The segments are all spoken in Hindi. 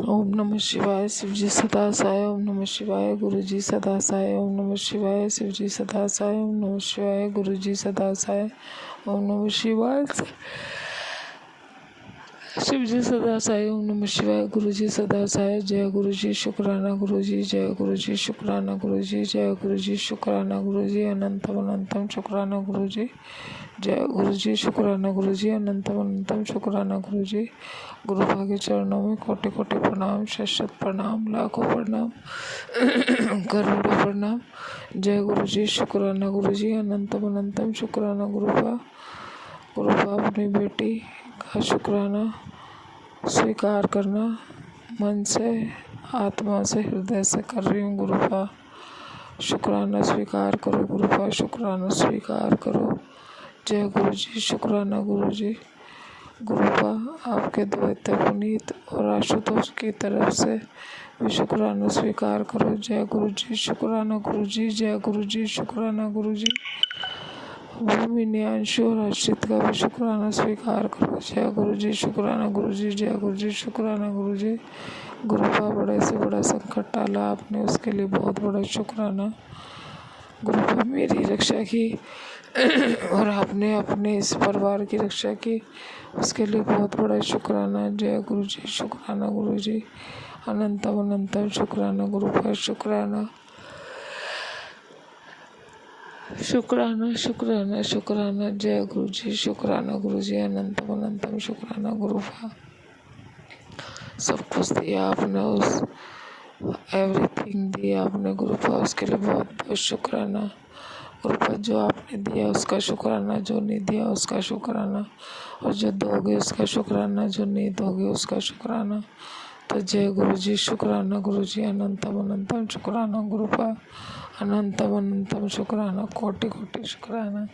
ओम नमः शिवाय शिवजी सदा साय। ओम नमः शिवाय गुरुजी सदा साय। ओम नमः शिवाय शिवजी सदा साय। ओम नमः शिवाय गुरुजी सदा साय। ओम नमः शिवाय शिवजी सदा साय। ओम नमः शिवाय गुरुजी सदा साय। जय गुरुजी शुक्राना गुरुजी, जय गुरुजी शुक्राना गुरुजी, जय गुरुजी शुक्राना गुरुजी, अनंतम अनंतम शुक्राना गुरुजी, जय गुरुजी शुक्राना गुरुजी, अनंतम अनंतम शुक्राना गुरुजी। गुरुपा के चरणों में कोटि कोटि प्रणाम, शत प्रणाम, लाखों प्रणाम, करोड़ों प्रणाम। जय गुरुजी शुक्राना गुरुजी, अनंतम अनंतम शुक्राना गुरुपा। गुरुपा अपनी बेटी का शुक्राना स्वीकार करना, मन से, आत्मा से, हृदय से कर रही हूँ गुरुपा। शुक्राना स्वीकार करो गुरुपा, शुक्राना स्वीकार करो। जय गुरुजी शुक्राना गुरुजी। गुरुपा आपके द्वैत पुनीत और आशुतोष की तरफ से भी शुक्राना स्वीकार करो। जय गुरुजी शुक्राना गुरुजी, जय गुरुजी शुक्राना गुरुजी। भूमि न्यांशु और आश्रित का भी शुक्राना स्वीकार करो। जय गुरुजी शुक्राना गुरुजी, जय गुरुजी शुक्राना गुरुजी। गुरुपा बड़े से बड़ा संकट टाला आपने, उसके लिए बहुत बड़ा शुक्राना। गुरुपा मेरी रक्षा की और आपने अपने इस परिवार की रक्षा की, उसके लिए बहुत बड़ा शुक्राना। जय गुरुजी शुक्राना गुरुजी, अनंतम अनंतम शुक्राना गुरुपा। शुक्राना शुक्राना शुक्राना शुक्राना। जय गुरुजी शुक्राना गुरुजी, अनंतम अनंतम शुक्राना गुरुपा। सब कुछ दिया आपने, उस एवरीथिंग दिया आपने गुरुपा, उसके लिए बहुत बहुत शुक्राना गुरुपा। जो आपने दिया उसका शुक्राना, जो नहीं दिया उसका शुक्राना, और जो दोगे उसका शुक्राना, जो नहीं दोगे उसका शुक्राना। तो जय गुरुजी शुक्राना गुरुजी, अनंतम अनंतम शुक्राना गुरुपा, अनंतम अनंतम शुक्राना, कोटि कोटि शुक्राना,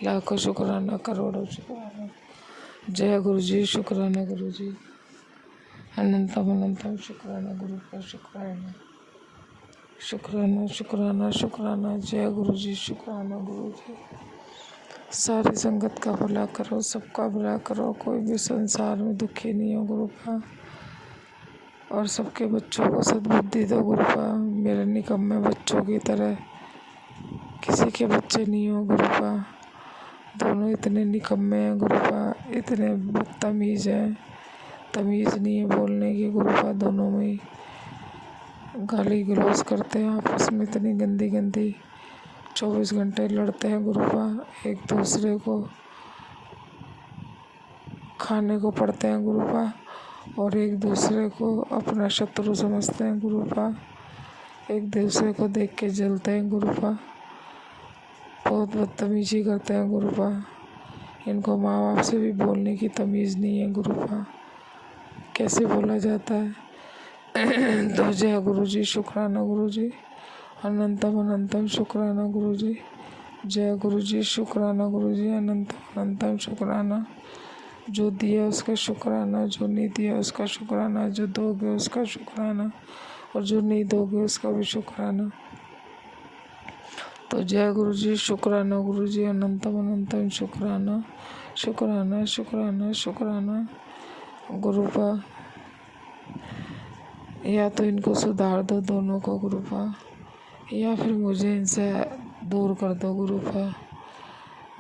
लाखों शुक्राना, करोड़ों शुक्राना। जय गुरुजी शुक्राना गुरुजी, अनंतम अनंतम शुक्राना गुरुपा। शुक्राना शुक्राना शुक्राना शुक्राना। जय गुरुजी शुक्राना गुरुजी। सारी संगत का भला करो, सबका भला करो, कोई भी संसार में दुखी नहीं हो गुरुपा। और सबके बच्चों को सद्बुद्धि दो गुरुपा, मेरे निकम्मे बच्चों की तरह किसी के बच्चे नहीं हो गुरुपा। दोनों इतने निकम्मे हैं गुरुपा, इतने बदतमीज हैं, तमीज़ नहीं है बोलने की गुरुपा। दोनों में ही गाली गलौज करते हैं आपस में, इतनी गंदी गंदी, 24 घंटे लड़ते हैं गुरुपा, एक दूसरे को खाने को पड़ते हैं गुरुपा, और एक दूसरे को अपना शत्रु समझते हैं गुरुपा, एक दूसरे को देख के जलते हैं गुरुपा, बहुत बदतमीजी करते हैं गुरुपा। इनको माँ बाप से भी बोलने की तमीज़ नहीं है गुरुपा, कैसे बोला जाता है। तो जय गुरुजी शुक्राना गुरुजी, अनंतम अनंतम शुक्राना गुरुजी। जय गुरुजी शुक्राना गुरुजी, अनंतम अनंतम शुक्राना। जो दिया उसका शुक्राना, जो नहीं दिया उसका शुक्राना, जो दोगे उसका शुक्राना, और जो नहीं दोगे उसका भी शुक्राना। तो जय गुरुजी शुक्राना गुरुजी, अनंतम अनंतम शुक्राना, शुक्राना शुक्राना शुक्राना गुरुपा। या तो इनको सुधार दो दोनों को गुरुपा, या फिर मुझे इनसे दूर कर दो गुरुपा।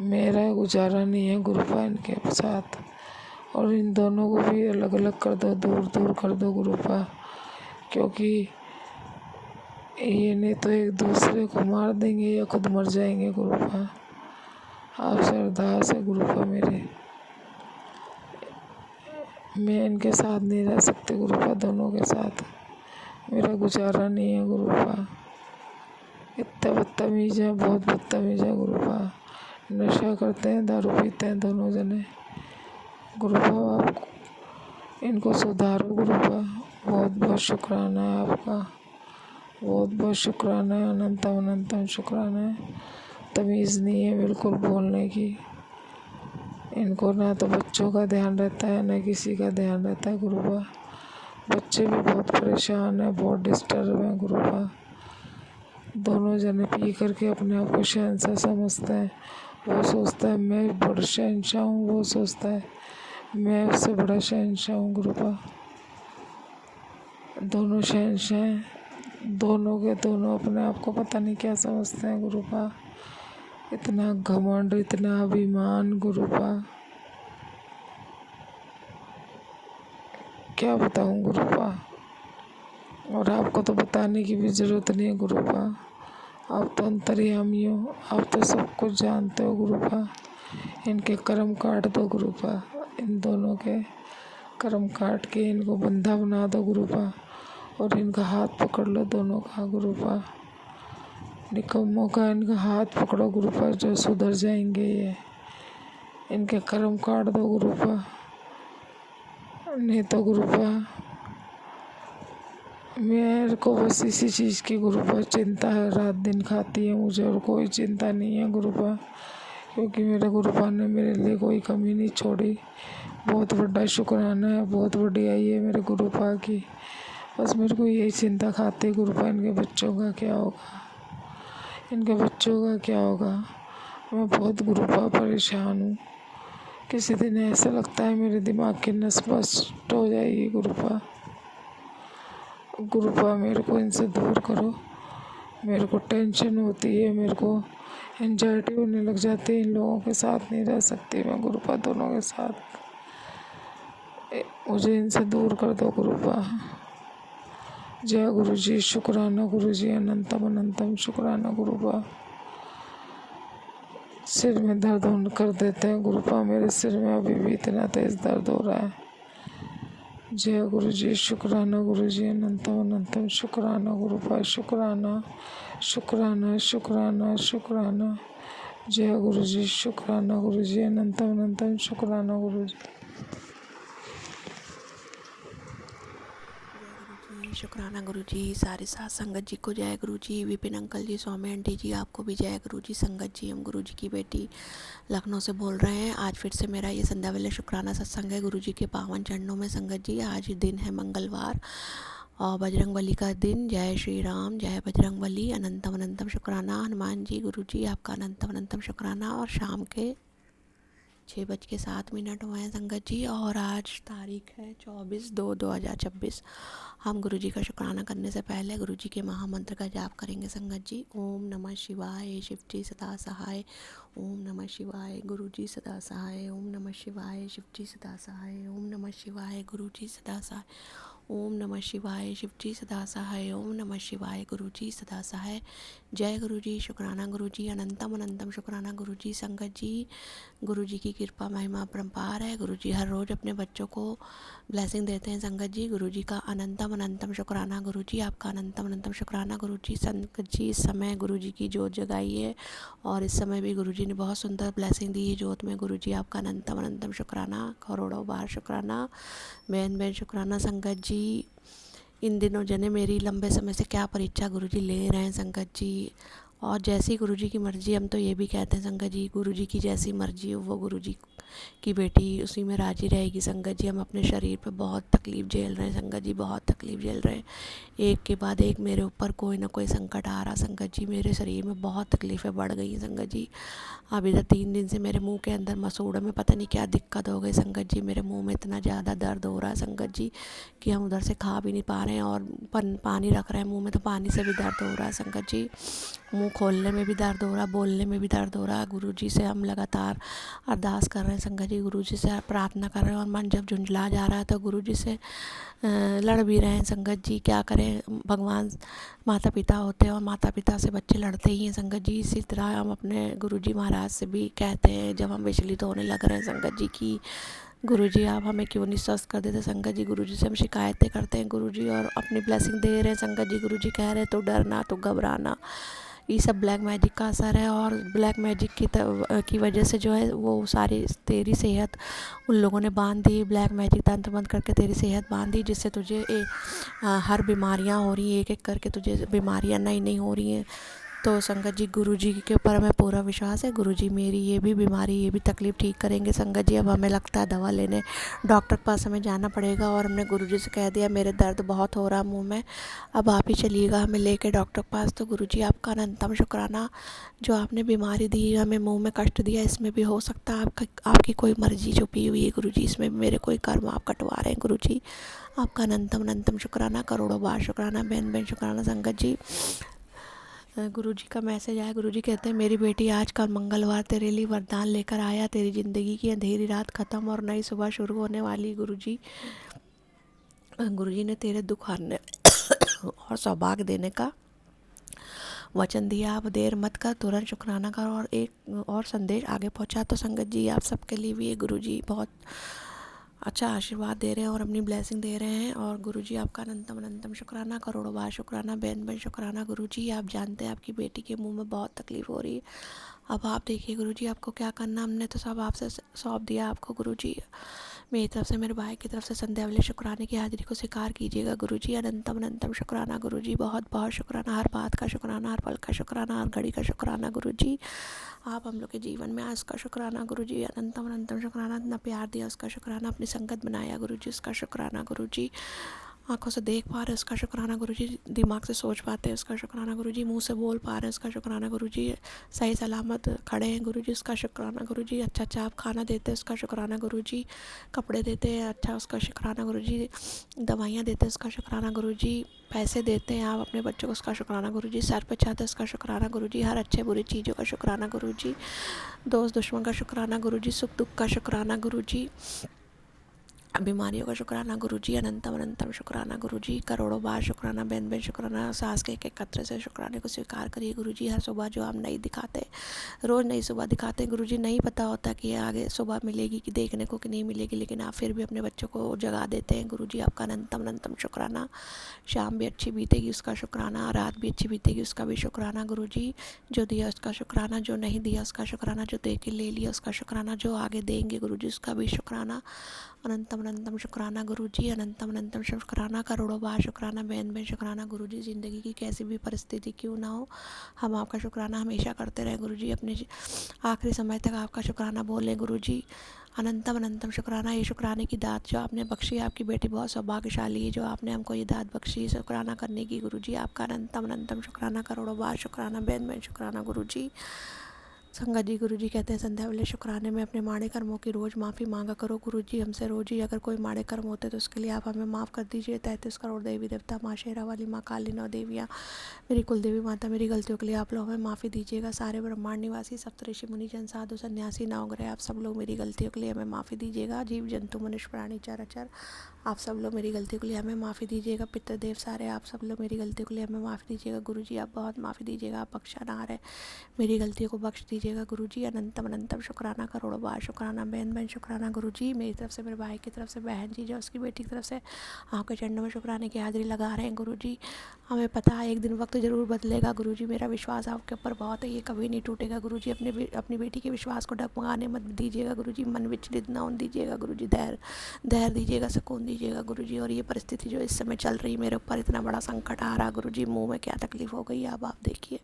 मेरा गुजारा नहीं है गुरुपा इनके साथ, और इन दोनों को भी अलग अलग कर दो, दूर दूर कर दो गुरुपा, क्योंकि ये नहीं तो एक दूसरे को मार देंगे या खुद मर जाएंगे गुरुपा। आपसे अरदास है गुरुपा मेरे, मैं इनके साथ नहीं रह सकती गुरुपा, दोनों के साथ मेरा गुजारा नहीं है गुरुपा। इतना बदतमीज है, बहुत बदतमीज है गुरुपा, नशा करते हैं, दारू पीते हैं दोनों जने गुरुपा। आप इनको सुधारो गुरुपा, बहुत बहुत शुक्राना है आपका, बहुत बहुत शुक्राना है, अनंतम अनंतम शुक्राना है। तमीज़ नहीं है बिल्कुल बोलने की इनको, ना तो बच्चों का ध्यान रहता है, ना किसी का ध्यान रहता है गुरुपा। बच्चे भी बहुत परेशान हैं, बहुत डिस्टर्ब हैं गुरुपा। दोनों जने पी करके अपने आप को शहंशाह समझते हैं। वो सोचता है मैं बड़ा शहंशाह हूँ, वो सोचता है मैं उससे बड़ा शहंशाह हूँ गुरुपा। दोनों शहंशाह, दोनों के दोनों अपने आप को पता नहीं क्या समझते हैं गुरुपा। इतना घमंड, इतना अभिमान गुरुपा, क्या बताऊं गुरुपा। और आपको तो बताने की भी ज़रूरत नहीं है गुरुपा। आप तो अंतर्यामी हो, आप तो सब कुछ जानते हो गुरुपा। इनके कर्म काट दो गुरुपा, इन दोनों के कर्म काट के इनको बंधा बना दो गुरुपा, और इनका हाथ पकड़ लो दोनों का गुरुपा। निकम्मों का इनका हाथ पकड़ो गुरुपा, जो सुधर जाएंगे ये। इनके कर्म काट दो गुरुपा, नहीं तो गुरुपा मेरे को बस इसी चीज़ की गुरुपा चिंता है, रात दिन खाती है मुझे, और कोई चिंता नहीं है गुरुपा। क्योंकि मेरे गुरुपा ने मेरे लिए कोई कमी नहीं छोड़ी। बहुत बड़ा शुक्राना है, बहुत बढ़िया ये मेरे गुरुपा की। बस मेरे को यही चिंता खाती है गुरुपा, इनके बच्चों का क्या होगा, इनके बच्चों का क्या होगा। मैं बहुत गुरुपा परेशान हूँ। किसी दिन ऐसा लगता है मेरे दिमाग की नस बस्ट हो जाएगी गुरुपा। गुरुपा मेरे को इनसे दूर करो, मेरे को टेंशन होती है, मेरे को एंजाइटी होने लग जाती है। इन लोगों के साथ नहीं रह सकती मैं गुरुपा, दोनों के साथ। मुझे इनसे दूर कर दो गुरुपा। जय गुरु जी, शुक्राना गुरु जी, अनंतम अनंतम शुक्राना गुरुपा। सिर में दर्द कर देते हैं गुरुपा, मेरे सिर में अभी भी इतना तेज दर्द हो रहा है। जय गुरु जी, शुक्राना गुरु जी, अनंतम अनंतम शुक्राना गुरुपा। शुक्राना शुक्राना शुक्राना शुक्राना। जय गुरु जी, शुक्राना गुरु जी, अनंतम अनंतम शुक्राना गुरु जी। शुक्राना गुरु जी, सारे साथ संगत जी को जय गुरु जी, विपिन अंकल जी, स्वामी आंटी जी, आपको भी जय गुरु जी। संगत जी, हम गुरु जी की बेटी लखनऊ से बोल रहे हैं। आज फिर से मेरा ये संध्या वेले शुक्राना सत्संग है गुरु जी के पावन चरणों में। संगत जी, आज दिन है मंगलवार और बजरंग बली का दिन। जय श्री राम, जय बजरंग बली। अनंतम अनंतम शुक्राना हनुमान जी। गुरु जी आपका अनंतम अनंतम शुक्राना। और शाम के 6:07 हुए हैं संगत जी, और आज तारीख है 24/2/2026। हम गुरु जी का शुक्राना करने से पहले गुरु जी के महामंत्र का जाप करेंगे संगत जी। ओम नमः शिवाय, शिव जी सदा सहाय। ओम नमः शिवाय, गुरु जी सदा सहाय। ओम नमः शिवाय, शिव जी सदा सहाय। ओम नमः शिवाय, गुरु जी सदा सहाय। ओम नमः शिवाय, शिव जी सदा सहाय। ओम नमः शिवाय, गुरु जी सदा सहाय। जय गुरु जी, शुक्राना गुरु जी, अनंतम अनंतम शुक्राना गुरु जी। संगत जी, गुरु जी की कृपा महिमा अपरंपार है। गुरु जी हर रोज़ अपने बच्चों को ब्लेसिंग देते हैं संगत जी। गुरु जी का अनंतम अनंतम शुक्राना गुरु जी, आपका अनंतम अनंतम शुक्राना गुरु जी। संगत जी, इस समय गुरु जी की जोत जगाई है, और इस समय भी गुरु जी ने बहुत सुंदर ब्लेसिंग दी है जोत में। गुरु जी आपका अनंतम अनंतम शुक्राना, करोड़ों बार शुक्राना, बेन बेन शुक्राना संगत जी। इन दिनों जने मेरी लंबे समय से क्या परीक्षा गुरु जी ले रहे हैं संगत जी, और जैसी गुरु जी की मर्ज़ी। हम तो ये भी कहते हैं संगत जी, गुरु जी की जैसी मर्ज़ी हो वो गुरु जी की बेटी उसी में राजी रहेगी संगत जी। हम अपने शरीर पे बहुत तकलीफ़ झेल रहे हैं संगत जी, बहुत तकलीफ़ झेल रहे हैं। एक के बाद एक मेरे ऊपर कोई ना कोई संकट आ रहा संगत जी। मेरे शरीर में बहुत तकलीफ़ें बढ़ गई हैं संगत जी। अब इधर 3 दिन से मेरे मुंह के अंदर मसूड़े में पता नहीं क्या दिक्कत हो गई संगत जी। मेरे मुंह में इतना ज़्यादा दर्द हो रहा है संगत जी कि हम उधर से खा भी नहीं पा रहे हैं, और पानी रख रहे हैं मुंह में तो पानी से भी दर्द हो रहा है संगत जी। मुंह खोलने में भी दर्द हो रहा है, बोलने में भी दर्द हो रहा है। गुरु जी से हम लगातार अरदास कर रहे हैं संगत जी, गुरु जी से प्रार्थना कर रहे हैं, और मन जब झुंझला जा रहा है तो गुरु जी से लड़ भी रहे हैं संगत जी। क्या करें, भगवान माता पिता होते हैं, और माता पिता से बच्चे लड़ते ही हैं संगत जी। इसी तरह हम अपने गुरु जी महाराज से भी कहते हैं जब हम विचलित होने लग रहे हैं संगत जी की, गुरु जी आप हमें क्यों नहीं स्वस्थ कर देते संगत जी। गुरु जी से हम शिकायतें करते हैं गुरु जी, और अपनी ब्लेसिंग दे रहे हैं संगत जी। गुरु जी कह रहे हैं तो डरना, तो घबराना, ये सब ब्लैक मैजिक का असर है, और ब्लैक मैजिक की वजह से जो है वो सारी तेरी सेहत उन लोगों ने बांध दी। ब्लैक मैजिक तंत्र बंद करके तेरी सेहत बांध दी, जिससे तुझे हर बीमारियां हो रही हैं, एक एक करके तुझे बीमारियां नई नई हो रही हैं। तो संगत जी गुरु जी के ऊपर हमें पूरा विश्वास है। गुरु जी मेरी ये भी बीमारी, ये भी तकलीफ़ ठीक करेंगे। संगत जी अब हमें लगता है दवा लेने डॉक्टर के पास हमें जाना पड़ेगा, और हमने गुरु जी से कह दिया मेरे दर्द बहुत हो रहा मुंह में, अब आप ही चलिएगा हमें लेके डॉक्टर के पास। तो गुरु जी आपका अनंतम शुक्राना, जो आपने बीमारी दी, हमें मुंह में कष्ट दिया, इसमें भी हो सकता है आपकी कोई मर्जी छुपी हुई है गुरु जी, इसमें भी मेरे कोई कर्म आप कटवा रहे हैं गुरु जी। आपका अनंतम अनंतम शुक्राना, करोड़ों बार शुक्राना, बेन बेन शुक्राना। संगत जी गुरुजी का मैसेज आया। गुरुजी कहते हैं मेरी बेटी आज कल मंगलवार तेरे लिए वरदान लेकर आया, तेरी ज़िंदगी की अंधेरी रात ख़त्म और नई सुबह शुरू होने वाली। गुरुजी ने तेरे दुख हरने और सौभाग्य देने का वचन दिया। अब देर मत कर, तुरंत शुक्राना कर और एक और संदेश आगे पहुंचा। तो संगत जी आप सबके लिए भी गुरुजी बहुत अच्छा आशीर्वाद दे रहे हैं और अपनी ब्लेसिंग दे रहे हैं। और गुरुजी आपका अनंतम अनंतम शुक्राना, करोड़ों बार शुक्राना, बेन बेन शुक्राना। गुरुजी आप जानते हैं आपकी बेटी के मुंह में बहुत तकलीफ़ हो रही है। अब आप देखिए गुरुजी आपको क्या करना, हमने तो सब आपसे सौंप दिया आपको गुरुजी। मेरी तरफ से, मेरे भाई की तरफ से संध्या वाले शुक्राने की हाजिरी को स्वीकार कीजिएगा गुरुजी। अनंतम अनंतम शुक्राना गुरुजी, बहुत बहुत शुक्राना, हर बात का शुक्राना, हर पल का शुक्राना, हर घड़ी का शुक्राना गुरुजी। आप हम लोग के जीवन में आज का शुक्राना गुरुजी, अनंतम अनंतम शुक्राना। इतना प्यार दिया उसका शुक्राना, अपनी संगत बनाया गुरुजी उसका शुक्राना गुरुजी। आंखों से देख पा रहे हैं उसका शुक्राना गुरुजी, दिमाग से सोच पाते हैं उसका शुक्राना गुरुजी, मुंह से बोल पा रहे हैं उसका शुक्राना गुरुजी, सही सलामत खड़े हैं गुरुजी उसका शुक्राना गुरुजी। अच्छा अच्छा आप खाना देते हैं उसका शुक्राना गुरुजी, कपड़े देते हैं अच्छा उसका शुक्राना गुरुजी, दवाइयाँ देते हैं उसका शुक्राना गुरुजी, पैसे देते हैं आप अपने बच्चों को उसका शुक्राना गुरुजी, सर पे छाते हैं उसका शुक्राना गुरुजी, हर अच्छे बुरी चीज़ों का शुक्राना गुरुजी, दोस्त दुश्मन का शुक्राना गुरुजी, सुख दुख का शुक्राना गुरुजी, बीमारियों का शुक्राना गुरुजी, अनंतम अनंतम शुक्राना गुरुजी, करोड़ों बार शुक्राना, बेन बेन शुक्राना। सांस के एक एक कतरे से शुक्राने को स्वीकार करिए गुरुजी। हर सुबह जो आप नई दिखाते हैं, रोज़ नई सुबह दिखाते हैं गुरुजी, नहीं पता होता कि आगे सुबह मिलेगी कि देखने को कि नहीं मिलेगी, लेकिन आप फिर भी अपने बच्चों को जगा देते हैं गुरुजी। आपका अनंतम अनंतम शुक्राना। शाम भी अच्छी बीतेगी उसका शुक्राना, रात भी अच्छी बीतेगी उसका भी शुक्राना गुरुजी। जो दिया उसका शुक्राना, जो नहीं दिया उसका शुक्राना, जो दे के ले लिया उसका शुक्राना, जो आगे देंगे गुरुजी उसका भी शुक्राना। अनंतम अनंतम शुक्राना गुरुजी, अनंतम अनंतम शुक्राना, करोड़ों बार शुक्राना, बेन बेन शुक्राना गुरुजी। ज़िंदगी की कैसी भी परिस्थिति क्यों ना हो, हम आपका शुक्राना हमेशा करते रहें गुरुजी। अपने आखिरी समय तक आपका शुक्राना बोलें गुरुजी। अनंतम अनंतम शुक्राना। ये शुक्राने की दात जो आपने बख्शी, आपकी बेटी बहुत सौभाग्यशाली है जो आपने हमको ये दात बख्शी शुक्राना करने की गुरुजी। आपका अनंतम अनंतम शुक्राना, करोड़ों बार शुक्राना, बेन बेन शुक्राना गुरुजी। संगत जी गुरुजी कहते हैं संध्या वाले शुक्राने में अपने माड़े कर्मों की रोज़ माफ़ी मांगा करो गुरुजी हमसे रोज़ ही। अगर कोई माड़े कर्म होते तो उसके लिए आप हमें माफ़ कर दीजिए। 33 करोड़ देवी देवता, माँ शेरा वाली, माँ काली, 9 देवियाँ, मेरी कुल देवी माता, मेरी गलतियों के लिए आप लोग हमें माफ़ी दीजिएगा। सारे ब्रह्मांड निवासी, सप्तऋषि मुनि जन, साधु सन्यासी, नवग्रह, आप सब लोग मेरी गलतियों के लिए हमें माफ़ी दीजिएगा। जीव जंतु मनुष्य प्राणी चराचर, आप सब लोग मेरी गलतियों के लिए हमें माफ़ी दीजिएगा। पितृदेव सारे, आप सब लोग मेरी गलतियों के लिए हमें माफ़ी दीजिएगा गुरुजी। आप बहुत माफ़ी दीजिएगा, आप बख्शानार है, मेरी गलतियों को बख्श दीजिएगा गुरुजी। अनंतम अनंतम शुक्राना, करोड़ों बार शुक्राना, बेन बेन शुक्राना गुरुजी। मेरी तरफ से, मेरे भाई की तरफ से, बहन जी जो उसकी बेटी की तरफ से आपके चरणों में शुक्राने की हाजिरी लगा रहे हैं गुरुजी। हमें पता है एक दिन वक्त ज़रूर बदलेगा गुरुजी, मेरा विश्वास आपके ऊपर बहुत है, ये कभी नहीं टूटेगा गुरुजी। अपनी बेटी के विश्वास को डगमगाने मत दीजिएगा गुरुजी, मन विचलित ना होने दीजिएगा गुरुजी, धैर्य दीजिएगा, सुकून दीजिएगा गुरुजी। और ये परिस्थिति जो इस समय चल रही मेरे ऊपर, इतना बड़ा संकट आ रहा गुरुजी, मुंह में क्या तकलीफ़ हो गई अब आप देखिए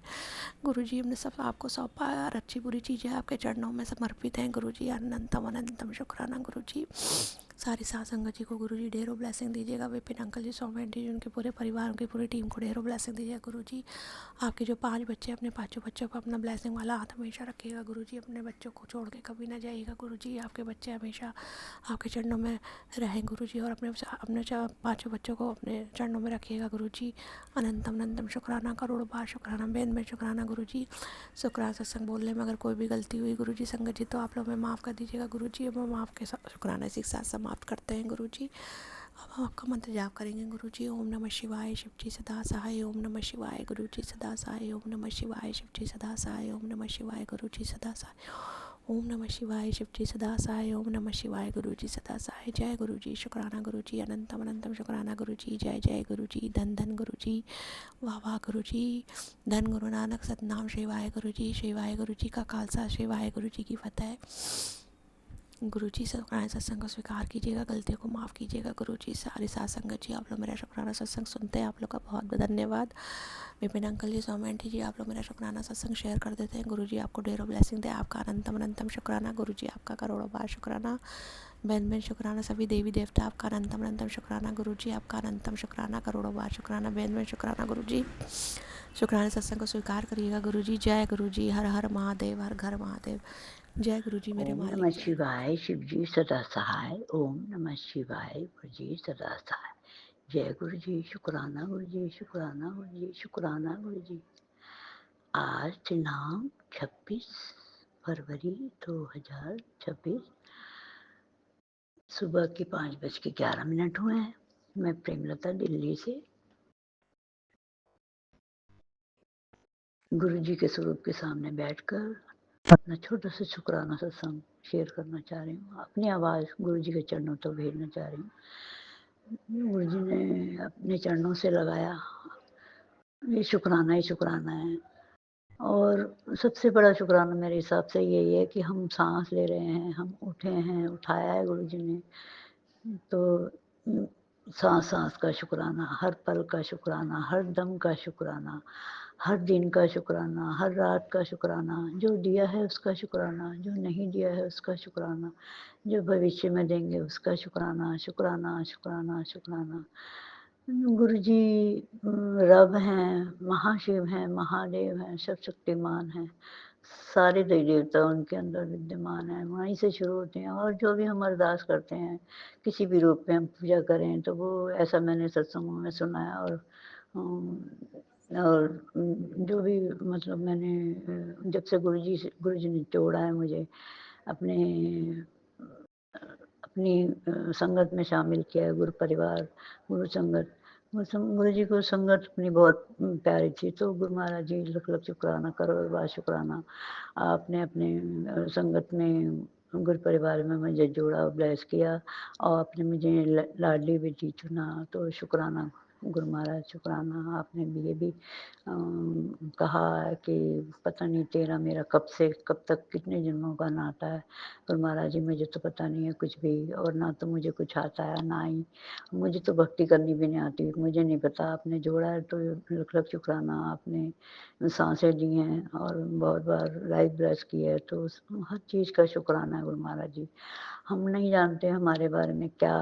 गुरुजी। हमने सब आपको सौंपा है और अच्छी बुरी चीज़ें आपके चरणों में समर्पित हैं गुरुजी। अनंतम अनंतम शुक्राना गुरुजी। सारी साथ संगत जी को गुरुजी ढेरों ब्लेसिंग दीजिएगा। विपिन अंकल जी, सौम्य आंटी जी, उनके पूरे परिवार, उनकी पूरी टीम को ढेरों ब्लेसिंग दीजिएगा गुरुजी। आपके जो 5 बच्चे, अपने 5 बच्चों पर अपना ब्लेसिंग वाला हाथ हमेशा रखिएगा गुरुजी। अपने बच्चों को छोड़ के कभी ना जाइएगा गुरुजी। आपके बच्चे हमेशा आपके चरणों में रहें गुरुजी, और अपने 5 बच्चों को अपने चरणों में रखिएगा गुरुजी। अनंतम अनंतम शुक्राना, करोड़ों बार शुक्राना, बेन बेन शुक्राना गुरुजी। शुक्राना सत्संग बोलने में अगर कोई भी गलती हुई गुरुजी संगत जी तो आप लोग हमें माफ़ कर दीजिएगा गुरुजी। अब हम आपके शुक्राना इसी के साथ समाप्त करते हैं गुरुजी। अब हम आपका मंत्र जाप करेंगे गुरुजी। ओम नमः शिवाय, शिव जी सदा सहाय, ओम नमः शिवाय, गुरुजी सदा सहाय, ओम नमः शिवाय, शिव जी सदा सहाय, ओम नमः शिवाय, गुरुजी सदा सहाय, ओम नमः शिवाय, शिव जी सदा सहाय, ओम नमः शिवाय, गुरुजी सदा सहाय। जय गुरुजी, शुक्राना गुरुजी, अनंतम अनंतम शुक्राना गुरुजी। जय जय गुरुजी, धन धन गुरुजी, वाह वाह गुरुजी, धन गुरु नानक सतनाम। शिवाय गुरुजी, शिवाय गुरुजी का खालसा, शिवाय गुरुजी की फतेह। गुरुजी शुक्राना सत्संग को स्वीकार कीजिएगा, गलतियों को माफ़ कीजिएगा गुरुजी। सारी साथ संगत जी, आप लोग मेरा शुक्राना सत्संग सुनते हैं, आप लोग का बहुत बहुत धन्यवाद। विपिन अंकल जी, सौम्य आंटी जी, आप लोग मेरा शुक्राना सत्संग शेयर कर देते हैं। गुरुजी आपको ढेरों ब्लेसिंग दे, आपका अनंतम अनंतम शुक्राना। गुरुजी आपका करोड़ों बार शुक्राना। बहन बहन शुक्राना, सभी देवी देवता आपका अनंतम अनंतम शुक्राना। गुरुजी आपका अनंतम शुक्राना, करोड़ों बार शुक्राना। बहन बहन शुक्राना गुरुजी। शुक्राना सत्संग को स्वीकार करिएगा गुरुजी। जय गुरुजी, हर हर महादेव, हर घर महादेव। जय गुरुजी मेरे ओम मालिक। नमः जय शिवाय, शिवजी सदा सहाय। ओम नमः शिवाय, गुरुजी सदा सहाय। जय गुरुजी, शुक्राना गुरुजी, शुक्राना गुरुजी, शुक्राना गुरुजी। आज दिनांक 26 फरवरी 2026 सुबह के 5:11 हुए हैं। मैं प्रेमलता दिल्ली से गुरुजी के स्वरूप के सामने बैठकर अपना छोटा सा शुक्राना सत्संग शेयर करना चाह रही हूँ। अपनी आवाज़ गुरुजी के चरणों तक भेजना चाह रही हूँ। गुरुजी ने अपने चरणों से लगाया, ये शुक्राना ही शुक्राना है। और सबसे बड़ा शुक्राना मेरे हिसाब से यही है कि हम सांस ले रहे हैं, हम उठे हैं, उठाया है गुरुजी ने। तो सांस सांस का शुक्राना, हर पल का शुक्राना, हर दम का शुक्राना, हर दिन का शुक्राना, हर रात का शुक्राना। जो दिया है उसका शुक्राना, जो नहीं दिया है उसका शुक्राना, जो भविष्य में देंगे उसका शुक्राना, शुक्राना शुक्राना शुक्राना। गुरुजी रब हैं, महाशिव हैं, महादेव हैं, सब शक्तिमान हैं। सारे देवी देवता उनके अंदर विद्यमान हैं, वहीं से शुरू होते हैं। और जो भी हम अरदास करते हैं, किसी भी रूप में हम पूजा करें, तो वो ऐसा मैंने सत्संगों में सुना है। जो भी मतलब मैंने जब से गुरुजी ने जोड़ा है मुझे अपने अपनी संगत में शामिल किया है, गुरु परिवार, गुरु संगत। गुरुजी को संगत अपनी बहुत प्यारी थी। तो गुरु महाराज जी लख लख शुक्राना, करोड़ बार शुक्राना। आपने अपने संगत में गुरु परिवार में मुझे जोड़ा, ब्लेस किया और आपने मुझे लाडली बेटी चुना। तो शुक्राना गुरु महाराज, शुक्राना। आपने ये भी कहा है कि पता नहीं तेरा मेरा कब से कब तक कितने जन्मों का नाता है। गुरु महाराज जी मुझे तो पता नहीं है कुछ भी, और ना तो मुझे कुछ आता है, ना ही मुझे तो भक्ति करनी भी नहीं आती। मुझे नहीं पता, आपने जोड़ा है तो लख लख शुक्राना। आपने सांसें दी हैं और बहुत बार लाइफ ब्लेस की है, तो हर चीज़ का शुक्राना है गुरु महाराज जी। हम नहीं जानते हमारे बारे में क्या,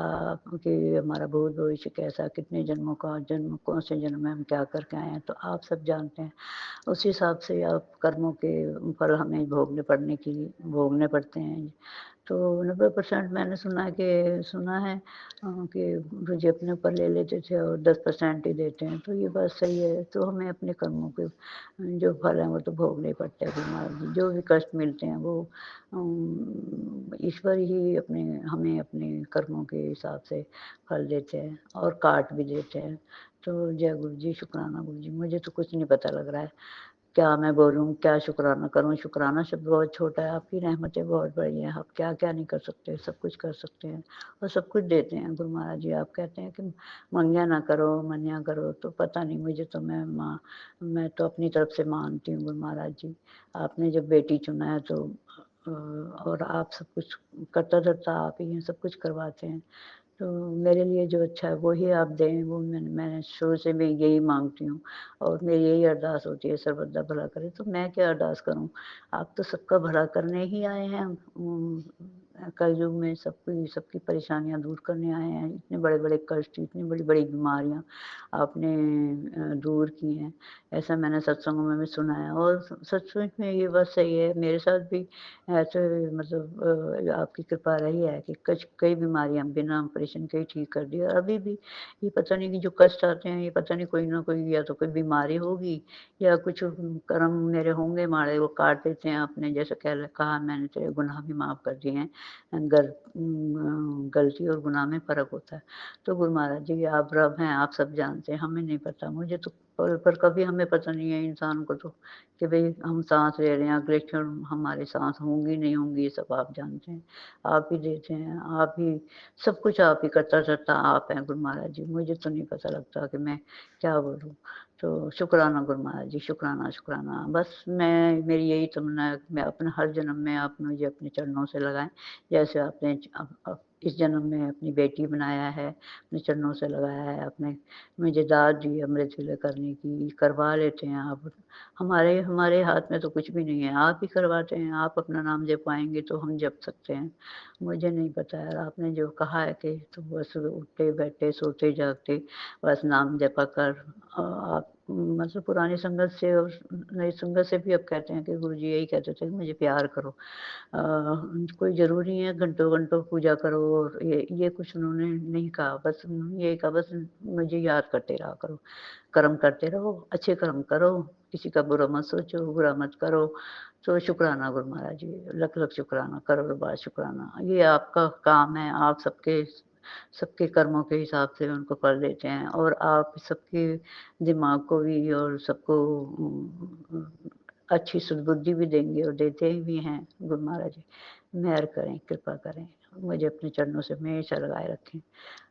कि हमारा भूत भविष्य कैसा, कितने जन्मों का जन्म, कौन से जन्म में हम क्या करके आए हैं, तो आप सब जानते हैं। उस हिसाब से आप कर्मों के फल हमें भोगने पड़ते हैं। तो 90% मैंने सुना है कि गुरुजी अपने ऊपर ले लेते थे और 10% ही देते हैं। तो ये बात सही है। तो हमें अपने कर्मों के जो फल हैं वो तो भोगने पड़ते हैं। गुरु महाराज जी जो भी कष्ट मिलते हैं वो ईश्वर ही हमें अपने कर्मों के हिसाब से फल देते हैं और काट भी देते हैं। तो जय गुरु जी, शुक्राना गुरु जी। मुझे तो कुछ नहीं पता लग रहा है, क्या मैं बोलूँ, क्या शुक्राना करूँ। शुक्राना शब्द बहुत छोटा है, आपकी रहमतें बहुत बड़ी हैं। आप क्या-क्या नहीं कर सकते, सब कुछ कर सकते हैं और सब कुछ देते हैं। गुरु महाराज जी आप कहते हैं कि मंगिया ना करो, मनिया करो, तो पता नहीं मुझे तो मैं तो अपनी तरफ से मानती हूँ गुरु महाराज जी। आपने जब बेटी चुना है तो और आप सब कुछ करता-धरता आप ही हैं, सब कुछ करवाते हैं। तो मेरे लिए जो अच्छा है वो ही आप दें, वो मैंने शुरू से मैं यही माँगती हूँ और मेरी यही अरदास होती है, सर्वदा भला करे। तो मैं क्या अरदास करूँ? आप तो सबका भला करने ही आए हैं। कलयुग में सबकी परेशानियाँ दूर करने आए हैं। इतने बड़े-बड़े कष्ट, इतनी बड़ी-बड़ी बीमारियाँ आपने दूर की हैं, ऐसा मैंने सत्संगों में भी सुना है। और सचमुच में ये बात सही है, मेरे साथ भी ऐसे मतलब आपकी कृपा रही है कि कई बीमारियाँ बिना ऑपरेशन के ही ठीक कर दी। और अभी भी ये पता नहीं कि जो कष्ट आते हैं, ये पता नहीं कोई ना कोई या तो कोई बीमारी होगी या कुछ कर्म मेरे होंगे माड़े, वो काट देते हैं। आपने जैसे कहा मैंने तेरे गुनाह भी माफ़ कर दिए हैं। गलती और गुनाह में फ़र्क होता है। तो गुरु महाराज जी आप रब हैं, आप सब जानते हैं, हमें नहीं पता। मुझे तो पल पर कभी हमें पता नहीं है इंसान को तो, कि भई हम साँस ले रहे हैं, अगले क्षण हमारी साँस होंगी, नहीं होंगी, ये सब आप जानते हैं। आप ही देते हैं, आप ही सब कुछ आप ही करता-धरता आप हैं गुरु महाराज जी। मुझे तो नहीं पता लगता कि मैं क्या बोलूँ। तो शुक्राना गुरु महाराज जी, शुक्राना, शुक्राना। बस मेरी यही तमन्ना है कि मैं अपने हर जन्म में आप मुझे अपने चरणों से लगाएँ। जैसे आपने इस जन्म में अपनी बेटी बनाया है, अपने चरणों से लगाया है, आपने मुझे दात दी है अमृत विलय करने की, करवा लेते हैं आप। हमारे हमारे हाथ में तो कुछ भी नहीं है, आप ही करवाते हैं, आप अपना नाम जप पाएँगे तो हम जप सकते हैं। मुझे नहीं पता यार, आपने जो कहा है कि तुम बस उठते-बैठे, सोते-जागते बस नाम जपा कर आप मतलब पुरानी संगत से और नई संगत से भी अब कहते हैं कि गुरुजी यही कहते थे कि मुझे प्यार करो। कोई ज़रूरी नहीं है घंटों-घंटों पूजा करो और ये कुछ उन्होंने नहीं कहा, बस उन्होंने यही कहा बस मुझे याद करते रहा करो। कर्म करते रहो, अच्छे कर्म करो, किसी का बुरा मत सोचो, बुरा मत करो। तो शुक्राना गुरु महाराज जी, लख-लख शुक्राना, करोड़ों बार शुक्राना। ये आपका काम है, आप सबके सबके कर्मों के हिसाब से उनको फल देते हैं और आप सबके दिमाग को भी और सबको अच्छी सद्बुद्धि भी देंगे और देते भी हैं गुरु महाराज जी। मेहर करें, कृपा करें, मुझे अपने चरणों से हमेशा लगाए रखें।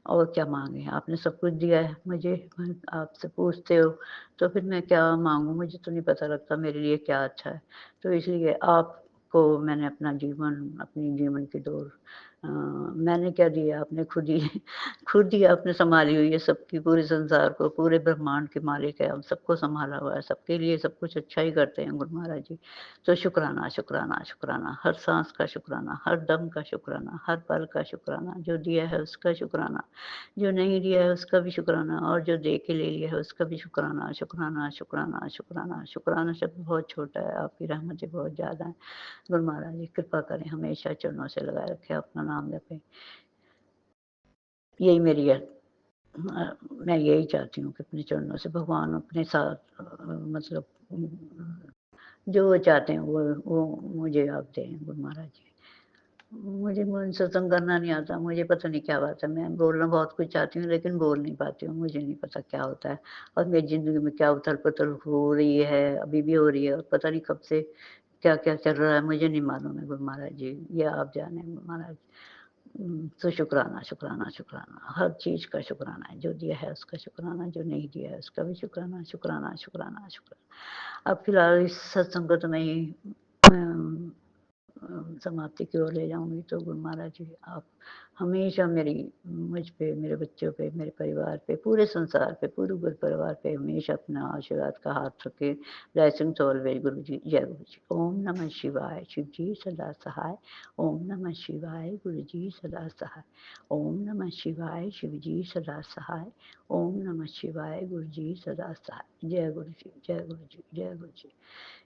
और क्या माँगे? आपने सब कुछ दिया है मुझे, आपसे पूछते हो तो फिर मैं क्या माँगूँ? मुझे तो नहीं पता लगता मेरे लिए क्या अच्छा है। तो इसलिए आपको मैंने अपनी जीवन की डोर मैंने क्या दिया, आपने खुद ही आपने सँभाली हुई है सबकी, पूरे संसार को, पूरे ब्रह्मांड के मालिक है, हम सबको सँभाला हुआ है, सबके लिए सब कुछ अच्छा ही करते हैं गुरु महाराज जी। तो शुक्राना, शुक्राना, शुक्राना, हर साँस का शुक्राना, हर दम का शुक्राना, हर पल का शुक्राना, जो दिया है उसका शुक्राना, जो नहीं दिया है उसका भी शुक्राना और जो दे के ले लिया है उसका भी शुक्राना, शुक्राना, शुक्राना, शुक्राना। शुक्राना शब्द बहुत छोटा है, आपकी रहमतें बहुत ज़्यादा हैं। गुरु महाराज जी कृपा करें, हमेशा चरणों से लगाए रखें, अपना नाम जपें। यही मेरी है मैं यही चाहती हूँ कि अपने चरणों से भगवान अपने साथ मतलब जो वो चाहते हैं वो मुझे आप दें गुरु महाराज जी। मुझे मन सत्संग करना नहीं आता, मुझे पता नहीं क्या बात है, मैं बोलना बहुत कुछ चाहती हूँ लेकिन बोल नहीं पाती हूँ, मुझे नहीं पता क्या होता है और मेरी ज़िंदगी में क्या उथल-पुथल हो रही है, अभी भी हो रही है और पता नहीं कब से क्या-क्या चल रहा है, मुझे नहीं मालूम है गुरु महाराज जी, ये आप जाने गुरु महाराज। तो शुक्राना, शुक्राना, शुक्राना, हर चीज़ का शुक्राना है, जो दिया है उसका शुक्राना, जो नहीं दिया है उसका भी शुक्राना, शुक्राना, शुक्राना, शुक्राना। अब फिलहाल इस सत्संग को तो मैं ही अम समाप्ति की ओर ले जाऊँगी तो गुरु महाराज जी आप हमेशा मुझ पे, मेरे बच्चों पे, मेरे परिवार पे, पूरे संसार पे, पूरे गुरु परिवार पे हमेशा अपना आशीर्वाद का हाथ रखें। ब्लेसिंग्स ऑलवेज गुरु जी, जय गुरु जी। ओम नमः शिवाय, शिव जी सदा सहाय। ओम नमः शिवाय, गुरु जी सदा सहाय। ओम नमः शिवाय, शिव जी सदा सहाय। ओम नमः शिवाय, गुरु जी सदा सहाय। जय गुरु जी, जय गुरु जी, जय गुरु जी।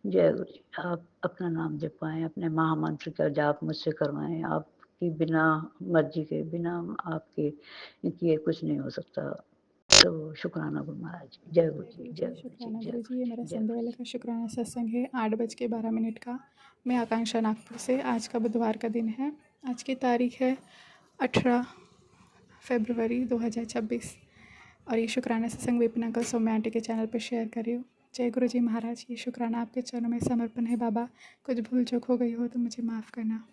जय गुरु जी। आप अपना नाम जपवाएँ, अपने महामंत्र का जाप मुझसे करवाएँ। आपकी बिना मर्ज़ी के, बिना आपके किए कुछ नहीं हो सकता। तो शुक्राना गुरु महाराज जी। जय गुरु जी, जय गुरु जी, शुक्राना जय गुरु जी। गुरु ये जी, मेरा जय संडे गुरु वाले जी। का शुक्राना सत्संग है 8:12 का। मैं आकांक्षा नागपुर से। आज का बुधवार का दिन है। आज की तारीख है 18 फरवरी 2026 और ये शुक्राना सत्संग विपिन अंकल सौम्या आंटी के चैनल पर शेयर कर रही हूँ। जय गुरु जी महाराज। ये शुक्राना आपके चरणों में समर्पण है बाबा। कुछ भूल चूक हो गई हो तो मुझे माफ़ करना।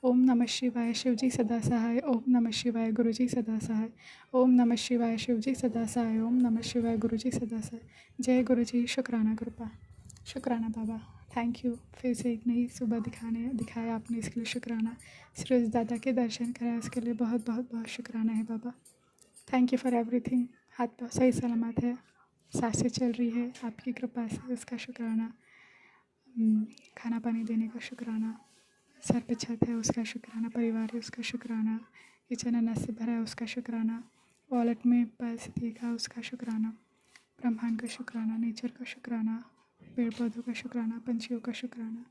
ओम नमः शिवाय, शिव जी सदा सहाय। ओम नमः शिवाय, गुरु जी सदा सहाय। ओम नमः शिवाय, शिव जी सदा सहाय। ओम नमः शिवाय, गुरु जी सदा सहाय। जय गुरु जी। शुक्राना कृपा, शुक्राना बाबा। Thank you. फिर से एक नई सुबह दिखाया आपने, इसके लिए शुक्राना। सूरज दादा के दर्शन कराए उसके लिए बहुत बहुत बहुत शुक्राना है बाबा। Thank you for everything. हाथ पाँव सही सलामत है, सांसें चल रही है आपकी कृपा से, उसका शुक्राना। खाना पानी देने का शुक्राना। सर पे छत है उसका शुक्राना। परिवार है उसका शुक्राना। किचन अनाज से भरा है उसका शुक्राना। वॉलेट में पैसे देखा उसका शुक्राना। ब्रह्मांड का शुक्राना, नेचर का शुक्राना, पेड़ पौधों का शुक्राना, पंछियों का शुक्राना।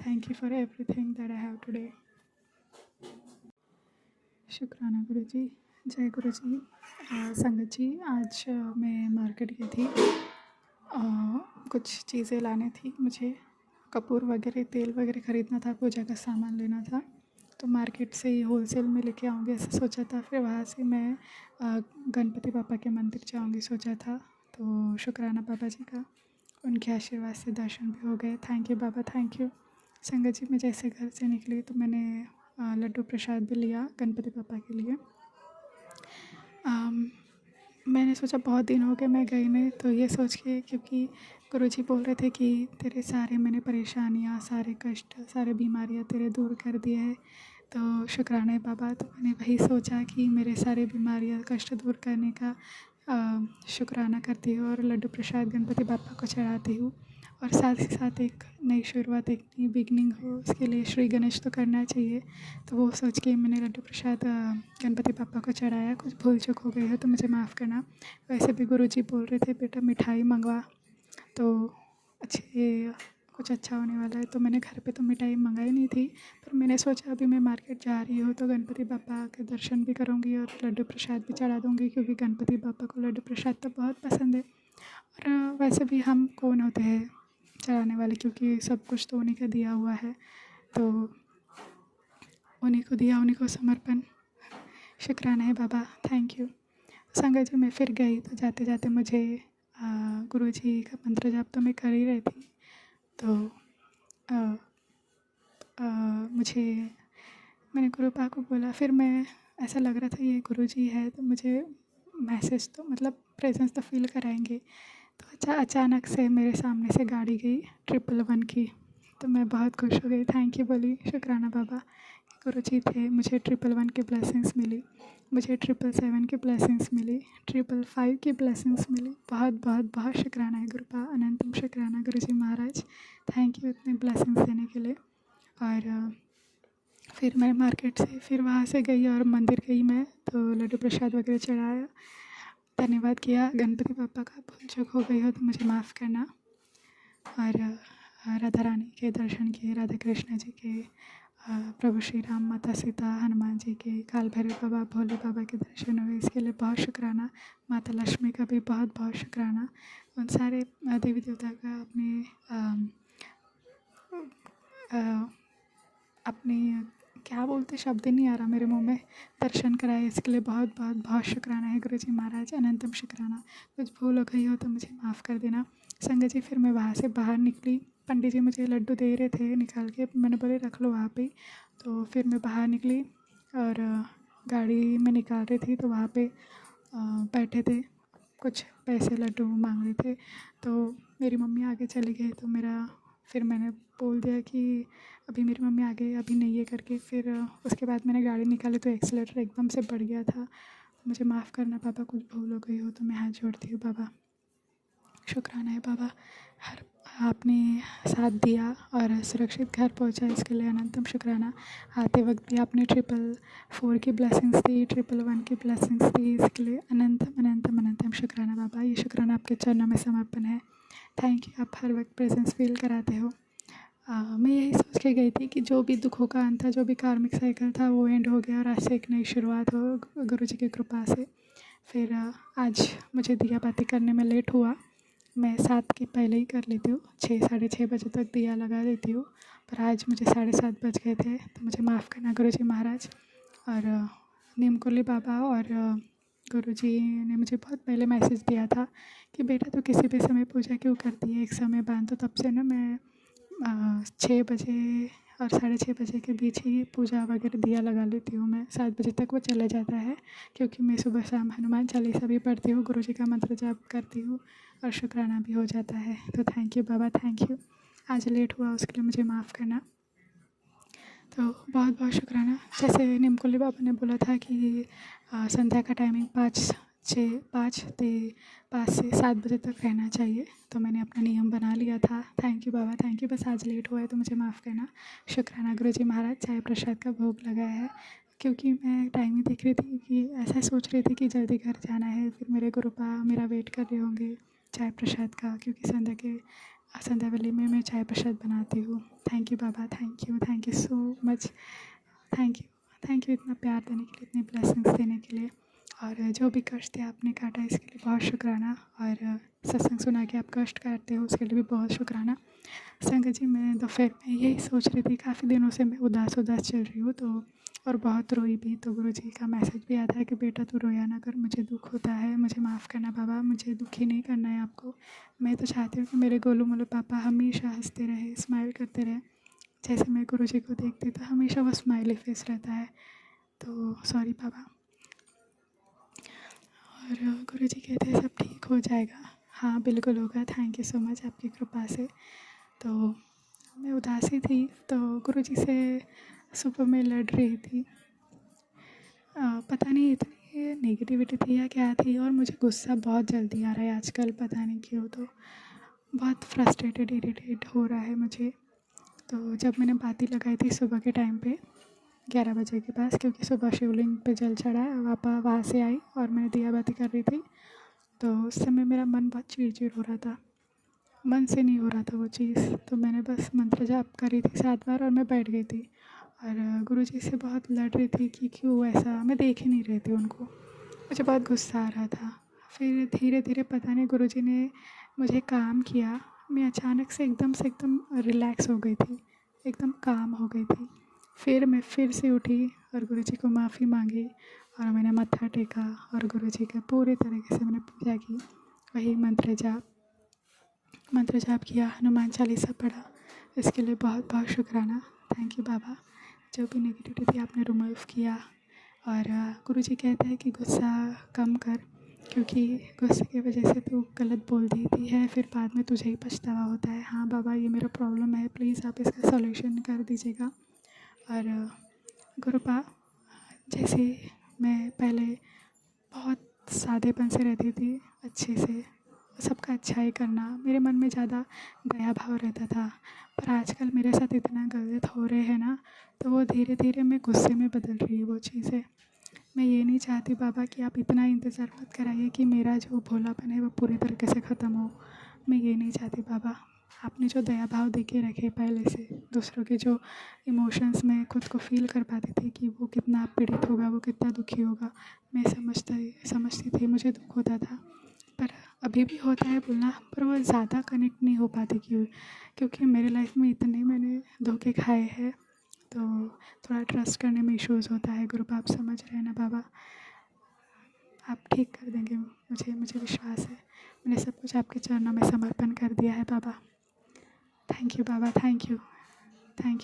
Thank you for everything that I have today. शुक्राना गुरु जी। जय गुरु जी। संगत जी, आज मैं मार्केट गई थी। कुछ चीज़ें लाने थी मुझे, कपूर वगैरह, तेल वगैरह ख़रीदना था, पूजा का सामान लेना था। तो मार्केट से ही होलसेल में लेके आऊँगी ऐसा सोचा था। फिर वहाँ से मैं गणपति पापा के मंदिर जाऊँगी सोचा था। तो शुक्राना बाबा जी का, उनके आशीर्वाद से दर्शन भी हो गए। थैंक यू बाबा, थैंक यू। संगत जी, मैं जैसे घर से निकली तो मैंने लड्डू प्रसाद भी लिया गणपति पापा के लिए। मैंने सोचा बहुत दिन हो गए मैं गई नहीं, तो ये सोच के, क्योंकि गुरुजी बोल रहे थे कि तेरे सारे मैंने परेशानियाँ, सारे कष्ट, सारे बीमारियाँ तेरे दूर कर दिए हैं, तो शुक्राना है बाबा। तो मैंने वही सोचा कि मेरे सारे बीमारियाँ, कष्ट दूर करने का शुक्राना करती हूँ और लड्डू प्रसाद गणपति बापा को चढ़ाती हूँ। और साथ ही साथ एक नई शुरुआत, एक नई बिगनिंग हो, उसके लिए श्री गणेश तो करना चाहिए। तो वो सोच के मैंने लड्डू प्रसाद गणपति पापा को चढ़ाया। कुछ भूल चूक हो गई है तो मुझे माफ़ करना। वैसे भी गुरुजी बोल रहे थे बेटा मिठाई मंगवा, तो अच्छे कुछ अच्छा होने वाला है। तो मैंने घर पे तो मिठाई मंगाई नहीं थी, पर मैंने सोचा अभी मैं मार्केट जा रही हूँ तो गणपति पापा के दर्शन भी करूँगी और लड्डू प्रसाद भी चढ़ा दूँगी, क्योंकि गणपति पापा को लड्डू प्रसाद तो बहुत पसंद है। और वैसे भी हम कौन होते हैं चढ़ाने वाले, क्योंकि सब कुछ तो उन्हीं का दिया हुआ है, तो उन्हीं को दिया, उन्हीं को समर्पण। शुक्राना है बाबा, थैंक यू। संगत जी मैं फिर गई तो जाते जाते मुझे गुरुजी का मंत्र जाप तो मैं कर ही रही थी, तो मुझे मैंने गुरु पा को बोला, फिर मैं ऐसा लग रहा था ये गुरुजी है तो मुझे मैसेज तो मतलब प्रेजेंस तो फील कराएंगे। तो अचानक से मेरे सामने से गाड़ी गई 111 की, तो मैं बहुत खुश हो गई, थैंक यू बोली, शुक्राना बाबा। गुरुजी थे, मुझे 111 की ब्लेसिंग्स मिली, मुझे 777 की ब्लेसिंग्स मिली, 555 की ब्लेसिंग्स मिली। बहुत बहुत बहुत शुक्राना है गुरुपा, अनंतम शुक्राना गुरुजी महाराज, थैंक यू इतने ब्लेसिंग्स देने के लिए। और फिर मैं मार्केट से फिर वहाँ से गई और मंदिर गई मैं, तो लड्डू प्रसाद वगैरह चढ़ाया, धन्यवाद किया गणपति पापा का। भूल चूक हो गई हो तो मुझे माफ़ करना। और राधा रानी के दर्शन किए, राधा कृष्ण जी के, प्रभु श्री राम, माता सीता, हनुमान जी के, काल भैरव बाबा, भोले बाबा के दर्शन हुए, इसके लिए बहुत शुक्राना। माता लक्ष्मी का भी बहुत बहुत शुक्राना। उन सारे देवी देवता का अपने क्या बोलते, शब्द ही नहीं आ रहा मेरे मुंह में, दर्शन कराए, इसके लिए बहुत बहुत बहुत शुक्राना है गुरुजी महाराज, अनंतम शुक्राना। कुछ भूल हो गई हो तो मुझे माफ़ कर देना। संगत जी फिर मैं वहाँ से बाहर निकली, पंडित जी मुझे लड्डू दे रहे थे निकाल के, मैंने बोले रख लो वहाँ पे। तो फिर मैं बाहर निकली और गाड़ी में निकाल रही थी, तो वहाँ पे बैठे थे कुछ पैसे लड्डू मांग रहे थे, तो मेरी मम्मी आगे चली गई, तो फिर मैंने बोल दिया कि अभी मेरी मम्मी आ गई, अभी नहीं है करके। फिर उसके बाद मैंने गाड़ी निकाली तो एक्सीलेटर एकदम से बढ़ गया था। मुझे माफ़ करना बाबा, कुछ भूल हो गई हो तो मैं हाथ जोड़ती हूँ बाबा। शुक्राना है बाबा, हर आपने साथ दिया और सुरक्षित घर पहुंचा, इसके लिए अनंतम शुक्राना। आते वक्त भी आपने 444 की ब्लेसिंग्स दी, 111 की ब्लेसिंग्स दी, इसके लिए अनंतम अनंतम अनंतम शुक्राना बाबा। ये शुक्राना आपके चरणों में समर्पण है, थैंक यू। आप हर वक्त प्रेजेंस फील कराते हो। मैं यही सोच के गई थी कि जो भी दुखों का अंत था, जो भी कार्मिक साइकिल था वो एंड हो गया और आज से एक नई शुरुआत हो गुरुजी की कृपा से। फिर आज मुझे दिया बाती करने में लेट हुआ, मैं 7 के पहले ही कर लेती हूँ, 6 साढ़े 6 बजे तक दिया लगा देती हूँ, पर आज मुझे 7:30 बज गए थे, तो मुझे माफ़ करना गुरुजी महाराज। और नीमकुली बाबा और गुरुजी ने मुझे बहुत पहले मैसेज दिया था कि बेटा तू किसी भी समय पूजा क्यों करती है, एक समय बांध। तो तब से ना मैं 6 बजे और 6:30 बजे के बीच ही पूजा वगैरह दिया लगा लेती हूँ मैं, 7 बजे तक वो चला जाता है, क्योंकि मैं सुबह शाम हनुमान चालीसा भी पढ़ती हूँ, गुरुजी का मंत्र जाप करती हूँ और शुक्राना भी हो जाता है। तो थैंक यू बाबा, थैंक यू। आज लेट हुआ उसके लिए मुझे माफ़ करना। तो बहुत बहुत शुक्राना। जैसे निमकुली बाबा ने बोला था कि संध्या का टाइमिंग 5 से 7 बजे तक रहना चाहिए, तो मैंने अपना नियम बना लिया था। थैंक यू बाबा, थैंक यू। बस आज लेट हुआ है तो मुझे माफ़ करना। शुक्राना गुरुजी महाराज। चाय प्रसाद का भोग लगाया है, क्योंकि मैं टाइम ही देख रही थी कि ऐसा सोच रही थी कि जल्दी घर जाना है, फिर मेरे गुरुपा मेरा वेट कर रहे होंगे चाय प्रसाद का, क्योंकि संध्या वेले में मैं चाय प्रसाद बनाती हूँ। थैंक यू बाबा, thank you so much, thank you इतना प्यार देने के लिए, इतनी ब्लेसिंग्स देने के लिए। और जो भी कष्ट है आपने काटा इसके लिए बहुत शुक्राना, और सत्संग सुना के आप कष्ट काटते हो उसके लिए भी बहुत शुक्राना। संगत जी मैं दोपहर में यही सोच रही थी, काफ़ी दिनों से मैं उदास चल रही हूँ, तो और बहुत रोई भी, तो गुरुजी का मैसेज भी आता है कि बेटा तू रोया ना कर, मुझे दुख होता है, मुझे माफ़ करना बाबा, मुझे दुखी नहीं करना है आपको। मैं तो चाहती हूँ कि मेरे गोलू मोलू पापा हमेशा हंसते रहे, स्माइल करते रहे। जैसे मैं गुरुजी को देखती तो हमेशा वो स्माइली फेस रहता है, तो सॉरी बाबा। और गुरुजी कहते हैं सब ठीक हो जाएगा। हाँ बिल्कुल होगा, थैंक यू सो मच आपकी कृपा से। तो मैं उदासी थी तो गुरुजी से सुबह में लड़ रही थी। पता नहीं इतनी नेगेटिविटी थी या क्या थी, और मुझे गुस्सा बहुत जल्दी आ रहा है आजकल, पता नहीं क्यों। तो बहुत फ्रस्ट्रेटेड इरिटेट हो रहा है मुझे। तो जब मैंने बाती लगाई थी सुबह के टाइम पे 11 बजे के पास, क्योंकि सुबह शिवलिंग पे जल चढ़ा है, वहाँ से आई और मैं दिया बाती कर रही थी, तो उस समय मेरा मन बहुत चिड़चिड़ हो रहा था, मन से नहीं हो रहा था वो चीज़। तो मैंने बस मंत्र जाप करी थी 7 बार और मैं बैठ गई थी। और गुरुजी से बहुत लड़ रही थी कि क्यों ऐसा, मैं देख ही नहीं रही थी उनको, मुझे बहुत गुस्सा आ रहा था। फिर धीरे धीरे पता नहीं गुरुजी ने मुझे काम किया, मैं अचानक से एकदम रिलैक्स हो गई थी, एकदम काम हो गई थी। फिर मैं फिर से उठी और गुरुजी को माफ़ी मांगी और मैंने मत्था टेका और गुरुजी का पूरे तरीके से मैंने पूजा की। वही मंत्र जाप किया, हनुमान चालीसा पढ़ा। इसके लिए बहुत बहुत शुक्राना, थैंक यू बाबा। जो भी नेगेटिविटी थी आपने रिमूव किया। और गुरुजी कहते हैं कि गुस्सा कम कर, क्योंकि गुस्से की वजह से तू गलत बोल देती है, फिर बाद में तुझे ही पछतावा होता है। हाँ बाबा, ये मेरा प्रॉब्लम है, प्लीज़ आप इसका सॉल्यूशन कर दीजिएगा। और गुरुपा, जैसे मैं पहले बहुत सादेपन से रहती थी, अच्छे से सबका अच्छा ही करना, मेरे मन में ज़्यादा दया भाव रहता था। पर आजकल मेरे साथ इतना गलत हो रहे हैं ना, तो वो धीरे धीरे मैं गुस्से में बदल रही है वो चीज़ें। मैं ये नहीं चाहती बाबा कि आप इतना इंतज़ार मत कराइए कि मेरा जो भोलापन है वो पूरी तरीके से ख़त्म हो। मैं ये नहीं चाहती बाबा। आपने जो दया भाव दे के रखे पहले से, दूसरों के जो इमोशंस में खुद को फ़ील कर पाती थी कि वो कितना पीड़ित होगा, वो कितना दुखी होगा, मैं समझती थी, मुझे दुख होता था। पर अभी भी होता है बोलना, पर वो ज़्यादा कनेक्ट नहीं हो पाती क्योंकि मेरे लाइफ में इतने मैंने धोखे खाए हैं, तो थोड़ा ट्रस्ट करने में इश्यूज़ होता है। गुरु आप समझ रहे हैं ना बाबा, आप ठीक कर देंगे, मुझे विश्वास है। मैंने सब कुछ आपके चरणों में समर्पण कर दिया है बाबा। थैंक यू बाबा, थैंक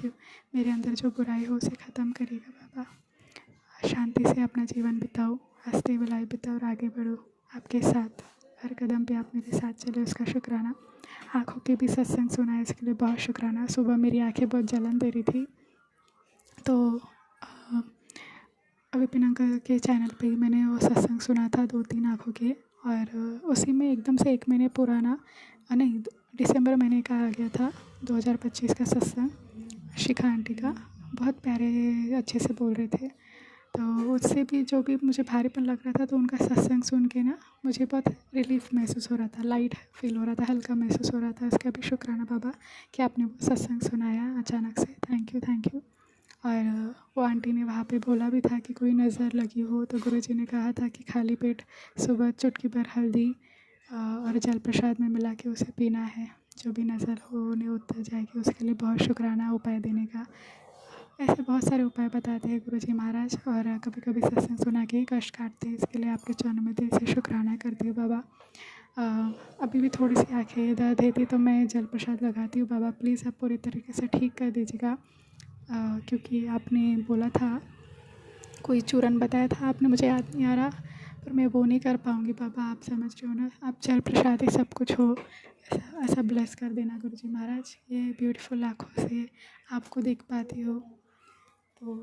यू। मेरे अंदर जो बुराई हो उसे ख़त्म करिएगा बाबा। शांति से अपना जीवन बिताओ, हंसते हुए बिताओ और आगे बढ़ो आपके साथ। हर कदम पे आप मेरे साथ चले, उसका शुक्राना। आँखों के भी सत्संग सुना है, इसके लिए बहुत शुक्राना। सुबह मेरी आँखें बहुत जलन दे रही थी, तो विपिन अंकल के चैनल पे ही मैंने वो सत्संग सुना था 2-3 आँखों के। और उसी में एकदम से 1 महीने पुराना, नहीं, दिसंबर महीने का आ गया था 2025 का सत्संग, शिखा आंटी का। बहुत प्यारे अच्छे से बोल रहे थे, तो उससे भी जो भी मुझे भारीपन लग रहा था, तो उनका सत्संग सुन के ना मुझे बहुत रिलीफ महसूस हो रहा था, लाइट फील हो रहा था, हल्का महसूस हो रहा था। उसका भी शुक्राना बाबा कि आपने वो सत्संग सुनाया अचानक से, थैंक यू। और वो आंटी ने वहाँ पे बोला भी था कि कोई नज़र लगी हो, तो गुरुजी ने कहा था कि खाली पेट सुबह चुटकी भर हल्दी और जल प्रसाद में मिला के उसे पीना है, जो भी नज़र हो उन्हें उतर जाएगी। उसके लिए बहुत शुक्राना उपाय देने का। ऐसे बहुत सारे उपाय बताते हैं गुरुजी महाराज, और कभी कभी सत्संग सुना के ही कष्ट काटते हैं। इसके लिए आपके चरणों में दिल से शुक्राना करती हूँ बाबा। अभी भी थोड़ी सी आँखें दर्द है थी, तो मैं जल प्रसाद लगाती हूँ बाबा, प्लीज़ आप पूरी तरीके से ठीक कर दीजिएगा। क्योंकि आपने बोला था, कोई चूरन बताया था आपने, मुझे याद नहीं आ रहा, पर मैं वो नहीं कर पाऊँगी बाबा, आप समझ रहे हो ना। आप जल प्रसाद ही सब कुछ हो, ऐसा ब्लेस कर देना गुरुजी महाराज। ये ब्यूटीफुल आँखों से आपको देख पाती हो, तो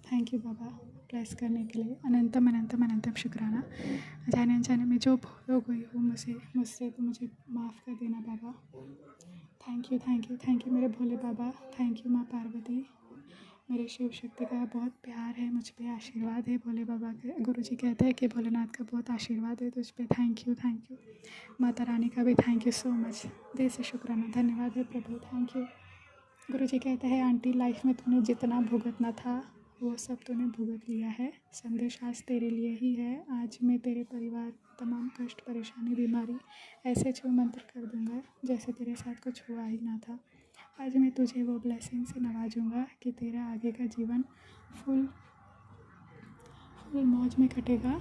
थैंक यू बाबा ब्लेस करने के लिए। अनंतम शुक्राना। जाने अनजाने में जो भूल हो गई हो मुझसे तो मुझे माफ़ कर देना बाबा। थैंक यू मेरे भोले बाबा। थैंक यू माँ पार्वती। मेरे शिव शक्ति का बहुत प्यार है, मुझ पे आशीर्वाद है भोले बाबा के। गुरुजी कहते हैं कि भोलेनाथ का बहुत आशीर्वाद है तुझ पे। Thank you. माता रानी का भी थैंक यू सो मच, दिल से शुक्राना, धन्यवाद है प्रभु, थैंक यू। गुरुजी कहते हैं आंटी, लाइफ में तूने जितना भुगतना था वो सब तूने भुगत लिया है, संदेश आज तेरे लिए ही है। आज मैं तेरे परिवार तमाम कष्ट, परेशानी, बीमारी ऐसे छू मंत्र कर दूंगा जैसे तेरे साथ कुछ हुआ ही ना था। आज मैं तुझे वो ब्लेसिंग से नवाजूंगा कि तेरा आगे का जीवन फुल मौज में कटेगा।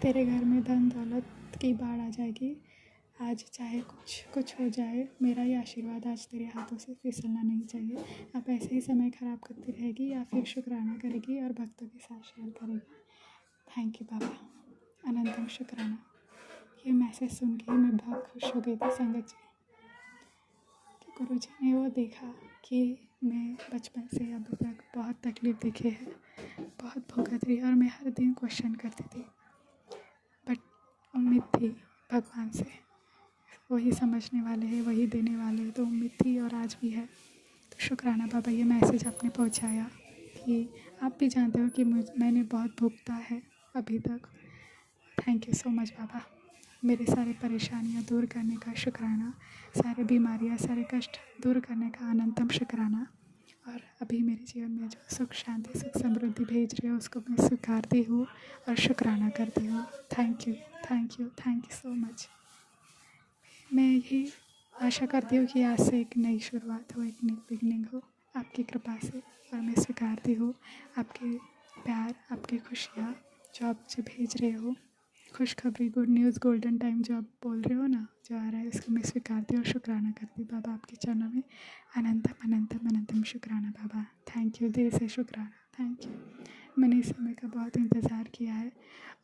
तेरे घर में धन दौलत की बाढ़ आ जाएगी। आज चाहे कुछ हो जाए, मेरा ये आशीर्वाद आज तेरे हाथों से फिसलना नहीं चाहिए। आप ऐसे ही समय ख़राब करती रहेगी या फिर शुक्राना करेगी और भक्तों के साथ शेयर करेगी। थैंक यू बाबा। अनंतम शुक्राना। ये मैसेज सुन के मैं बहुत खुश हो गई थी संगत जी कि गुरुजी ने वो देखा कि मैं बचपन से अभी तक बहुत तकलीफ़ देखे है, बहुत भुगत रही और मैं हर दिन क्वेश्चन करती थी, बट उम्मीद थी भगवान से, वही समझने वाले हैं, वही देने वाले हैं, तो उम्मीद थी और आज भी है। तो शुक्राना बाबा, ये मैसेज आपने पहुंचाया कि आप भी जानते हो कि मैंने बहुत भुगता है अभी तक। थैंक यू सो मच बाबा, मेरे सारे परेशानियां दूर करने का शुक्राना, सारे बीमारियां, सारे कष्ट दूर करने का अनंतम शुक्राना। और अभी मेरे जीवन में जो सुख शांति, सुख समृद्धि भेज रहे हो उसको मैं स्वीकारती हूँ और शुक्राना करती हूँ। Thank you, thank you, thank you so much. मैं यही आशा करती हूँ कि आज से एक नई शुरुआत हो, एक नई बिगनिंग हो आपकी कृपा से, और मैं स्वीकारती हूँ आपके प्यार, आपकी खुशियाँ जो आप मुझे भेज रहे हो, खुशखबरी, गुड न्यूज़, गोल्डन टाइम जो आप बोल रहे हो ना, जो आ रहा है, उसको मैं स्वीकारती हूँ और शुक्राना करती हूँ बाबा आपके चरणों में। अनंतम अनंतम अनंतम शुक्राना बाबा, थैंक यू, दिल से शुक्राना, थैंक यू। मैंने इस समय का बहुत इंतज़ार किया है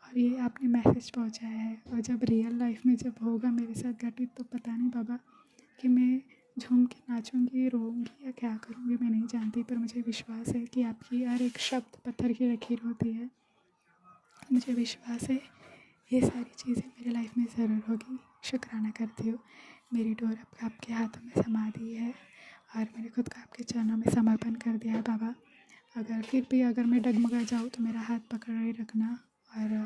और ये आपने मैसेज पहुंचाया है, और जब रियल लाइफ में जब होगा मेरे साथ घटित तो पता नहीं बाबा कि मैं झूम के नाचूंगी, रोऊंगी या क्या करूंगी, मैं नहीं जानती, पर मुझे विश्वास है कि आपकी हर एक शब्द पत्थर की लकीर होती है। मुझे विश्वास है ये सारी चीज़ें मेरे लाइफ में ज़रूर होगी। शुक्राना करती हूँ, मेरी डोर अब आपके हाथों में समा दी है और मैंने खुद को आपके चरणों में समर्पण कर दिया है बाबा। अगर फिर भी अगर मैं डगमगा जाऊँ तो मेरा हाथ पकड़े रखना और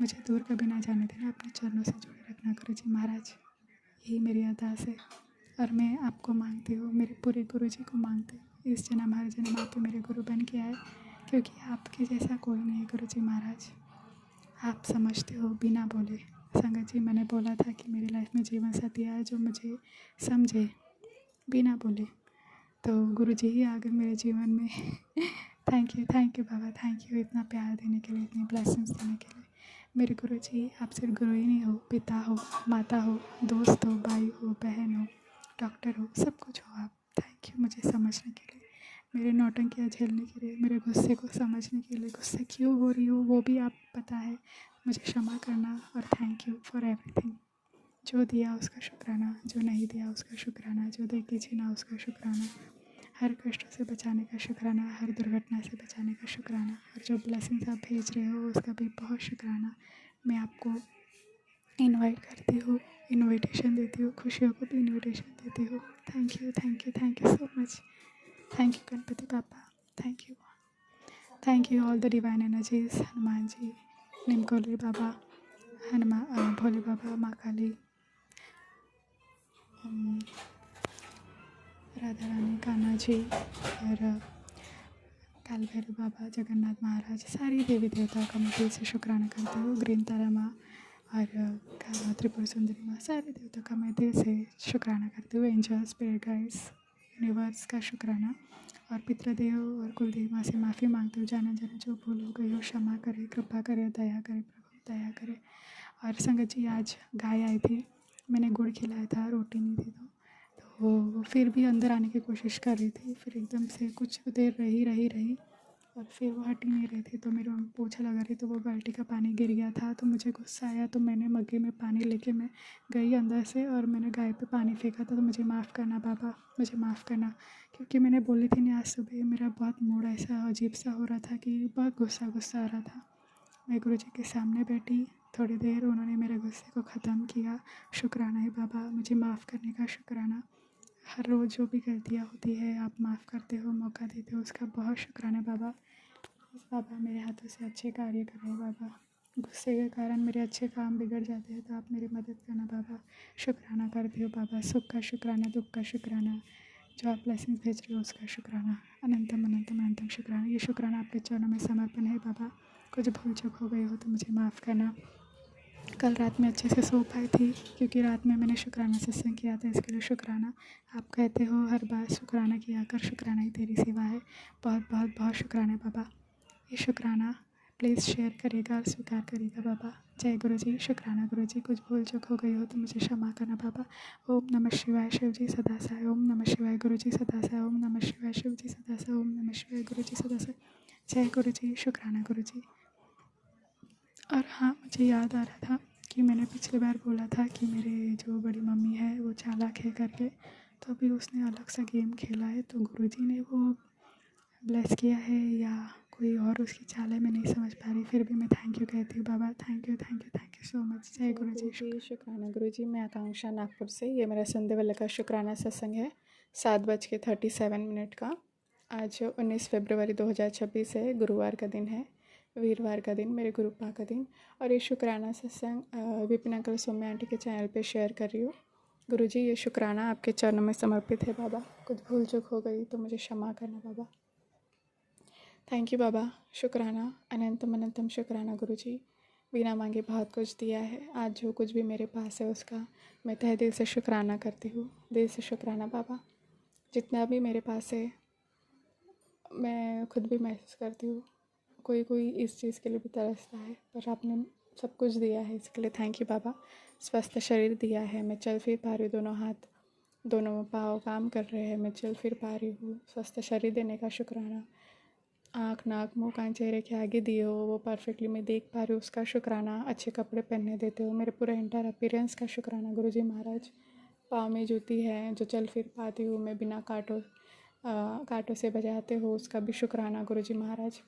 मुझे दूर कभी ना जाने देना, अपने चरणों से जोड़े रखना गुरुजी महाराज। यही मेरी अरदास है और मैं आपको मांगती हूँ, मेरे पूरे गुरुजी को मांगती हूँ, इस जन्म हर जन्म आप ही मेरे गुरु बन के आए, क्योंकि आपके जैसा कोई नहीं है गुरुजी महाराज। आप समझते हो बिना बोले। संगत जी, मैंने बोला था कि मेरी लाइफ में जीवन साथी आए जो मुझे समझे बिना बोले, तो गुरुजी ही आ गए मेरे जीवन में। थैंक यू बाबा, थैंक यू इतना प्यार देने के लिए, इतनी ब्लेसिंग्स देने के लिए। मेरे गुरुजी, आप सिर्फ गुरु ही नहीं हो, पिता हो, माता हो, दोस्त हो, भाई हो, बहन हो, डॉक्टर हो, सब कुछ हो आप। थैंक यू मुझे समझने के लिए, मेरे नौटंकियाँ झेलने के लिए, मेरे गुस्से को समझने के लिए, गुस्से क्यों हो रही हो वो भी आप पता है, मुझे क्षमा करना। और थैंक यू फॉर एवरीथिंग। जो दिया उसका शुक्राना, जो नहीं दिया उसका शुक्राना, जो दे के छीना उसका शुक्राना, हर कष्टों से बचाने का शुक्राना, हर दुर्घटना से बचाने का शुक्राना, और जो ब्लेसिंग्स आप भेज रहे हो उसका भी बहुत शुक्राना। मैं आपको इनवाइट करती हूँ, इनविटेशन देती हूँ, खुशियों को भी इनविटेशन देती हूँ। Thank you so much. Thank you Ganpati पापा, thank you all the divine energies, Hanuman ji, Neem Karoli Baba, Bhole Baba, माँ काली, राधा रानी, कान्हा जी, और काल भैरव बाबा, जगन्नाथ महाराज, सारी देवी देवताओं का मैं दिल से शुक्राना करती हूँ। ग्रीन तारा माँ और त्रिपुर सुंदरी माँ, सारे देवताओं का मैं दिल से शुक्राना करती हूँ। एंजल्स, स्पिरिट गाइड्स, यूनिवर्स का शुक्राना, और पितृदेव और कुलदेव माँ से माफ़ी मांगती हूँ, जाने जाने जो भूल हो गई हो क्षमा करे, कृपा करे, दया करे, प्रभु दया करे। और संगत जी, आज गाय आई थी, मैंने गुड़ खिलाया था, रोटी नहीं थी, तो वो फिर भी अंदर आने की कोशिश कर रही थी, फिर एकदम से कुछ देर रही और फिर वो हट ही नहीं रही थी, तो मेरे पोछा लगा रही, तो वो बाल्टी का पानी गिर गया था, तो मुझे गुस्सा आया, तो मैंने मग्गे में पानी लेके मैं गई अंदर से और मैंने गाय पे पानी फेंका था। तो मुझे माफ़ करना बाबा, मुझे माफ़ करना, क्योंकि मैंने बोली थी नहीं, आज सुबह मेरा बहुत मूड ऐसा अजीब सा हो रहा था कि बहुत गुस्सा आ रहा था। मैं गुरुजी के सामने बैठी थोड़ी देर, उन्होंने मेरे गुस्से को ख़त्म किया। शुक्राना है बाबा, मुझे माफ़ करने का शुक्राना। हर रोज़ जो भी गलतियाँ होती है आप माफ़ करते हो, मौका देते हो, उसका बहुत शुक्राना बाबा। बस बाबा, मेरे हाथों से अच्छे कार्य करें बाबा, गुस्से के कारण मेरे अच्छे काम बिगड़ जाते हैं, तो आप मेरी मदद करना बाबा। शुक्राना करती हो बाबा, सुख का शुक्राना, दुख का शुक्राना, जो आप ब्लेसिंग्स भेज रहे हो उसका शुक्राना, अनंतम अनंतम अनंतम शुक्राना। ये शुक्राना आपके चरणों में समर्पण है बाबा। कुछ भूल चूक हो गई हो तो मुझे माफ़ करना। कल रात में अच्छे से सो पाई थी, क्योंकि रात में मैंने शुक्राना सत्संग किया था, इसके लिए शुक्राना। आप कहते हो हर बार शुक्राना किया कर, शुक्राना ही तेरी सेवा है। बहुत बहुत बहुत शुक्राना बाबा। ये शुक्राना प्लीज़ शेयर करिएगा और स्वीकार करिएगा बाबा। जय गुरु जी। शुक्राना गुरु जी, कुछ भूल चूक हो गई हो तो मुझे क्षमा करना बाबा। ओम नमः शिवाय शिव जी सदा साय, ओम नमः शिवाय गुरु जी सदा साय, ओम नमः शिवाय शिव जी सदा साय, ओम नमः शिवाय गुरु जी सदा साय। जय गुरु जी। शुक्राना गुरु जी। और हाँ, मुझे याद आ रहा था कि मैंने पिछली बार बोला था कि मेरे जो बड़ी मम्मी है वो चालाक है करके, तो अभी उसने अलग सा गेम खेला है, तो गुरुजी ने वो ब्लेस किया है या कोई और उसकी चाल है, मैं नहीं समझ पा रही। फिर भी मैं थैंक यू कहती हूँ बाबा, thank you, thank you, thank you so much. जय गुरु जी। शुक्राना गुरु जी। मैं आकांक्षा नागपुर से, ये मेरा संडे वाले का शुक्राना सत्संग है 7:37 का। आज 19 फरवरी 2026 है, गुरुवार का दिन है, वीरवार का दिन, मेरे गुरुपा का दिन। और ये शुक्राना सत्संग विपिन अंकल सौम्या आंटी के चैनल पे शेयर कर रही हूँ। गुरुजी, ये शुक्राना आपके चरणों में समर्पित है बाबा। कुछ भूल चूक हो गई तो मुझे क्षमा करना बाबा। थैंक यू बाबा। शुक्राना, अनंतम अनंतम शुक्राना गुरुजी। बिना मांगे बहुत कुछ दिया है। आज जो कुछ भी मेरे पास है उसका मैं तहे दिल से शुक्राना करती हूँ। दिल से शुक्राना बाबा। जितना भी मेरे पास है मैं खुद भी महसूस करती हूँ, कोई कोई इस चीज़ के लिए भी तरसता है, पर आपने सब कुछ दिया है, इसके लिए थैंक यू बाबा। स्वस्थ शरीर दिया है, मैं चल फिर पा रही हूँ, दोनों हाथ दोनों पाँव काम कर रहे हैं, मैं चल फिर पा रही हूँ। स्वस्थ शरीर देने का शुक्राना। आँख नाक मुँह कान चेहरे के आगे दिए हो वो परफेक्टली मैं देख पा रही हूँ, उसका शुक्राना। अच्छे कपड़े पहनने देते हो, मेरे पूरे एंटायर अपीयरेंस का शुक्राना गुरुजी महाराज। पाँव में जूती है जो चल फिर पाती हूँ मैं बिना कांटों से बजाते हो, उसका भी शुक्राना गुरुजी महाराज।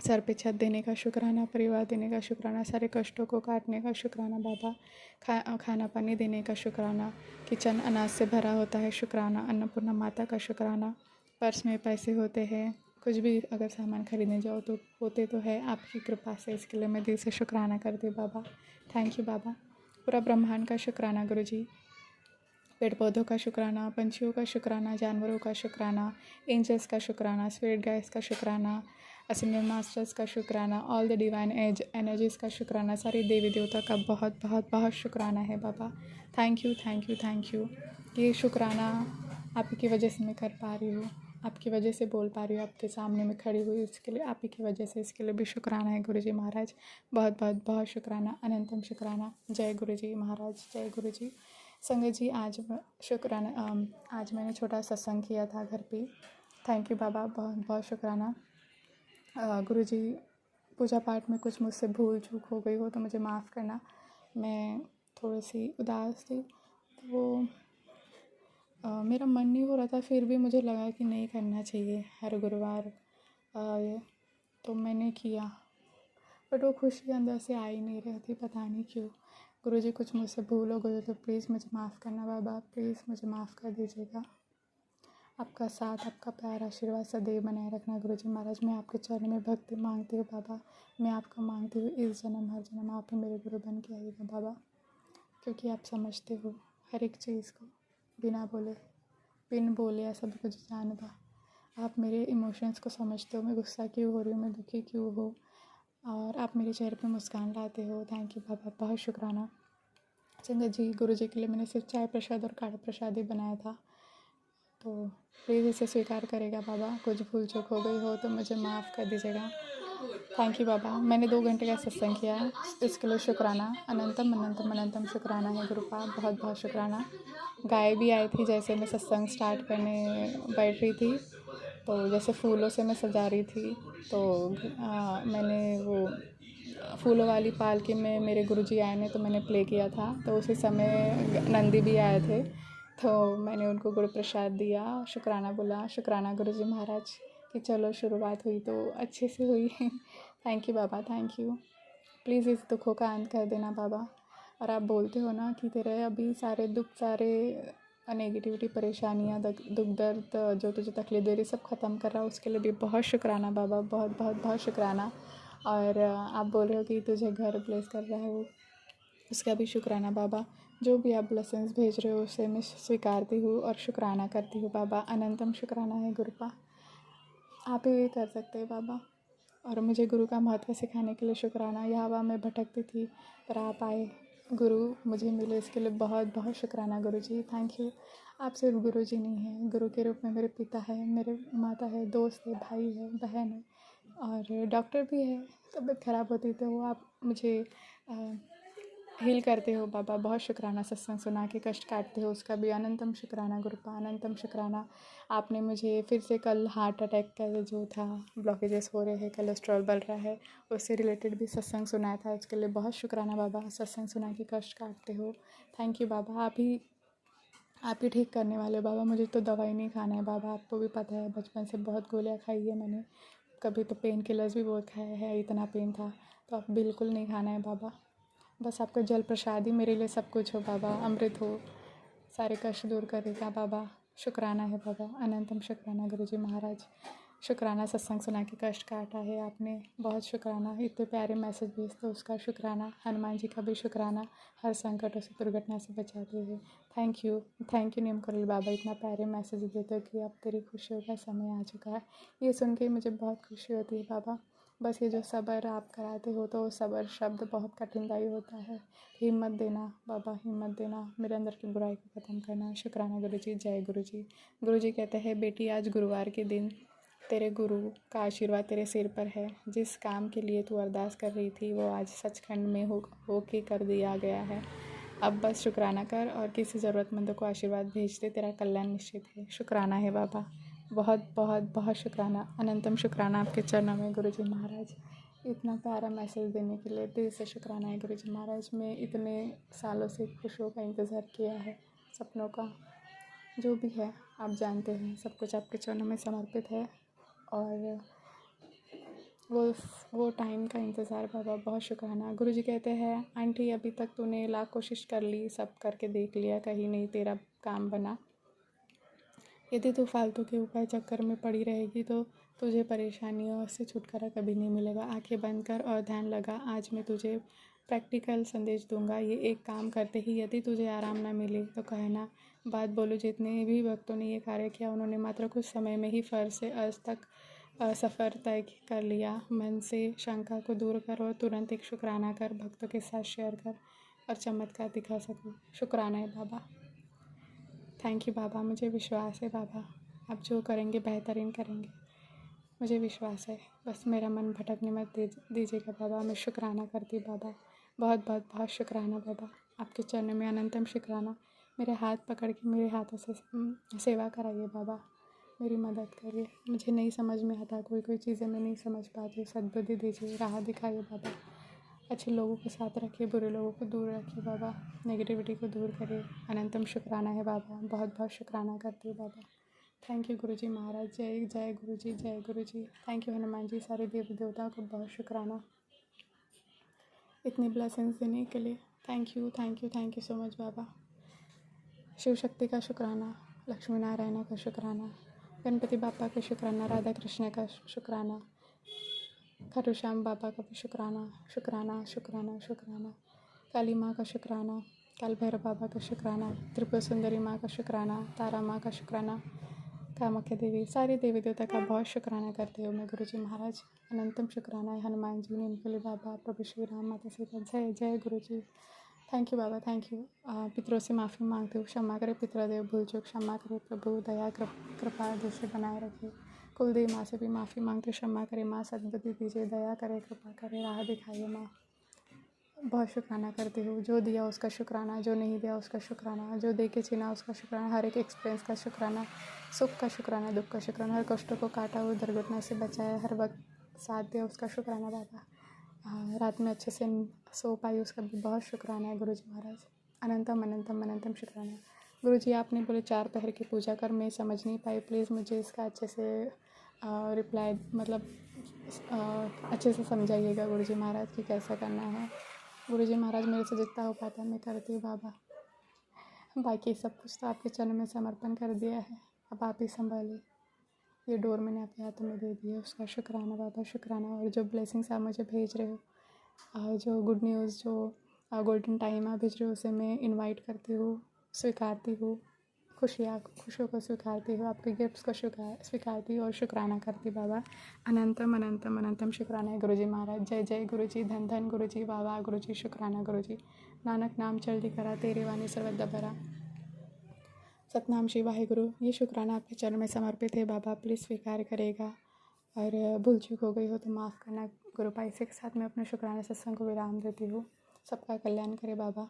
सर पे छत देने का शुक्राना, परिवार देने का शुक्राना, सारे कष्टों को काटने का शुक्राना बाबा। खाना पानी देने का शुक्राना। किचन अनाज से भरा होता है, शुक्राना। अन्नपूर्णा माता का शुक्राना। पर्स में पैसे होते हैं, कुछ भी अगर सामान खरीदने जाओ तो होते तो है आपकी कृपा से, इसके लिए मैं दिल से शुक्राना करती हूँ बाबा। थैंक यू बाबा। पूरा ब्रह्मांड का शुक्राना गुरुजी। पेड़ पौधों का शुक्राना, पंछियों का शुक्राना, जानवरों का शुक्राना, एंजल्स का शुक्राना, स्पिरिट गाइड्स का शुक्राना, असेंडेंट मास्टर्स का शुक्राना, all the divine as energies का शुक्राना, सारे देवी देवता का बहुत बहुत बहुत शुक्राना है बाबा। Thank you, thank you, thank you. ये शुक्राना आपकी वजह से मैं कर पा रही हूँ, आपकी वजह से बोल पा रही हूँ, आपके सामने मैं खड़ी हुई, इसके लिए आप ही की वजह से, इसके लिए भी शुक्राना है गुरुजी महाराज। बहुत बहुत बहुत शुक्राना, अनंतम शुक्राना। जय गुरुजी महाराज, जय गुरुजी। संगत जी, आज मैंने छोटा सत्संग किया था घर पे। थैंक यू बाबा, बहुत बहुत शुक्राना। गुरुजी, पूजा पाठ में कुछ मुझसे भूल चूक हो गई हो तो मुझे माफ़ करना। मैं थोड़ी सी उदास थी, तो वो मेरा मन नहीं हो रहा था, फिर भी मुझे लगा कि नहीं करना चाहिए हर गुरुवार, तो मैंने किया, बट वो खुशी अंदर से आ ही नहीं रही थी, पता नहीं क्यों। गुरुजी, कुछ मुझसे भूल हो गई हो तो प्लीज़ मुझे माफ़ करना बाबा, प्लीज़ मुझे माफ़ कर दीजिएगा। आपका साथ, आपका प्यार, आशीर्वाद सदैव बनाए रखना गुरुजी महाराज। मैं आपके चरण में भक्ति मांगती हूँ बाबा, मैं आपका मांगती हूँ, इस जन्म हर जन्म आप ही मेरे गुरु बन के आइएगा बाबा, क्योंकि आप समझते हो हर एक चीज़ को, बिन बोले या सब कुछ जानता। आप मेरे इमोशंस को समझते हो, मैं गुस्सा क्यों हो रही हूँ, मैं दुखी क्यों हो, और आप मेरे चेहरे पे मुस्कान लाते हो। थैंक यू बाबा, बहुत शुक्राना। संगत जी, गुरु जी के लिए मैंने सिर्फ चाय प्रसाद और काढ़ा प्रसाद ही बनाया था, तो प्लीज़ इसे स्वीकार करेगा बाबा। कुछ भूल चूक हो गई हो तो मुझे माफ़ कर दीजिएगा। थैंक यू बाबा। मैंने 2 घंटे का सत्संग किया, इसके लिए शुक्राना। अनंतम अनंतम अनंतम शुक्राना है गुरुपा, बहुत बहुत शुक्राना। गाय भी आई थी जैसे मैं सत्संग स्टार्ट करने बैठ रही थी, तो जैसे फूलों से मैं सजा रही थी, तो मैंने वो फूलों वाली पालकी में मेरे गुरुजी आए ने तो मैंने प्ले किया था, तो उसी समय नंदी भी आए थे, तो मैंने उनको गुरु प्रसाद दिया, शुक्राना बोला। शुक्राना गुरुजी महाराज कि चलो शुरुआत हुई तो अच्छे से हुई। थैंक यू बाबा, थैंक यू। प्लीज़ इस दुखों का अंत कर देना बाबा। और आप बोलते हो ना कि तेरे अभी सारे दुख, सारे नेगेटिविटी, परेशानियाँ, दुख दर्द जो तुझे तकलीफ दे रही सब ख़त्म कर रहा है, उसके लिए भी बहुत शुक्राना बाबा, बहुत बहुत बहुत शुक्राना। और आप बोल रहे हो कि तुझे घर ब्लेस कर रहा है वो, उसका भी शुक्राना बाबा। जो भी आप ब्लेसिंग्स भेज रहे हो उसे मैं स्वीकारती हूँ और शुक्राना करती हूँ बाबा। अनंतम शुक्राना है गुरुपा, आप ही कर सकते हैं बाबा। और मुझे गुरु का महत्व सिखाने के लिए शुक्राना। यहाँ वहाँ मैं भटकती थी पर आप आए, गुरु मुझे मिले, इसके लिए बहुत बहुत शुक्राना गुरु जी। Thank you. आप सिर्फ गुरु जी नहीं हैं, गुरु के रूप में मेरे पिता है, मेरे माता है, दोस्त है, भाई है, बहन है और डॉक्टर भी है। तबीयत ख़राब होती तो वो आप मुझे हील करते हो बाबा, बहुत शुक्राना। सत्संग सुना के कष्ट काटते हो उसका भी अनंतम शुक्राना गुरुपा, अनंतम शुक्राना। आपने मुझे फिर से कल हार्ट अटैक का जो था, ब्लॉकेजेस हो रहे हैं, कोलेस्ट्रॉल बढ़ रहा है, उससे रिलेटेड भी सत्संग सुनाया था। उसके लिए बहुत शुक्राना बाबा। सत्संग सुना के कष्ट काटते हो, थैंक यू बाबा। आप ही ठीक करने वाले हो बाबा। मुझे तो दवाई नहीं खाना है बाबा, आपको भी पता है, बचपन से बहुत गोलियाँ खाई है मैंने, कभी तो पेन किलर्स भी बहुत खाया है, इतना पेन था। तो आप बिल्कुल नहीं खाना है बाबा। बस आपका जल प्रसाद ही मेरे लिए सब कुछ हो बाबा, अमृत हो, सारे कष्ट दूर करेगा बाबा। शुक्राना है बाबा, अनंतम शुक्राना गुरुजी महाराज। शुक्राना सत्संग सुना के कष्ट काटा है आपने, बहुत शुक्राना। इतने प्यारे मैसेज भेजते हो उसका शुक्राना। हनुमान जी का भी शुक्राना, हर संकटों से, दुर्घटना से बचाते हुए। थैंक यू नीम करोली बाबा, इतना प्यारे मैसेज देते हो कि अब तेरी खुशियों का समय आ चुका है। ये सुन के मुझे बहुत खुशी होती है बाबा। बस ये जो सब्र आप कराते हो, तो सब्र शब्द बहुत कठिनदायी होता है। हिम्मत देना बाबा, हिम्मत देना, मेरे अंदर की बुराई को ख़त्म करना। शुक्राना गुरुजी, जय गुरुजी। गुरुजी कहते हैं, बेटी आज गुरुवार के दिन तेरे गुरु का आशीर्वाद तेरे सिर पर है। जिस काम के लिए तू अरदास कर रही थी वो आज सचखंड में हो के कर दिया गया है। अब बस शुक्राना कर और किसी ज़रूरतमंद को आशीर्वाद भेज दे, तेरा कल्याण निश्चित है। शुक्राना है बाबा, बहुत बहुत बहुत शुक्राना, अनंतम शुक्राना आपके चरणों में गुरुजी महाराज। इतना प्यारा मैसेज देने के लिए दिल से शुक्राना है गुरुजी महाराज। मैं इतने सालों से खुशियों का इंतज़ार किया है, सपनों का, जो भी है आप जानते हैं, सब कुछ आपके चरणों में समर्पित है। और वो टाइम का इंतज़ार बाबा, बहुत शुक्राना। गुरुजी कहते हैं, आंटी अभी तक तूने लाख कोशिश कर ली, सब करके देख लिया, कहीं नहीं तेरा काम बना। यदि तू फालतू के उपाय चक्कर में पड़ी रहेगी तो तुझे परेशानियों से छुटकारा कभी नहीं मिलेगा। आंखें बंद कर और ध्यान लगा। आज मैं तुझे प्रैक्टिकल संदेश दूंगा। ये एक काम करते ही यदि तुझे आराम ना मिले तो कहना। बात बोलो, जितने भी भक्तों ने ये कार्य किया उन्होंने मात्र कुछ समय में ही फर्ज से अर्ज तक सफ़र तय कर लिया। मन से शंका को दूर कर और तुरंत एक शुक्राना कर, भक्तों के साथ शेयर कर और चमत्कार दिखा सकूँ। शुक्राना है बाबा, थैंक यू बाबा। मुझे विश्वास है बाबा, आप जो करेंगे बेहतरीन करेंगे, मुझे विश्वास है। बस मेरा मन भटकने मत दीजिएगा बाबा। मैं शुक्राना करती बाबा, बहुत बहुत बहुत शुक्राना बाबा। आपके चरणों में अनंतम शुक्राना। मेरे हाथ पकड़ के मेरे हाथों से सेवा कराइए बाबा, मेरी मदद करिए। मुझे नहीं समझ में आता, कोई चीज़ें मैं नहीं समझ पाती, सद्बुद्धि दीजिए, राह दिखाइए बाबा। अच्छे लोगों के साथ रखिए, बुरे लोगों को दूर रखिए बाबा, नेगेटिविटी को दूर करिए। अनंतम शुक्राना है बाबा, बहुत बहुत शुक्राना करती हूँ बाबा। थैंक यू गुरुजी महाराज, जय जय गुरुजी, जय गुरुजी। थैंक यू हनुमान जी, सारे देवी देवताओं को बहुत शुक्राना इतनी ब्लेसिंग्स देने के लिए। थैंक यू सो मच बाबा। शिव शक्ति का शुक्राना, लक्ष्मी नारायण का शुक्राना, गणपति बापा का शुक्राना, राधा कृष्ण का शुक्राना, खाटू श्याम बाबा का भी शुक्राना, शुक्राना शुक्राना शुक्राना, काली माँ का शुक्राना, काल भैरव बाबा का शुक्राना, त्रिपुर सुंदरी माँ का शुक्राना, तारा माँ का शुक्राना, कामाख्या देवी, सारी देवी देवता का बहुत शुक्राना करते हो मैं गुरुजी महाराज। अनंतम शुक्राना है हनुमान जी, नीमकली बाबा, प्रभु श्री राम, माता सीता, जय जय गुरुजी। थैंक यू बाबा, थैंक यू। पितरों से माफ़ी मांगते हो, क्षमा करे पितृदेव, भूल चूक क्षमा करे प्रभु, दया कृपा दृष्टि बनाए रखे। कुलदेवी माँ से भी माफ़ी मांगते, क्षमा करे माँ, सद्बुद्धि दीजिए, दया करे, कृपा करे, राह दिखाइए माँ। बहुत शुक्राना करती हूँ। जो दिया उसका शुक्राना, जो नहीं दिया उसका शुक्राना, जो दे के छीना उसका शुक्राना, हर एक एक्सपीरियंस का शुक्राना, सुख का शुक्राना, दुख का शुक्राना, हर कष्टों को काटा हुआ, दुर्घटना से बचाया, हर वक्त साथ दिया उसका शुक्राना बाबा। रात में अच्छे से सो पाई उसका भी बहुत शुक्राना है गुरुजी महाराज। अनंतम अनंतम अनंतम शुक्राना। गुरुजी आपने बोले 4 पहर की पूजा कर, मैं समझ नहीं पाई, प्लीज़ मुझे इसका अच्छे से रिप्लाई मतलब अच्छे से समझाइएगा गुरुजी महाराज कि कैसा करना है। गुरुजी महाराज मेरे से जितना हो पाता है मैं करती हूँ बाबा, बाकी सब कुछ तो आपके चरणों में समर्पण कर दिया है, अब आप ही संभालिए। ये डोर मैंने आपके हाथों में दे दी है, उसका शुक्राना बाबा, शुक्राना। और जो ब्लेसिंग्स आप मुझे भेज रहे हो, जो गुड न्यूज़, जो गोल्डन टाइम आप भेज रहे हो, उसे मैं इनवाइट करती हूँ, स्वीकारती हूँ, खुशियों को स्वीकारती हूँ, आपके गिफ्ट्स को स्वीकारती हूँ और शुक्राना करती बाबा। अनंतम अनंतम अनंतम शुक्राना है गुरुजी महाराज। जय जय गुरुजी, धन धन गुरुजी बाबा, गुरुजी शुक्राना गुरुजी। नानक नाम चलती करा, तेरे वाणी सर्वदा भरा, सतनाम श्री वाहिगुरु। ये शुक्राना आपके चरण में समर्पित है बाबा, प्लीज़ स्वीकार करेगा। और भूल चूक हो गई हो तो माफ़ करना गुरुपा। इसी के साथ मैं अपने शुक्राना सत्संग को विराम देती हूँ। सबका कल्याण करे बाबा।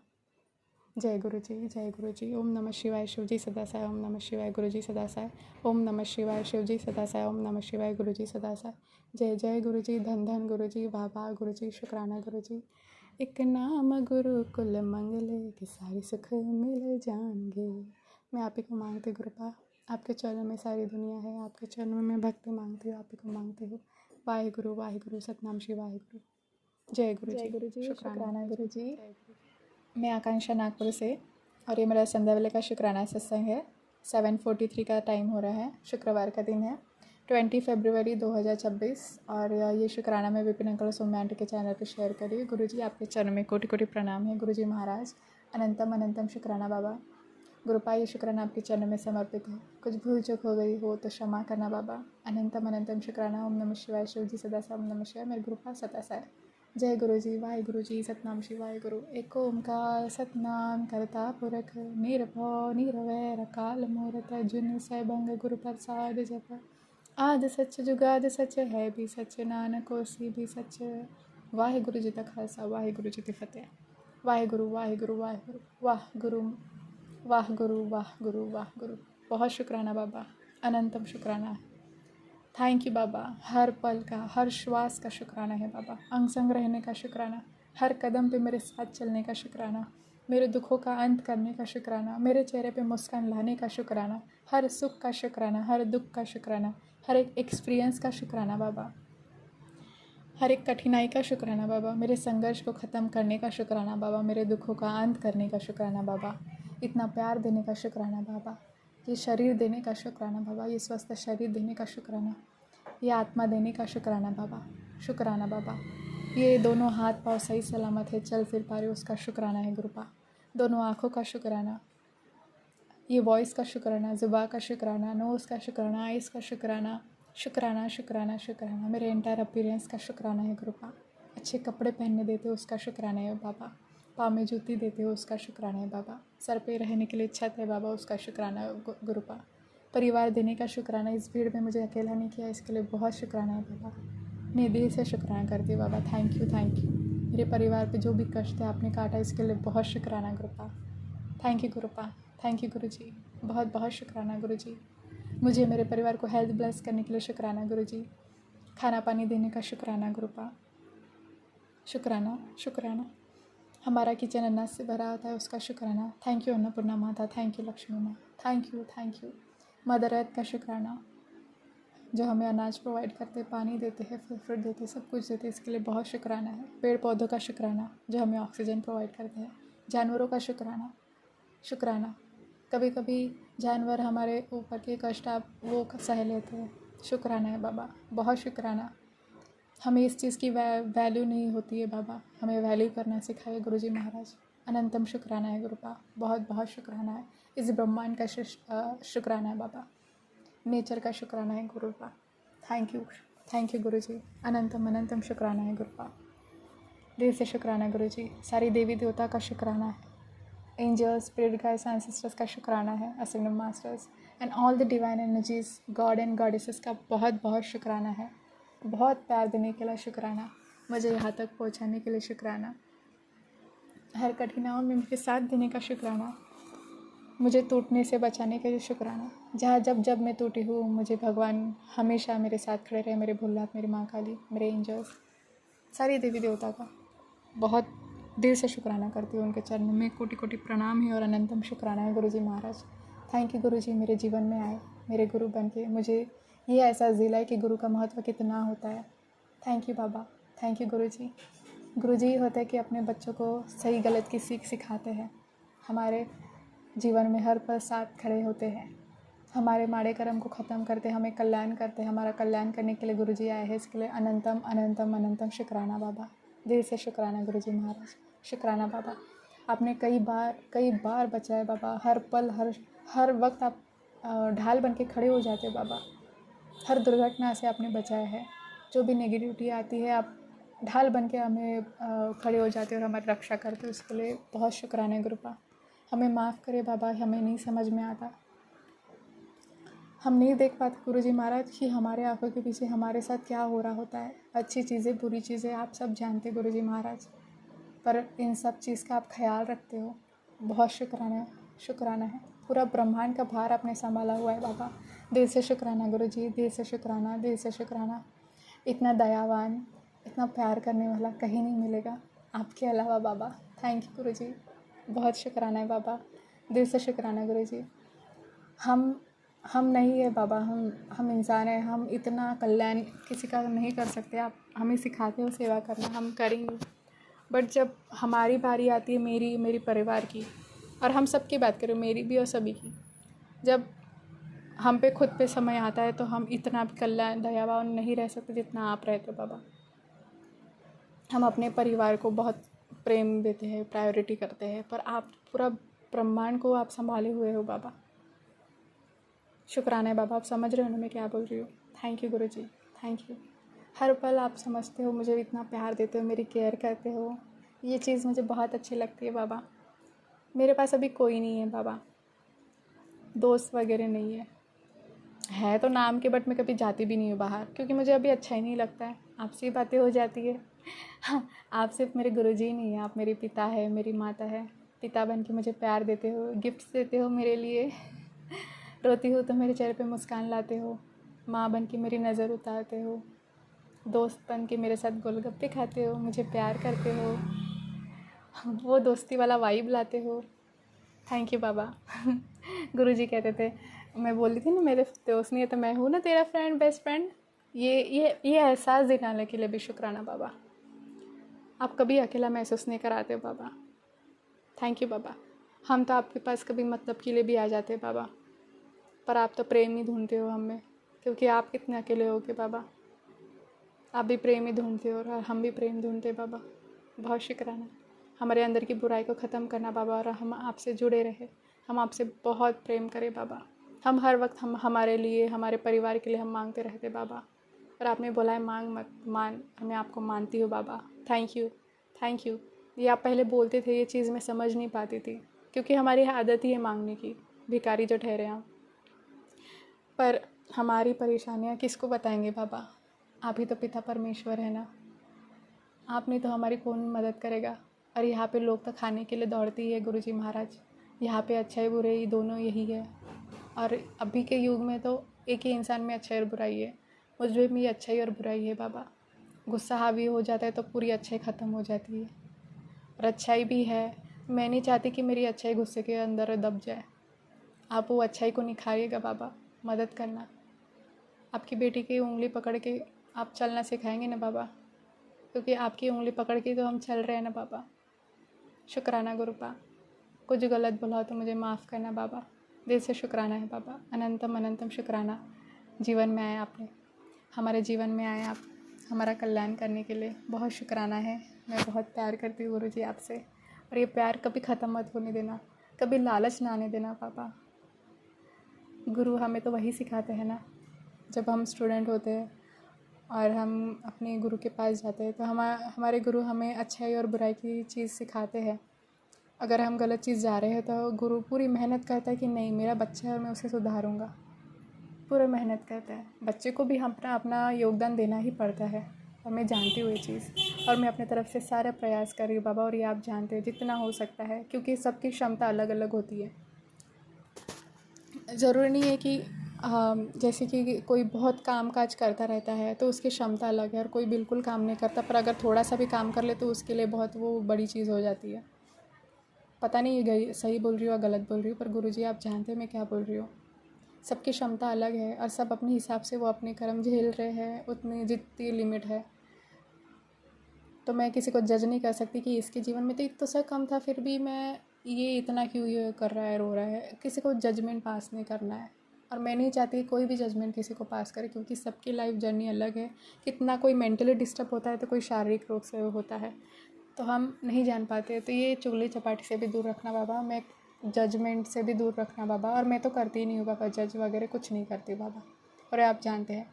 जय गुरु जी, जय गुरु जी। ओम नमः शिवाय, शिव जी सदा साय। ओम नमः शिवाय, गुरु जी सदा साय। ओम नमः शिवाय, शिव जी सदा साय। ओम नमः शिवाय, गुरु जी सदा साय। जय जय गुरु जी, धन धन गुरु जी, वाह वाह गुरु जी, शुक्राना गुरु जी। एक नाम गुरु कुल मंगले, कि सारी सुख मिल जाएंगे। मैं आप ही को मांगती गुरुपा, आपके चरणों में सारी दुनिया है, आपके चरणों में मैं भक्ति मांगती हूँ, आप ही को मांगती हूँ। वाहिगुरु वाहिगुरु, सतनाम श्री वाहिगुरु। जय गुरु जी, शुक्राना गुरु जी। मैं आकांक्षा नागपुर से, और ये मेरा संध्या वेले का शुक्राना सत्संग है। 7:43 का टाइम हो रहा है, शुक्रवार का दिन है, 20 फरवरी 2026। और ये शुक्राना मैं विपिन अंकल सोम्या आंटी के चैनल पे शेयर करी। गुरु जी आपके चरण में कोटि कोटि प्रणाम है। गुरु जी महाराज अनंतम अनंतम शुक्राना बाबा। गुरुपा ये शुक्राना आपके चरण में समर्पित है। कुछ भूल चूक हो गई हो तो क्षमा करना बाबा। अनंतम अनंतम शुक्राना। ओम नमः शिवाय, शिव जी सदा साय। ओम नमः शिवाय, मेरे गुरुपा सदा साय। जय गुरु जी, वाहिगुरु जी, सतनाम श्री वाहिगुरु। एक ओंकार सतनाम करता पुरख, निरभौ निरवैर अकाल मूरत, जुन सैभंग गुरु प्रसाद जप। आद सच जुगाद सच है भी सच, नानक होसी भी सच। वाहिगुरु जी का खालसा, वाहिगुरु जी की फतेह। वाहिगुरु वाहिगुरु वाहिगुरु, वाह गुरु वाह गुरु वाह गुरु वाह गुरु। बहुत शुक्राना बाबा, अनंतम शुक्राना है। थैंक यू बाबा। हर पल का, हर श्वास का शुक्राना है बाबा। अंग संग रहने का शुक्राना, हर कदम पे मेरे साथ चलने का शुक्राना, मेरे दुखों का अंत करने का शुक्राना, मेरे चेहरे पे मुस्कान लाने का शुक्राना, हर सुख का शुक्राना, हर दुख का शुक्राना, हर एक एक्सपीरियंस का शुक्राना बाबा, हर एक कठिनाई का शुक्राना बाबा, मेरे संघर्ष को ख़त्म करने का शुक्राना बाबा, मेरे दुखों का अंत करने का शुक्राना बाबा, इतना प्यार देने का शुक्राना बाबा, ये शरीर देने का शुक्राना बाबा, ये स्वस्थ शरीर देने का शुक्राना, ये आत्मा देने का शुक्राना बाबा, शुक्राना बाबा। ये दोनों हाथ पाँव सही सलामत है, चल फिर पा रहे, उसका शुक्राना है गुरुपा। दोनों आँखों का शुक्राना, ये वॉइस का शुक्राना, ज़ुबान का शुक्राना, नोज़ का शुक्राना, आइस का शुक्राना, शुक्राना शुक्राना शुक्राना। मेरे एंटायर अपीयरेंस का शुक्राना है गुरुपा। अच्छे कपड़े पहनने देते हो उसका शुक्राना है बाबा। पाँव में जूती देते हो उसका शुक्राना है बाबा। सर पे रहने के लिए छत है बाबा, उसका शुक्राना है गुरुपा। परिवार देने का शुक्राना, इस भीड़ में मुझे अकेला नहीं किया, इसके लिए बहुत शुक्राना है बाबा। मैं दिल से शुक्राना करती हूँ बाबा। Thank you thank you. मेरे परिवार पे जो भी कष्ट है आपने काटा, इसके लिए बहुत शुक्राना गुरुपा। थैंक यू गुरुपा, थैंक यू गुरु जी, बहुत बहुत शुक्राना गुरु जी। मुझे मेरे परिवार को हेल्थ ब्लेस करने के लिए शुक्राना गुरु जी। खाना पानी देने का शुक्राना गुरुपा, शुक्राना शुक्राना। हमारा किचन अनाज से भरा होता है, उसका शुक्राना। थैंक यू अन्नपूर्णा माता, थैंक यू लक्ष्मी माँ, थैंक यू मदर अर्थ का शुक्राना, जो हमें अनाज प्रोवाइड करते, पानी देते हैं, फल फ्रूट देते, सब कुछ देते, इसके लिए बहुत शुक्राना है। पेड़ पौधों का शुक्राना, जो हमें ऑक्सीजन प्रोवाइड करते हैं। जानवरों का शुक्राना, शुक्राना। कभी कभी जानवर हमारे ऊपर के कष्ट आप वो सह लेते हैं, शुक्राना है बाबा, बहुत शुक्राना। हमें इस चीज़ की वैल्यू नहीं होती है बाबा, हमें वैल्यू करना सिखाए गुरुजी महाराज। अनंतम शुक्राना है गुरुपा, बहुत बहुत शुक्राना है। इस ब्रह्मांड का शुक्राना है बाबा। नेचर का शुक्राना है गुरुपा। थैंक यू गुरुजी। अनंतम अनंतम शुक्राना है गुरुपा। दिल से शुक्राना गुरुजी। सारी देवी देवता का शुक्राना है। एंजल्स, स्पिरिट गाइड्स, एंसेस्टर्स का शुक्राना है। Ascended masters and all the divine energies, God and goddesses का बहुत बहुत शुक्राना है। बहुत प्यार देने के लिए शुक्राना, मुझे यहाँ तक पहुँचाने के लिए शुक्राना, हर कठिनाइयों में मेरे साथ देने का शुक्राना, मुझे टूटने से बचाने के लिए शुक्राना। जहाँ जब जब मैं टूटी हूँ, मुझे भगवान हमेशा मेरे साथ खड़े रहे। मेरे भोलेनाथ, मेरी माँ काली, मेरे एंजल्स, सारी देवी देवता का बहुत दिल से शुक्राना करती हूँ। उनके चरणों में कोटि कोटि प्रणाम है और अनंतम शुक्राना है गुरुजी महाराज। थैंक यू गुरुजी, मेरे जीवन में आए, मेरे गुरु बन के मुझे ये एहसास दिलाए कि गुरु का महत्व कितना होता है। थैंक यू बाबा, थैंक यू गुरुजी। गुरुजी ही होते हैं कि अपने बच्चों को सही गलत की सीख सिखाते हैं, हमारे जीवन में हर पल साथ खड़े होते हैं, हमारे माड़े कर्म को ख़त्म करते, हमें कल्याण करते, हमारा कल्याण करने के लिए गुरुजी आए हैं। इसके लिए अनंतम अनंतम अनंतम शुक्राना बाबा, दिल से शुक्राना गुरुजी महाराज, शुक्राना बाबा। आपने कई बार बचाया बाबा। हर पल हर वक्त आप ढाल बन के खड़े हो जाते हो बाबा। हर दुर्घटना से आपने बचाया है। जो भी नेगेटिविटी आती है, आप ढाल बन के हमें खड़े हो जाते हो और हमारी रक्षा करते हो। उसके लिए बहुत शुक्राना है गुरुपा। हमें माफ़ करे बाबा, हमें नहीं समझ में आता, हम नहीं देख पाते गुरुजी महाराज कि हमारे आंखों के पीछे हमारे साथ क्या हो रहा होता है। अच्छी चीज़ें, बुरी चीज़ें आप सब जानते गुरुजी महाराज। पर इन सब चीज़ का आप ख्याल रखते हो, बहुत शुक्राना है। पूरा ब्रह्मांड का भार आपने संभाला हुआ है बाबा। दिल से शुक्राना गुरुजी, दिल से शुक्राना, दिल से शुक्राना। इतना दयावान, इतना प्यार करने वाला कहीं नहीं मिलेगा आपके अलावा बाबा। थैंक यू गुरुजी, बहुत शुक्राना है बाबा, दिल से शुक्राना गुरुजी। हम नहीं है बाबा, हम इंसान हैं, हम इतना कल्याण किसी का नहीं कर सकते। आप हमें सिखाते हो सेवा करना, हम करेंगे। बट जब हमारी बारी आती है, मेरी परिवार की, और हम सबकी बात करें, मेरी भी और सभी की, जब हम पे खुद पे समय आता है तो हम इतना भी कल्याण दयावान नहीं रह सकते जितना आप रहते हो बाबा। हम अपने परिवार को बहुत प्रेम देते हैं, प्रायोरिटी करते हैं, पर आप पूरा ब्रह्मांड को आप संभाले हुए हो बाबा। शुक्राना है बाबा, आप समझ रहे हो ना मैं क्या बोल रही हूँ। Thank you Guruji, thank you. हर पल आप समझते हो, मुझे इतना प्यार देते हो, मेरी केयर करते हो, ये चीज़ मुझे बहुत अच्छी लगती है बाबा। मेरे पास अभी कोई नहीं है बाबा, दोस्त वगैरह नहीं है तो नाम के, बट मैं कभी जाती भी नहीं हूँ बाहर, क्योंकि मुझे अभी अच्छा ही नहीं लगता है। आपसे ही बातें हो जाती है। आप सिर्फ मेरे गुरुजी नहीं है, आप मेरे पिता है, मेरी माता है। पिता बन के मुझे प्यार देते हो, गिफ्ट्स देते हो मेरे लिए। रोती हूँ तो मेरे चेहरे पे मुस्कान लाते हो। माँ बन के मेरी नज़र उतारते हो। दोस्त बन के मेरे साथ गोलगप्पे खाते हो, मुझे प्यार करते हो, वो दोस्ती वाला वाइब लाते हो। थैंक यू बाबा। गुरुजी कहते थे, मैं बोली थी ना मेरे दोस्त नहीं है तो मैं हूँ ना तेरा फ्रेंड, बेस्ट फ्रेंड। ये एहसास दिलाने के लिए भी शुक्राना बाबा। आप कभी अकेला महसूस नहीं कराते हो बाबा। थैंक यू बाबा। हम तो आपके पास कभी मतलब के लिए भी आ जाते हैं बाबा, पर आप तो प्रेम ही ढूंढते हो हमें, क्योंकि आप कितने अकेले होगे बाबा। आप भी प्रेम ही ढूंढते हो और हम भी प्रेम ढूंढते हैं बाबा। बहुत शुक्राना। हमारे अंदर की बुराई को ख़त्म करना बाबा, और हम आपसे जुड़े रहे, हम आपसे बहुत प्रेम करें बाबा। हम हर वक्त हमारे लिए, हमारे परिवार के लिए हम मांगते रहते बाबा, और आपने बोला है मांग मत मान, मैं आपको मानती हूँ बाबा। Thank you, thank you. ये आप पहले बोलते थे, ये चीज़ मैं समझ नहीं पाती थी, क्योंकि हमारी आदत ही है मांगने की, भिखारी जो ठहरे हम। पर हमारी परेशानियाँ किसको बताएंगे बाबा। आप ही तो पिता परमेश्वर है ना, आप नहीं तो हमारी कौन मदद करेगा। और यहाँ पे लोग तो खाने के लिए दौड़ते ही है गुरुजी महाराज। यहाँ पे अच्छाई बुराई दोनों यही है, और अभी के युग में तो एक ही इंसान में अच्छाई और बुराई है। मुझ में अच्छाई और बुराई है बाबा। गुस्सा हावी हो जाता है तो पूरी अच्छाई ख़त्म हो जाती है, और अच्छाई भी है। मैं नहीं चाहती कि मेरी अच्छाई गुस्से के अंदर दब जाए। आप वो अच्छाई को निखारिएगा बाबा, मदद करना। आपकी बेटी की उंगली पकड़ के आप चलना सिखाएंगे ना बाबा, क्योंकि आपकी उंगली पकड़ के तो हम चल रहे हैं ना बाबा। शुक्राना गुरुपा। कुछ गलत बोला हो तो मुझे माफ़ करना बाबा। दिल से शुक्राना है बाबा, अनंतम अनंतम शुक्राना। जीवन में आए आपने, हमारे जीवन में आए आप हमारा कल्याण करने के लिए। बहुत शुक्राना है। मैं बहुत प्यार करती हूँ गुरुजी आपसे, और ये प्यार कभी ख़त्म मत होने देना, कभी लालच ना आने देना पापा। गुरु हमें तो वही सिखाते हैं ना, जब हम स्टूडेंट होते हैं और हम अपने गुरु के पास जाते हैं तो हमारे गुरु हमें अच्छाई और बुराई की चीज़ सिखाते हैं। अगर हम गलत चीज़ जा रहे हैं तो गुरु पूरी मेहनत करता है कि नहीं, मेरा बच्चा है और मैं उसे सुधारूँगा। पूरा मेहनत करता है। बच्चे को भी हम अपना योगदान देना ही पड़ता है, और मैं जानती हूँ ये चीज़, और मैं अपने तरफ से सारा प्रयास कर रही हूँ बाबा। और ये आप जानते हैं जितना हो सकता है, क्योंकि सबकी क्षमता अलग अलग होती है। ज़रूरी नहीं है कि जैसे कि कोई बहुत काम काज करता रहता है तो उसकी क्षमता अलग है, और कोई बिल्कुल काम नहीं करता पर अगर थोड़ा सा भी काम कर ले तो उसके लिए बहुत वो बड़ी चीज़ हो जाती है। पता नहीं ये सही बोल रही हूँ या गलत बोल रही हूँ, पर गुरुजी आप जानते हैं मैं क्या बोल रही हूँ। सबकी क्षमता अलग है, और सब अपने हिसाब से वो अपने कर्म झेल रहे हैं, उतनी जितनी लिमिट है। तो मैं किसी को जज नहीं कर सकती कि इसके जीवन में तो इतना सा कम था, फिर भी मैं ये इतना क्यों ये कर रहा है, रो रहा है। किसी को जजमेंट पास नहीं करना है, और मैं नहीं चाहती कोई भी जजमेंट किसी को पास करे, क्योंकि सबकी लाइफ जर्नी अलग है। कितना कोई मेंटली डिस्टर्ब होता है तो कोई शारीरिक रोग से होता है, तो हम नहीं जान पाते। तो ये चुगली चपाटी से भी दूर रखना बाबा, मैं जजमेंट से भी दूर रखना बाबा। और मैं तो करती ही नहीं हूँ बाबा, जज वगैरह कुछ नहीं करती बाबा, और आप जानते हैं।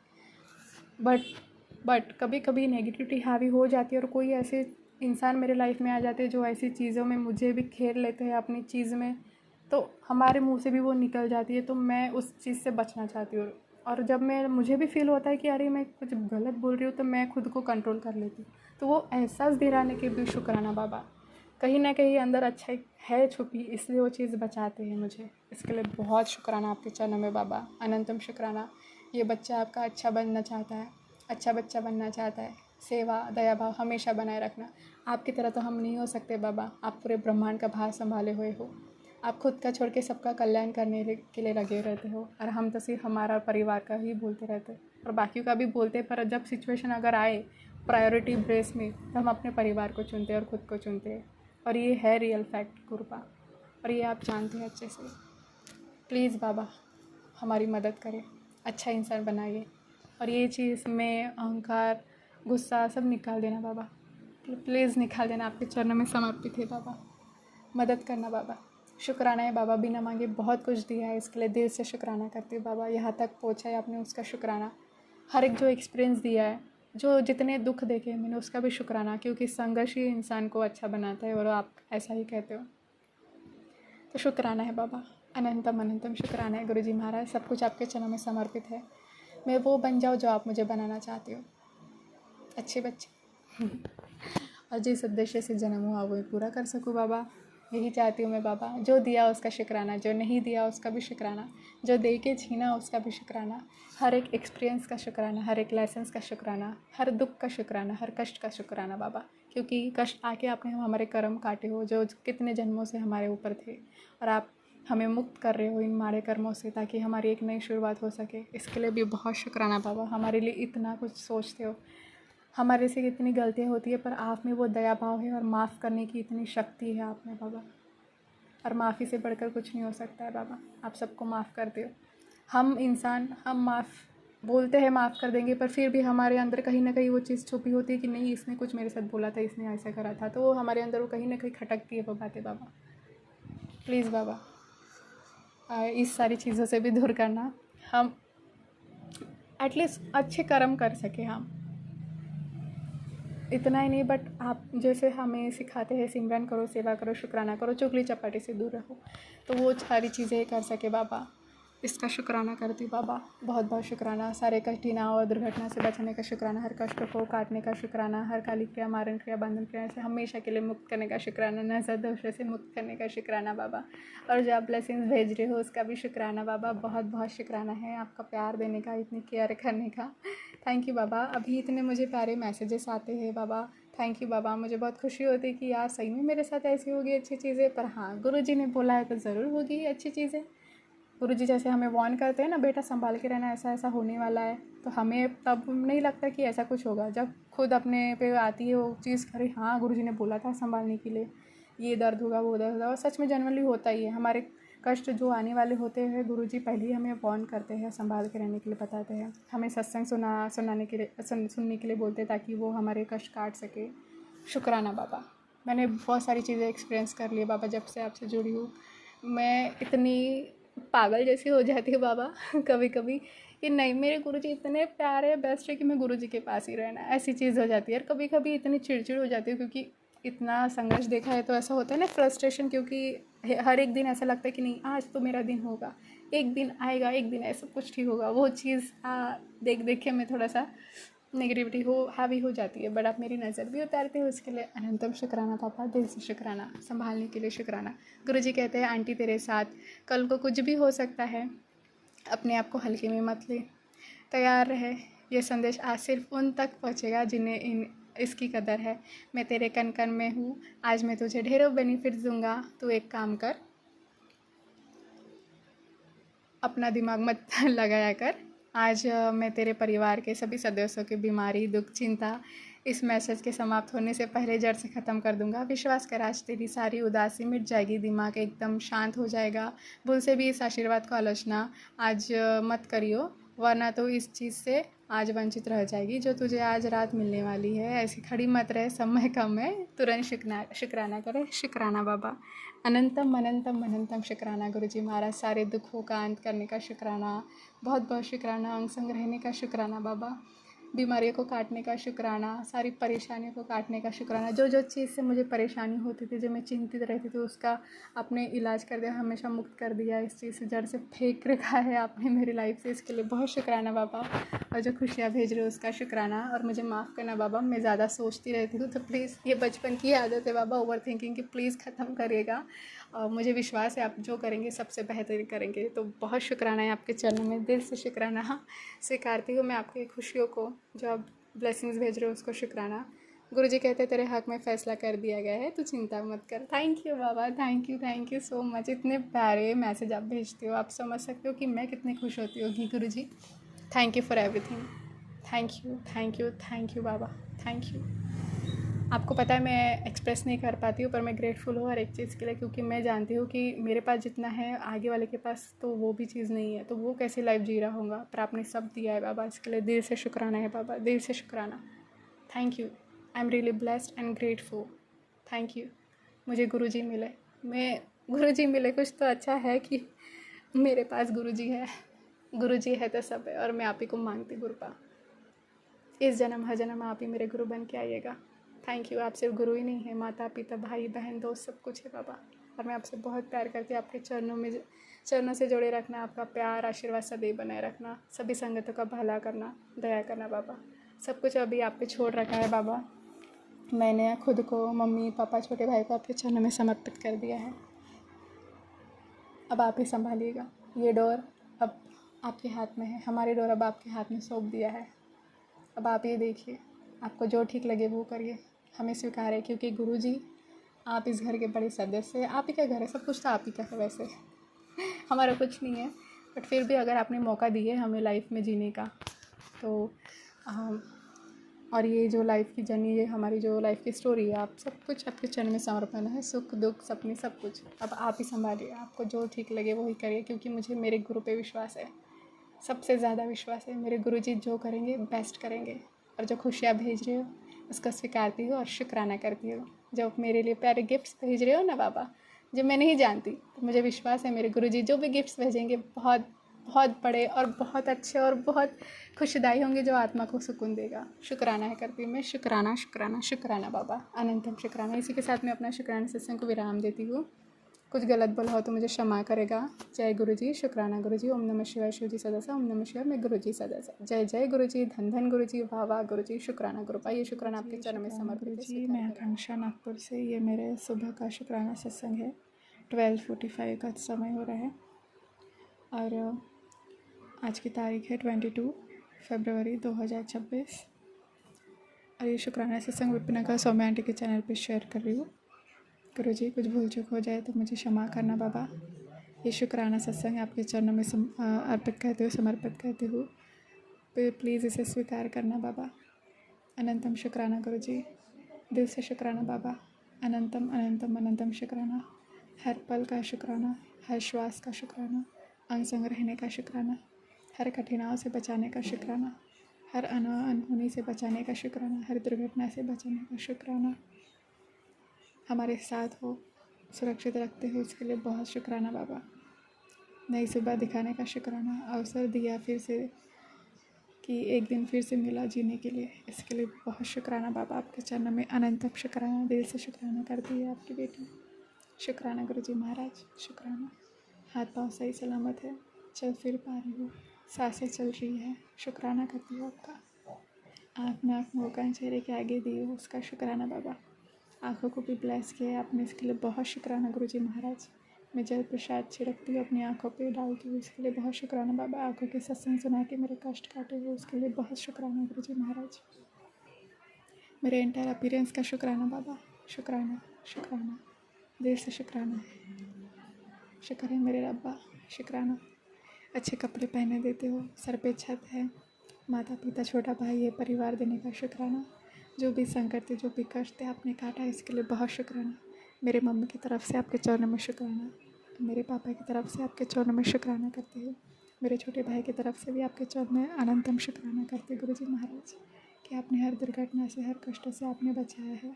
बट कभी कभी नेगेटिविटी हावी हो जाती है, और कोई ऐसे इंसान मेरे लाइफ में आ जाते हैं जो ऐसी चीज़ों में मुझे भी घेर लेते हैं अपनी चीज़ में, तो हमारे मुंह से भी वो निकल जाती है। तो मैं उस चीज़ से बचना चाहती हूँ, और जब मुझे भी फील होता है कि अरे मैं कुछ गलत बोल रही हूँ, तो मैं खुद को कंट्रोल कर लेती हूँ। तो वो एहसास दिलाने के भी शुक्राना बाबा। कहीं ना कहीं अंदर अच्छाई है छुपी, इसलिए वो चीज़ बचाते हैं मुझे। इसके लिए बहुत शुक्राना आपके चरणों में बाबा, अनंतम शुक्राना। ये बच्चा आपका अच्छा बनना चाहता है, अच्छा बच्चा बनना चाहता है। सेवा दया भाव हमेशा बनाए रखना। आपकी तरह तो हम नहीं हो सकते बाबा, आप पूरे ब्रह्मांड का भार संभाले हुए हो। आप खुद का छोड़ के सबका कल्याण करने के लिए लगे रहते हो, और हम तो सिर्फ हमारा परिवार का ही बोलते रहते हैं और बाकियों का भी बोलते हैं, पर जब सिचुएशन अगर आए प्रायोरिटी बेस में, तो हम अपने परिवार को चुनते हैं और ख़ुद को चुनते हैं। और ये है रियल फैक्ट कृपा, और ये आप जानते हैं अच्छे से। प्लीज़ बाबा हमारी मदद करें, अच्छा इंसान बनाइए, और ये चीज़ में अहंकार गुस्सा सब निकाल देना बाबा, प्लीज़ निकाल देना। आपके चरणों में समर्पित है बाबा, मदद करना बाबा। शुक्राना है बाबा, बिना मांगे बहुत कुछ दिया है, इसके लिए दिल से शुक्राना करती हूँ बाबा। यहाँ तक पहुँचा है आपने, उसका शुक्राना। हर एक जो एक्सपीरियंस दिया है, जो जितने दुख देखे मैंने, उसका भी शुक्राना, क्योंकि संघर्ष ही इंसान को अच्छा बनाता है, और आप ऐसा ही कहते हो। तो शुक्राना है बाबा, अनंतम अनंतम शुक्राना है गुरुजी महाराज। सब कुछ आपके चरणों में समर्पित है। मैं वो बन जाऊँ जो आप मुझे बनाना चाहते हो, अच्छे बच्चे और जिस उद्देश्य से जन्म हुआ वो पूरा कर सकूँ बाबा, यही चाहती हूँ मैं बाबा। जो दिया उसका शुक्राना, जो नहीं दिया उसका भी शुक्राना, जो दे के छीना उसका भी शुक्राना, हर एक एक्सपीरियंस का शुक्राना, हर एक लाइसेंस का शुक्राना, हर दुख का शुक्राना, हर कष्ट का शुक्राना बाबा, क्योंकि कष्ट आके आपने हमारे कर्म काटे हो, जो कितने जन्मों से हमारे ऊपर थे, और आप हमें मुक्त कर रहे हो इन माड़े कर्मों से, ताकि हमारी एक नई शुरुआत हो सके। इसके लिए भी बहुत शुक्राना बाबा, हमारे लिए इतना कुछ सोचते हो। हमारे से कितनी गलतियाँ होती है, पर आप में वो दया भाव है और माफ़ करने की इतनी शक्ति है आप में बाबा, और माफ़ी से बढ़कर कुछ नहीं हो सकता है बाबा। आप सबको माफ़ करते हो। हम इंसान, हम माफ़ बोलते हैं माफ़ कर देंगे, पर फिर भी हमारे अंदर कहीं ना कहीं वो चीज़ छुपी होती है कि नहीं, इसने कुछ मेरे साथ बोला था, इसने ऐसा करा था, तो वो हमारे अंदर वो कहीं ना कहीं खटकती है वो बातें बाबा। प्लीज़ बाबा इस सारी चीज़ों से भी दूर करना, हम एटलीस्ट अच्छे कर्म कर सके। हम इतना ही नहीं, बट आप जैसे हमें सिखाते हैं, सिमरन करो, सेवा करो, शुक्राना करो, चुगली चपाटी से दूर रहो, तो वो सारी चीज़ें कर सके बाबा। इसका शुक्राना करती हूँ बाबा, बहुत बहुत शुक्राना। सारे कठिनाइयों और दुर्घटना से बचाने का शुक्राना, हर कष्ट को काटने का शुक्राना, हर काली क्रिया, मारण क्रिया, बंधन क्रिया से हमेशा के लिए मुक्त करने का शुक्राना, नजर दोष से मुक्त करने का शुक्राना बाबा। और जो आप ब्लेसिंग्स भेज रहे हो उसका भी शुक्राना बाबा, बहुत बहुत शुक्राना है आपका प्यार देने का, इतनी केयर करने का। थैंक यू बाबा। अभी इतने मुझे प्यारे मैसेजेस आते हैं बाबा, थैंक यू बाबा। मुझे बहुत खुशी होती है कि यार सही में मेरे साथ ऐसी होगी अच्छी चीज़ें, पर हाँ गुरुजी ने बोला है तो ज़रूर होगी अच्छी चीज़ें। गुरुजी जैसे हमें वार्न करते हैं ना, बेटा संभाल के रहना, ऐसा ऐसा होने वाला है, तो हमें तब नहीं लगता कि ऐसा कुछ होगा। जब खुद अपने पे आती है वो चीज़, अरे हाँ गुरुजी ने बोला था संभालने के लिए, ये दर्द होगा वो दर्द होगा, और सच में जनरली होता ही है। हमारे कष्ट जो आने वाले होते हैं, गुरुजी पहले ही हमें वार्न करते हैं, संभाल के रहने के लिए बताते हैं, हमें सत्संग सुनने के लिए बोलते हैं, ताकि वो हमारे कष्ट काट सके। शुक्राना बाबा। मैंने बहुत सारी चीज़ें एक्सपीरियंस कर ली बाबा, जब से आपसे जुड़ी हूँ। मैं इतनी पागल जैसी हो जाती हूँ बाबा कभी कभी, कि नहीं मेरे गुरुजी इतने प्यारे बेस्ट है कि मैं गुरुजी के पास ही रहना, ऐसी चीज़ हो जाती है। और कभी कभी इतनी चिड़चिड़ हो जाती है, क्योंकि इतना संघर्ष देखा है, तो ऐसा होता है ना फ्रस्ट्रेशन, क्योंकि हर एक दिन ऐसा लगता है कि नहीं आज तो मेरा दिन होगा, एक दिन आएगा, एक दिन ऐसा कुछ ठीक होगा। वो चीज़ देख देख के मैं थोड़ा सा नेगेटिविटी हावी हो जाती है, बट आप मेरी नज़र भी उतारते हो, उसके लिए अनंतम शुक्राना पापा, दिल से शुक्राना। संभालने के लिए शुक्राना। गुरुजी कहते हैं आंटी तेरे साथ कल को कुछ भी हो सकता है, अपने आप को हल्के में मत ले, तैयार रहे। ये संदेश आज सिर्फ उन तक पहुँचेगा जिन्हें इसकी कदर है। मैं तेरे कन कन में हूँ, आज मैं तुझे ढेरों बेनिफिट्स दूंगा। तू एक काम कर, अपना दिमाग मत लगाया कर। आज मैं तेरे परिवार के सभी सदस्यों की बीमारी, दुख, चिंता इस मैसेज के समाप्त होने से पहले जड़ से ख़त्म कर दूंगा। विश्वास कर, आज तेरी सारी उदासी मिट जाएगी, दिमाग एकदम शांत हो जाएगा। भूल से भी इस आशीर्वाद को आलोचना आज मत करियो, वरना तो इस चीज़ से आज वंचित रह जाएगी जो तुझे आज रात मिलने वाली है। ऐसी खड़ी मत रहे, समय कम है, तुरंत शुक्राना करे। शुक्राना बाबा, अनंतम अनंतम अनंतम शुक्राना गुरुजी महाराज। सारे दुखों का अंत करने का शुक्राना, बहुत बहुत शुक्राना। अंग संग रहने का शुक्राना बाबा। बीमारियों को काटने का शुक्राना, सारी परेशानियों को काटने का शुक्राना। जो जो चीज़ से मुझे परेशानी होती थी, जो मैं चिंतित रहती थी, उसका आपने इलाज कर दिया, हमेशा मुक्त कर दिया। इस चीज़ से जड़ से फेंक रखा है आपने मेरी लाइफ से, इसके लिए बहुत शुक्राना बाबा। और जो खुशियाँ भेज रहे हो उसका शुक्राना। और मुझे माफ़ करना बाबा, मैं ज़्यादा सोचती रहती हूँ, तो प्लीज़ ये बचपन की आदत है बाबा ओवर थिंकिंग की, प्लीज़ ख़त्म करिएगा। और मुझे विश्वास है आप जो करेंगे सबसे बेहतर करेंगे। तो बहुत शुक्राना है आपके चरणों में, दिल से शुक्राना स्वीकारती हूँ मैं आपकी खुशियों को, जो आप ब्लेसिंग्स भेज रहे हो उसको शुक्राना। गुरुजी कहते हैं तेरे हक में फ़ैसला कर दिया गया है, तू चिंता मत कर। थैंक यू बाबा, थैंक यू सो मच। इतने प्यारे मैसेज आप भेजते हो, आप समझ सकते हो कि मैं कितनी खुश होती होगी Guruji. Thank you for everything. Thank you बाबा, थैंक यू। आपको पता है मैं एक्सप्रेस नहीं कर पाती हूँ, पर मैं ग्रेटफुल हूँ हर एक चीज़ के लिए, क्योंकि मैं जानती हूँ कि मेरे पास जितना है आगे वाले के पास तो वो भी चीज़ नहीं है, तो वो कैसी लाइफ जी रहा होगा। पर आपने सब दिया है बाबा, इसके लिए दिल से शुक्राना है बाबा, दिल से शुक्राना। Thank you, I am really blessed and grateful. Thank you. मुझे गुरुजी मिले, गुरुजी मिले, कुछ तो अच्छा है कि मेरे पास गुरुजी है। गुरुजी है तो सब है, और मैं आप ही को मांगती गुरुपा। इस जन्म हर जन्म आप ही मेरे गुरु बन के आइएगा। Thank you. आप सिर्फ गुरु ही नहीं है, माता पिता भाई बहन दोस्त सब कुछ है बाबा। और मैं आपसे बहुत प्यार करती हूँ। आपके चरणों से जोड़े रखना, आपका प्यार आशीर्वाद सदैव बनाए रखना, सभी संगतों का भला करना, दया करना बाबा। सब कुछ अभी आप पे छोड़ रखा है बाबा। मैंने खुद को, मम्मी पापा छोटे भाई को आपके चरणों में समर्पित कर दिया है। अब आप ही संभालिएगा। ये डोर अब आपके हाथ में है, हमारी डोर अब आपके हाथ में सौंप दिया है। अब आप ये देखिए, आपको जो ठीक लगे वो करिए, हमें स्वीकार है, क्योंकि गुरुजी आप इस घर के बड़े सदस्य हैं। आप ही का घर है, सब कुछ तो आप ही का है वैसे हमारा कुछ नहीं है, बट फिर भी अगर आपने मौका दिए हमें लाइफ में जीने का, तो और ये जो लाइफ की जर्नी, ये हमारी जो लाइफ की स्टोरी है, आप सब कुछ आपके चरण में समर्पण है, सुख दुख सपने सब कुछ। अब आप ही संभालिए, आपको जो ठीक लगे वही करिए, क्योंकि मुझे मेरे गुरु पे विश्वास है, सबसे ज़्यादा विश्वास है। मेरे गुरुजी जो करेंगे बेस्ट करेंगे, और जो खुशियाँ भेज रहे हो उसको स्वीकारती हूँ और शुक्राना करती हूँ। जब मेरे लिए प्यारे गिफ्ट्स भेज रहे हो ना बाबा, जो मैं नहीं जानती, तो मुझे विश्वास है मेरे गुरुजी जो भी गिफ्ट्स भेजेंगे बहुत बहुत बड़े और बहुत अच्छे और बहुत खुशदाई होंगे, जो आत्मा को सुकून देगा। शुक्राना है करती हूँ मैं, शुक्राना शुक्राना शुक्राना बाबा, अनंतम शुक्राना। इसी के साथ मैं अपना शुक्राना सत्संग को विराम देती हूँ। कुछ गलत बोला हो तो मुझे क्षमा करेगा। जय गुरुजी, शुक्राना गुरुजी, ओम नमः शिवाय शिवजी सदासा, ओम नमः शिवाय मैं गुरुजी सदासा। जय जय गुरुजी, धन धन गुरुजी, वाह वाह गुरुजी, शुक्राना गुरुपा। ये शुक्राना आपके चरण में समर्पित है। गुरुजी, मैं आकांक्षा नागपुर से, ये मेरे सुबह का शुक्राना सत्संग है। 12:45 का समय हो रहा है, और आज की तारीख है 22 फरवरी 2026। और ये शुक्राना सत्संग विपिना का सौम्या आंटी के चैनल पे शेयर कर रही हूँ। गुरुजी, कुछ भूल चूक हो जाए तो मुझे क्षमा करना बाबा। ये शुक्राना सत्संग आपके चरणों में अर्पित करते हुए, समर्पित करते हुए, प्लीज़ इसे स्वीकार करना बाबा। अनंतम शुक्राना गुरुजी, दिल से शुक्राना बाबा। अनंतम अनंतम अनंतम शुक्राना, हर पल का शुक्राना, हर श्वास का शुक्राना, अंग संग रहने का शुक्राना, हर कठिनाइयों से बचाने का शुक्राना, हर अनहोनी से बचाने का शुक्राना, हर दुर्घटना से बचाने का शुक्राना, हमारे साथ हो, सुरक्षित रखते हो, इसके लिए बहुत शुक्राना बाबा। नई सुबह दिखाने का शुक्राना, अवसर दिया फिर से कि एक दिन फिर से मिला जीने के लिए, इसके लिए बहुत शुक्राना बाबा। आपके चरणों में अनंतम शुक्राना, दिल से शुक्राना करती है आपकी बेटी। शुक्राना गुरुजी महाराज, शुक्राना। हाथ पाँव सही सलामत है, चल फिर पा रही हो, सांसें चल रही है, शुक्राना करती हो आपका। आँख नाक मुँह कान चेहरे के आगे दी हो, उसका शुक्राना बाबा। आँखों को भी ब्लेस किया है आपने, इसके लिए बहुत शुक्राना गुरुजी महाराज। मैं जल प्रसाद छिड़कती हूँ अपनी आँखों पे डालती हूँ, इसके लिए बहुत शुक्राना बाबा। आँखों के सत्संग सुना के मेरे कष्ट काटे हुए, उसके लिए बहुत शुक्राना गुरुजी महाराज। मेरे एंटायर अपीयरेंस का शुक्राना बाबा, शुक्राना शुक्राना, दिल से शुक्राना है। शुक्र है मेरे रब्बा, शुक्राना। अच्छे कपड़े पहने देते हो, सर पे छत है, माता पिता छोटा भाई है, परिवार देने का शुक्राना। जो भी संकट थे, जो भी कष्ट थे, आपने काटा, इसके लिए बहुत शुक्राना। मेरे मम्मी की तरफ से आपके चरणों में शुक्राना, मेरे पापा की तरफ से आपके चरणों में शुक्राना करती हूँ, मेरे छोटे भाई की तरफ से भी आपके चरणों में अनंतम शुक्राना करते गुरुजी महाराज कि आपने हर दुर्घटना से, हर कष्टों से आपने बचाया है,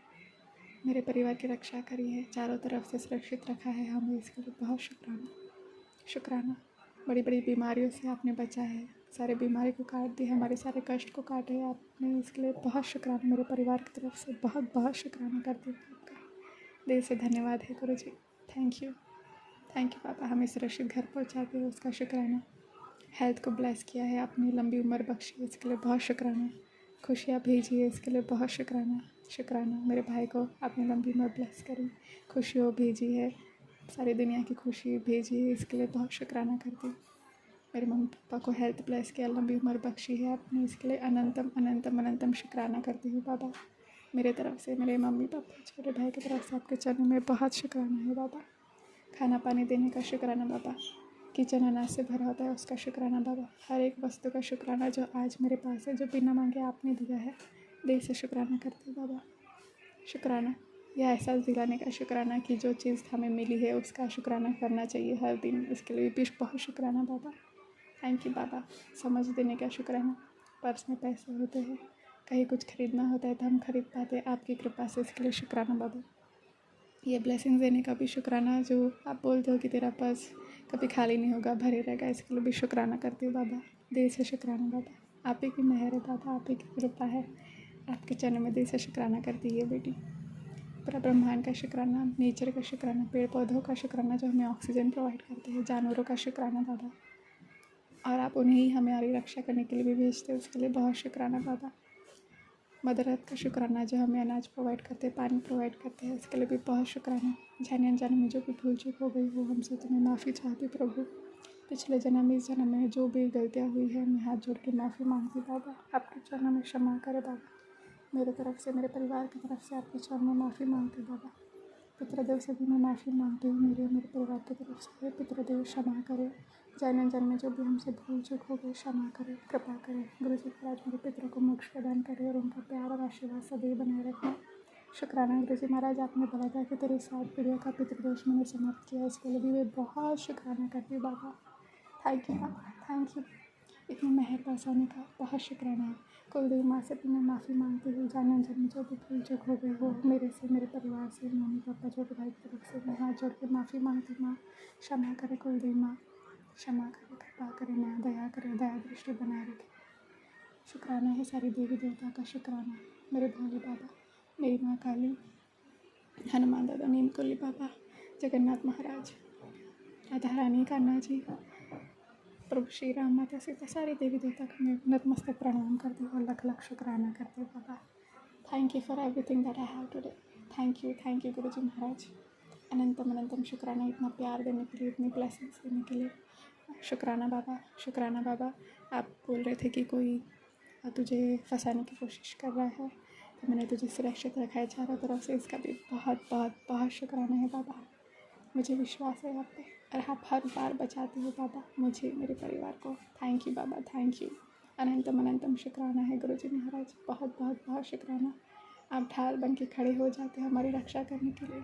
मेरे परिवार की रक्षा करी है, चारों तरफ से सुरक्षित रखा है हमें, इसके लिए बहुत शुक्राना शुक्राना। बड़ी बड़ी बीमारियों से आपने बचाया है, सारे बीमारी को काट दी, हमारे सारे कष्ट को काटे आपने, इसके लिए बहुत शुक्राना। मेरे परिवार की तरफ से बहुत बहुत शुक्राना करती हूँ आपका, दिल से धन्यवाद है गुरु जी। थैंक यू पापा, हमें सुरक्षित घर पहुँचाते हो उसका शुक्राना। हेल्थ को ब्लेस किया है आपने, लंबी उम्र बख्शी है इसके लिए बहुत शुक्राना। खुशियाँ भेजी है इसके लिए बहुत शुक्राना। मेरे भाई को आपने लंबी उम्र ब्लेस करी, खुशियों भेजी है, सारी दुनिया की खुशी भेजी है, इसके लिए बहुत शुक्राना करती हूँ। मेरे मम्मी पापा को हेल्थ ब्लेस किया, लंबी उम्र बख्शी है आपने, इसके लिए अनंतम अनंतम अनंतम शुक्राना करती हूँ बाबा। मेरे तरफ से, मेरे मम्मी पापा, छोटे भाई की तरफ से आपके चरणों में बहुत शुक्राना है बाबा। खाना पानी देने का शुक्राना बाबा, किचन अनाज से भरा होता है उसका शुक्राना बाबा, हर एक वस्तु का शुक्राना जो आज मेरे पास है, जो बिना मांगे आपने दिया है, दिल से शुक्राना करती हूँ बाबा। शुक्राना, यह एहसास दिलाने का शुक्राना कि जो चीज़ हमें मिली है उसका शुक्राना करना चाहिए हर दिन, इसके लिए भी बहुत शुक्राना बाबा। थैंक यू बाबा। समझ देने का शुक्राना, पर्स में पैसे होते हैं, कहीं कुछ खरीदना होता है तो हम खरीद पाते हैं आपकी कृपा से, इसके लिए शुक्राना बाबा। ये ब्लेसिंग देने का भी शुक्राना, जो आप बोलते हो कि तेरा पर्स कभी खाली नहीं होगा, भरे रहेगा, इसके लिए भी शुक्राना करती हूँ बाबा, दिल से शुक्राना बाबा। आप ही की मेहर है बाबा, आप ही की कृपा है, आपके चरणों में दिल से शुक्राना करती है बेटी। पूरा ब्रह्मांड का शुक्राना, नेचर का शुक्राना, पेड़ पौधों का शुक्राना जो हमें ऑक्सीजन प्रोवाइड करते हैं, जानवरों का शुक्राना बाबा, और आप उन्हें ही हमारी रक्षा करने के लिए भी भेजते हैं, उसके लिए बहुत शुक्राना बाबा। मदर अर्थ का शुक्राना जो हमें अनाज प्रोवाइड करते हैं, पानी प्रोवाइड करते हैं, उसके लिए भी बहुत शुक्राना। जाने अनजाने में जो भी भूल चूक हो गई हो हमसे, तो मैं माफ़ी चाहती हूँ प्रभु। पिछले जन्म इस जन्म में जो भी गलतियाँ हुई है, मैं हाथ जोड़ के माफ़ी मांगती बाबा, आपके चरणों में क्षमा करे बाबा। मेरे तरफ से, मेरे परिवार की तरफ से आपके चरणों में माफ़ी मांगती बाबा। पितृदेव से भी मैं माफ़ी मांगती हूँ, मेरे परिवार की तरफ से पितृदेव क्षमा करे, जाने अनजाने में जो भी हमसे भूल चूक हो गई क्षमा करे, कृपा करे। गुरु जी महाराज मेरे पितरों को मोक्ष प्रदान करे और उनका प्यार और आशीर्वाद सदैव बनाए रखें। शुक्राना गुरु जी महाराज, आपने बोला था कि तेरे 7 पीढ़ियों का पितृदोष मैंने समाप्त किया, इसके लिए भी मैं बहुत शुक्राना करती हूँ बाबा। थैंक यू बाबा, थैंक यू। इतनी मेहर बरसाने का बहुत शुक्राना है। कुलदेवी माँ से भी मैं माफ़ी मांगती हूँ, जाने अनजाने जो भी भूल चूक हो गई हो मेरे से, मेरे परिवार से, मम्मी पापा, छोटे भाई की तरफ से मैं हाथ जोड़ के माफ़ी मांगती हूँ। माँ क्षमा करे, कुलदेवी माँ क्षमा करे, कृपा करे, माँ दया करे, दया दृष्टि बनाए रखे। शुक्राना है सारी देवी देवता का शुक्राना, मेरे भोले बाबा, मेरी माँ काली, हनुमान दादा, नीमकुली बाबा, जगन्नाथ महाराज, राधा रानी, कान्हा जी, प्रभु श्री राम, माता सीता, सारे देवी देवता को मैं नतमस्तक प्रणाम करती हूँ और लख लख शुक्राना करती हूँ बाबा। Thank you for everything that I have today. Thank you Guru ji महाराज। अनंतम अनंतम शुक्राना, इतना प्यार देने के लिए, इतनी ब्लेसिंग्स देने के लिए शुक्राना बाबा, शुक्राना बाबा। आप बोल रहे थे कि कोई तुझे फंसाने की कोशिश कर रहा है, तो मैंने तुझे सुरक्षित रखा है चारों तरफ से, इसका भी बहुत बहुत बहुत शुक्राना है बाबा। मुझे विश्वास है आप पे और आप हर बार बचाते हो बाबा मुझे, मेरे परिवार को। थैंक यू बाबा, थैंक यू। अनंतम अनंतम शुक्राना है गुरु जी महाराज, बहुत बहुत बहुत शुक्राना। आप ढाल बन के खड़े हो जाते हैं हमारी रक्षा करने के लिए,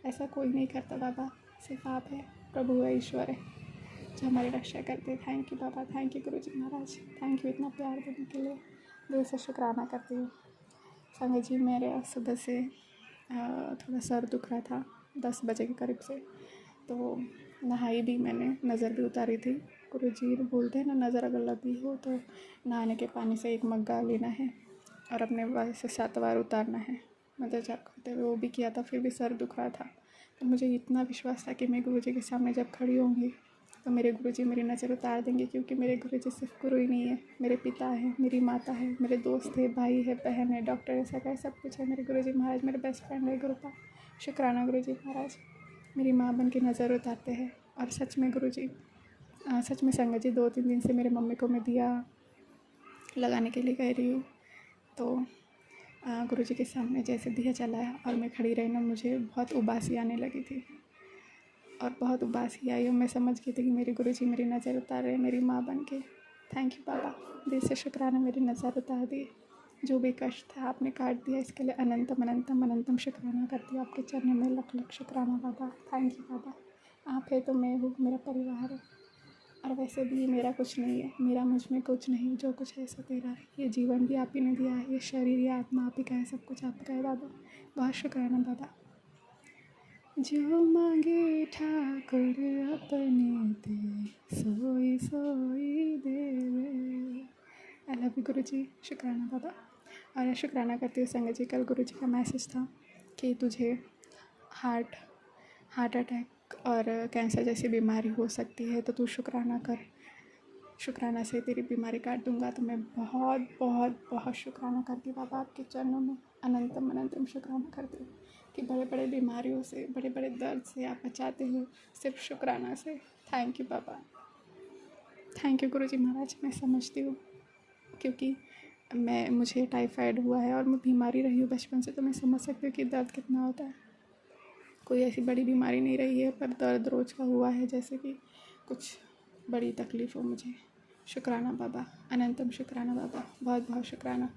ऐसा कोई नहीं करता बाबा, सिर्फ आप है, प्रभु है, ईश्वर है जो हमारी रक्षा करते हैं। थैंक यू बाबा, थैंक यू गुरु जी महाराज, थैंक यू इतना प्यार देने के लिए, दिल से शुक्राना करती हूँ। संगत जी, मेरे सुबह से थोड़ा सर दुख रहा था 10 बजे के करीब से, तो नहाई भी मैंने, नज़र भी उतारी थी। गुरुजी बोलते हैं ना, नज़र अगर लगी हो तो नहाने के पानी से 1 मग्गा लेना है और अपने बाल से 7 बार उतारना है। नज़र जाप करते हुए वो भी किया था, फिर भी सर दुख रहा था। तो मुझे इतना विश्वास था कि मैं गुरुजी के सामने जब खड़ी होंगी तो मेरे गुरुजी मेरी नज़र उतार देंगे, क्योंकि मेरे गुरुजी सिर्फ गुरु ही नहीं है, मेरे पिता है, मेरी माता है, मेरे दोस्त है, भाई है, बहन है, डॉक्टर है, सगा है, सब कुछ है। मेरे गुरुजी महाराज मेरे बेस्ट फ्रेंड है गुरुपा। शुक्राना गुरुजी महाराज, मेरी माँ बन के नज़र उतारते हैं। और सच में गुरुजी, सच में संगत जी, 2-3 दिन से मेरे मम्मी को मैं दिया लगाने के लिए कह रही हूँ, तो गुरुजी के सामने जैसे दिया जलाया और मैं खड़ी रही ना, मुझे बहुत उबासी आने लगी थी और बहुत उबासी आई और मैं समझ गई थी कि मेरे गुरुजी मेरी नज़र उतार रहे हैं, मेरी माँ बन के। थैंक यू बाबा, दिल से शुक्राना, मेरी नज़र उतार दी, जो भी कष्ट था आपने काट दिया, इसके लिए अनंतम अनंतम अनंतम शुक्राना करती हूँ आपके चरणों में, लख लख शुक्राना बाबा। थैंक यू बाबा, आप है तो मैं हूँ, मेरा परिवार है, और वैसे भी मेरा कुछ नहीं है, मेरा मुझ में कुछ नहीं, जो कुछ है सब तेरा है। ये जीवन भी आप ही ने दिया है, ये शरीर, ये आत्मा आप ही का है, सब कुछ आपका है बाबा। बहुत शुक्राना बाबा। जो मांगे ठाकुर अपने दे, सोई सोई देवे। I love you Guru ji. शुक्राना बाबा। और शुक्राना करती हूँ संगत जी, कल गुरु जी का मैसेज था कि तुझे हार्ट अटैक और कैंसर जैसी बीमारी हो सकती है, तो तू शुक्राना कर, शुक्राना से तेरी बीमारी काट दूंगा। तो मैं बहुत बहुत बहुत शुक्राना करती हूँ बाबा, आपके चरणों में अनंतम अनंतम शुक्राना करती हूँ कि बड़े बड़े बीमारियों से, बड़े बड़े दर्द से आप बचाते हो सिर्फ शुक्राना से। थैंक यू बाबा, थैंक यू गुरु जी महाराज। मैं समझती हूँ क्योंकि मुझे टाइफाइड हुआ है और मैं बीमारी रही हूँ बचपन से, तो मैं समझ सकती हूँ कि दर्द कितना होता है। कोई ऐसी बड़ी बीमारी नहीं रही है, पर दर्द रोज़ का हुआ है, जैसे कि कुछ बड़ी तकलीफ़ हो मुझे। शुक्राना बाबा, अनंतम शुक्राना बाबा, बहुत बहुत शुक्राना।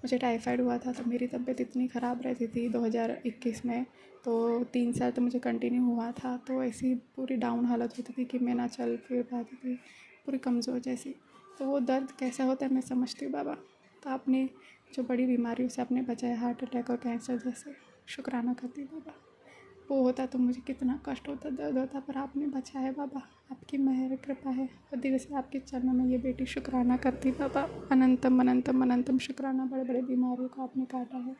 मुझे टाइफाइड हुआ था तो मेरी तबीयत इतनी ख़राब रहती थी 2021 में, तो 3 साल तो मुझे कंटिन्यू हुआ था। तो ऐसी पूरी डाउन हालत होती थी कि मैं ना चल फिर पाती थी, पूरी कमज़ोर जैसी। तो वो दर्द कैसा होता है मैं समझती हूँ बाबा। तो आपने जो बड़ी बीमारियों से आपने बचाया, हार्ट अटैक और कैंसर जैसे, शुक्राना करती हूँ बाबा। वो होता तो मुझे कितना कष्ट होता, दर्द होता, पर आपने बचाया बाबा। आपकी मेहर कृपा है, और दिल से आपके चरणों में ये बेटी शुक्राना करती बाबा। अनंतम अनंतम अनंतम शुक्राना। बड़े बड़े बीमारियों को आपने काटा है,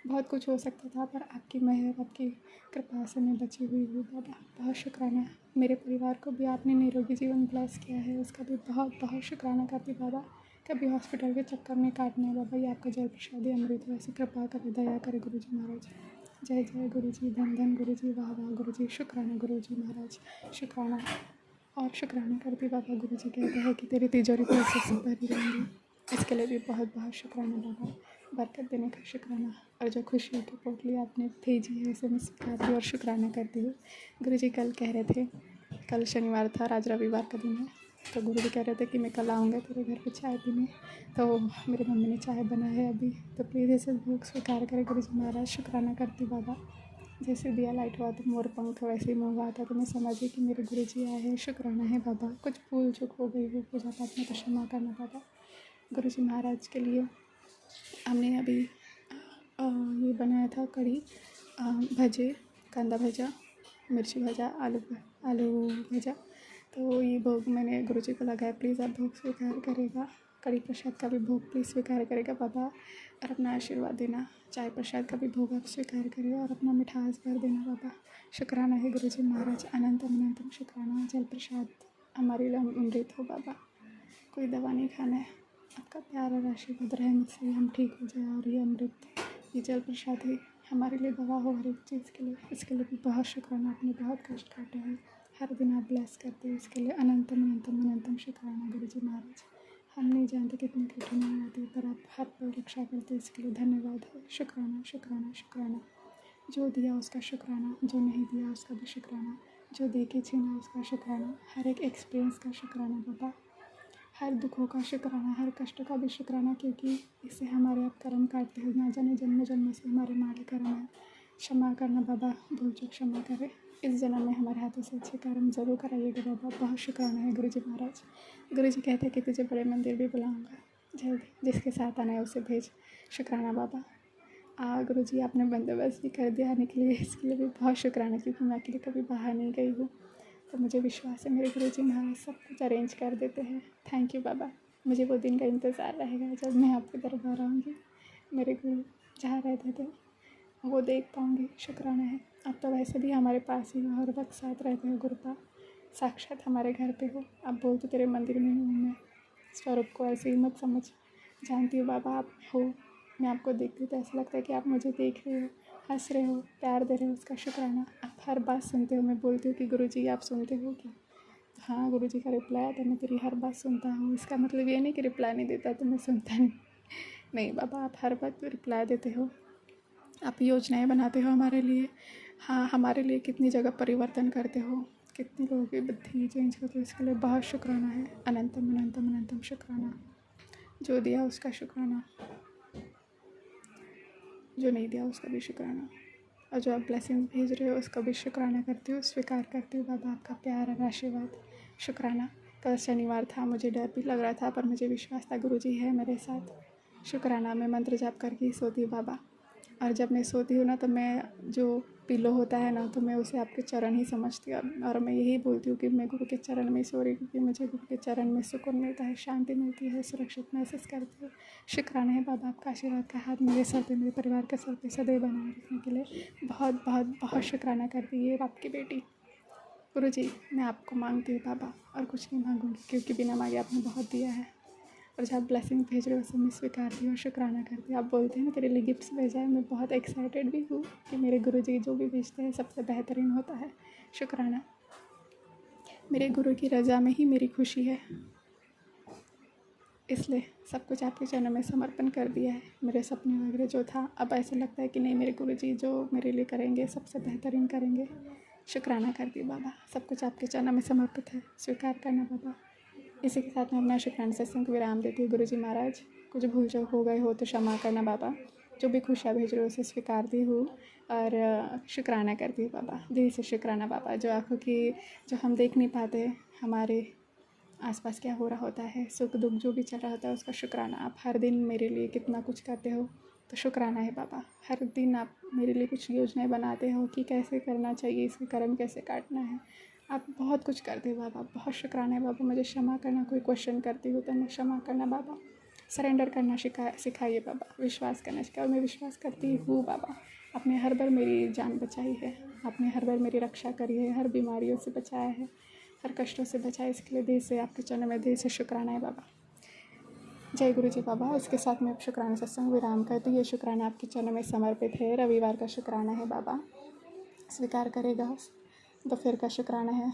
बहुत कुछ हो सकता था, पर आपकी मेहर, आपकी कृपा से मैं बची हुई हूँ बाबा। बहुत शुक्राना है। मेरे परिवार को भी आपने निरोगी जीवन ब्लेस किया है, उसका भी बहुत बहुत शुक्राना करती बाबा। कभी हॉस्पिटल के चक्कर नहीं काटने बाबा, ये आपका जल प्रसादी अमृत, वैसे कृपा करे, दया करे गुरु जी महाराज। जय जय गुरु जी, धन धन गुरु जी, वाह वाह गुरु जी, शुक्राना गुरु जी महाराज, शुक्राना। और शुक्राना करती बाबा, गुरु जी कहते हैं कि तेरी तिजोरी पैसे से भरी रहेंगी, इसके लिए भी बहुत बहुत शुक्राना बाबा। बरकत देने का शुक्राना, और जो खुशियों की पोटली आपने भेजी है उसे मैं स्वीकारती और शुक्राना करती हूँ। गुरु जी कल कह रहे थे, कल शनिवार था, आज रविवार का दिन है, तो गुरु जी कह रहे थे कि मैं कल आऊँगा तेरे घर पे चाय पीने। तो मेरी मम्मी ने चाय बनाई है अभी, तो प्लीज़ ऐसे भोग स्वीकार करें गुरु जी महाराज। शुक्राना करती बाबा। जैसे दिया लाइट हुआ तो मोर पंख वैसे ही मुँह हुआ था, तो मैं समझी कि मेरे गुरु जी आए हैं। शुक्राना है बाबा। कुछ भूल चूक हो गई हो पूजा पाठ में तो क्षमा करना बाबा। गुरु जी महाराज के लिए हमने अभी ये बनाया था कढ़ी, भजे, कांदा भजा, मिर्ची भजा, आलू भजा। तो ये भोग मैंने गुरु जी को लगाया। प्लीज़ आप भोग स्वीकार करेगा, कड़ी प्रसाद का भी भोग प्लीज़ स्वीकार करेगा बाबा, और अपना आशीर्वाद देना। चाय प्रसाद का भी भोग आप स्वीकार करेगा और अपना मिठास भर देना बाबा। शुक्राना है गुरु जी महाराज, अनंतम अनंतम शुक्राना। जल प्रसाद हमारे लिए अमृत हो बाबा, कोई दवा नहीं खाना है, आपका प्यार और आशीर्वाद रहमत से हम ठीक हो जाए, और ये अमृत, ये जल प्रसाद ही हमारे लिए दवा हो हर एक चीज़ के लिए। इसके लिए भी बहुत शुक्राना, आपने बहुत कष्ट काटे हैं, हर दिन आप ब्लेस करते हैं, इसके लिए अनंतम अनंतम अनंतम शुक्राना गुरु जी महाराज। हम नहीं जानते कितनी कठिनाई आती है, पर आप हर पल रक्षा करते हैं, इसके लिए धन्यवाद है। शुक्राना शुक्राना शुक्राना। जो दिया उसका शुक्राना, जो नहीं दिया उसका भी शुक्राना, जो दे के छीना उसका शुक्राना, हर एक एक्सपीरियंस का शुक्राना बाबा, हर दुखों का शुक्राना, हर कष्ट का भी शुक्राना, क्योंकि इससे हमारे आप कर्म काटते हैं, ना जाने जन्म जन्म से हमारे माड़े कर्म है। क्षमा करना बाबा, भूल चूक क्षमा करें। इस जन्म में हमारे हाथों से अच्छे कर्म जरूर कराइएगा बाबा। बहुत शुक्राना है गुरु जी महाराज। गुरु जी कहते हैं कि तुझे बड़े मंदिर भी बुलाऊंगा जल्दी, जिसके साथ आना है उसे भेज। शुक्राना बाबा। गुरु जी आपने बंदोबस्त भी कर दिया आने के लिए, इसके लिए भी बहुत शुक्राना, क्योंकि मैं अकेले कभी बाहर नहीं गई हूँ, तो मुझे विश्वास है मेरे गुरु जी महाराज सब कुछ अरेंज कर देते हैं। थैंक यू बाबा। मुझे वो दिन का इंतज़ार रहेगा जब मैं आपके दरबार आऊँगी, मेरे गुरु जहाँ रहते थे वो देख पाऊँगी। शुक्राना है। अब तो वैसे भी हमारे पास ही हो, हर वक्त साथ रहते हो गुरुपा, साक्षात हमारे घर पे हो। अब बोल तो तेरे मंदिर में हूँ मैं, स्वरूप को ऐसे ही मत समझ, जानती हूँ बाबा आप हो। मैं आपको देखती हूँ तो ऐसा लगता है कि आप मुझे देख रहे हो, हंस रहे हो, प्यार दे रहे हो, उसका शुक्राना। आप हर बात सुनते हो। मैं बोलती हूँ कि गुरुजी आप सुनते हो क्या? हाँ गुरुजी का रिप्लाई आता है, मैं तेरी हर बात सुनता हूँ। इसका मतलब ये नहीं कि रिप्लाई नहीं देता तो मैं सुनता नहीं, नहीं बाबा आप हर बात रिप्लाई देते हो, आप योजनाएं बनाते हो हमारे लिए। हाँ हमारे लिए कितनी जगह परिवर्तन करते हो, कितने लोगों की बुद्धि चेंज करते हो, इसके लिए बहुत शुक्राना है। अनंतम अनंतम अनंतम शुक्राना। जो दिया उसका शुक्राना, जो नहीं दिया उसका भी शुक्राना, और जो आप ब्लेसिंग्स भेज रहे हो उसका भी शुक्राना करती हूँ, स्वीकार करती हूँ बाबा आपका प्यार और आशीर्वाद। शुक्राना। कल शनिवार था, मुझे डर भी लग रहा था, पर मुझे विश्वास था गुरुजी है मेरे साथ। शुक्राना। मैं मंत्र जाप करके ही सोती हूँ बाबा, और जब मैं सोती हूँ ना तो मैं जो पिलो होता है ना तो मैं उसे आपके चरण ही समझती हूँ और मैं यही बोलती हूँ कि मैं गुरु के चरण में सो रही हूँ क्योंकि मुझे गुरु के चरण में सुकून मिलता है, शांति मिलती है, सुरक्षित महसूस करती हूँ। शुक्राना है बाबा, आपका आशीर्वाद का हाथ मेरे सर पे, मेरे परिवार के सर पे सदैव बनाए रखने के लिए बहुत बहुत बहुत शुक्राना करती है आपकी बेटी। गुरु जी, मैं आपको मांगती हूँ बाबा और कुछ नहीं मांगूंगी क्योंकि बिना मांगे आपने बहुत दिया है और जब आप ब्लेसिंग भेज रहे हो उसे मैं स्वीकारती हूँ और शुक्राना करती हूँ। आप बोलते हैं ना तेरे लिए गिफ्ट्स भेजा है, मैं बहुत एक्साइटेड भी हूँ कि मेरे गुरु जी जो भी भेजते हैं सबसे बेहतरीन होता है। शुक्राना, मेरे गुरु की रज़ा में ही मेरी खुशी है, इसलिए सब कुछ आपके चरणों में समर्पण कर दिया है। मेरे सपने वगैरह जो था अब ऐसा लगता है कि नहीं, मेरे गुरु जी जो मेरे लिए करेंगे सबसे बेहतरीन करेंगे। शुक्राना करती हूँ बाबा, सब कुछ आपके चरणों में समर्पित है, स्वीकार करना बाबा। इसी के साथ मैं अपना शुक्राना सत्संग को विराम देती हूँ। गुरुजी महाराज, कुछ भूल चूक हो गए हो तो क्षमा करना बाबा। जो भी खुशियाँ भेज रहे हो उसे स्वीकारती हूँ और शुक्राना करती हूँ बाबा, दिल से शुक्राना बाबा। जो आँखों की जो हम देख नहीं पाते हमारे आसपास क्या हो रहा होता है, सुख दुख जो भी चल रहा होता है उसका शुक्राना। आप हर दिन मेरे लिए कितना कुछ करते हो तो शुक्राना है बाबा। हर दिन आप मेरे लिए कुछ योजनाएं बनाते हो कि कैसे करना चाहिए, इसके कर्म कैसे काटना है। आप बहुत कुछ करते हो बाबा, बहुत शुक्राना है बाबा। मुझे क्षमा करना, कोई क्वेश्चन करती हूँ तो मैं क्षमा करना बाबा। सरेंडर करना सिखाइए बाबा, विश्वास करना सिखाओ। मैं विश्वास करती हूँ बाबा, आपने हर बार मेरी जान बचाई है, आपने हर बार मेरी रक्षा करी है, हर बीमारियों से बचाया है, हर कष्टों से बचाया। इसके लिए दिल से आपके चरणों में दिल से शुक्राना है बाबा। जय गुरु जी बाबा। इसके साथ मैं शुक्राना सत्संग विराम करती हूँ। ये शुक्राना आपके चरणों में समर्पित है। रविवार का शुक्राना है बाबा, स्वीकार करेगा। दोपहर का शुक्राना है,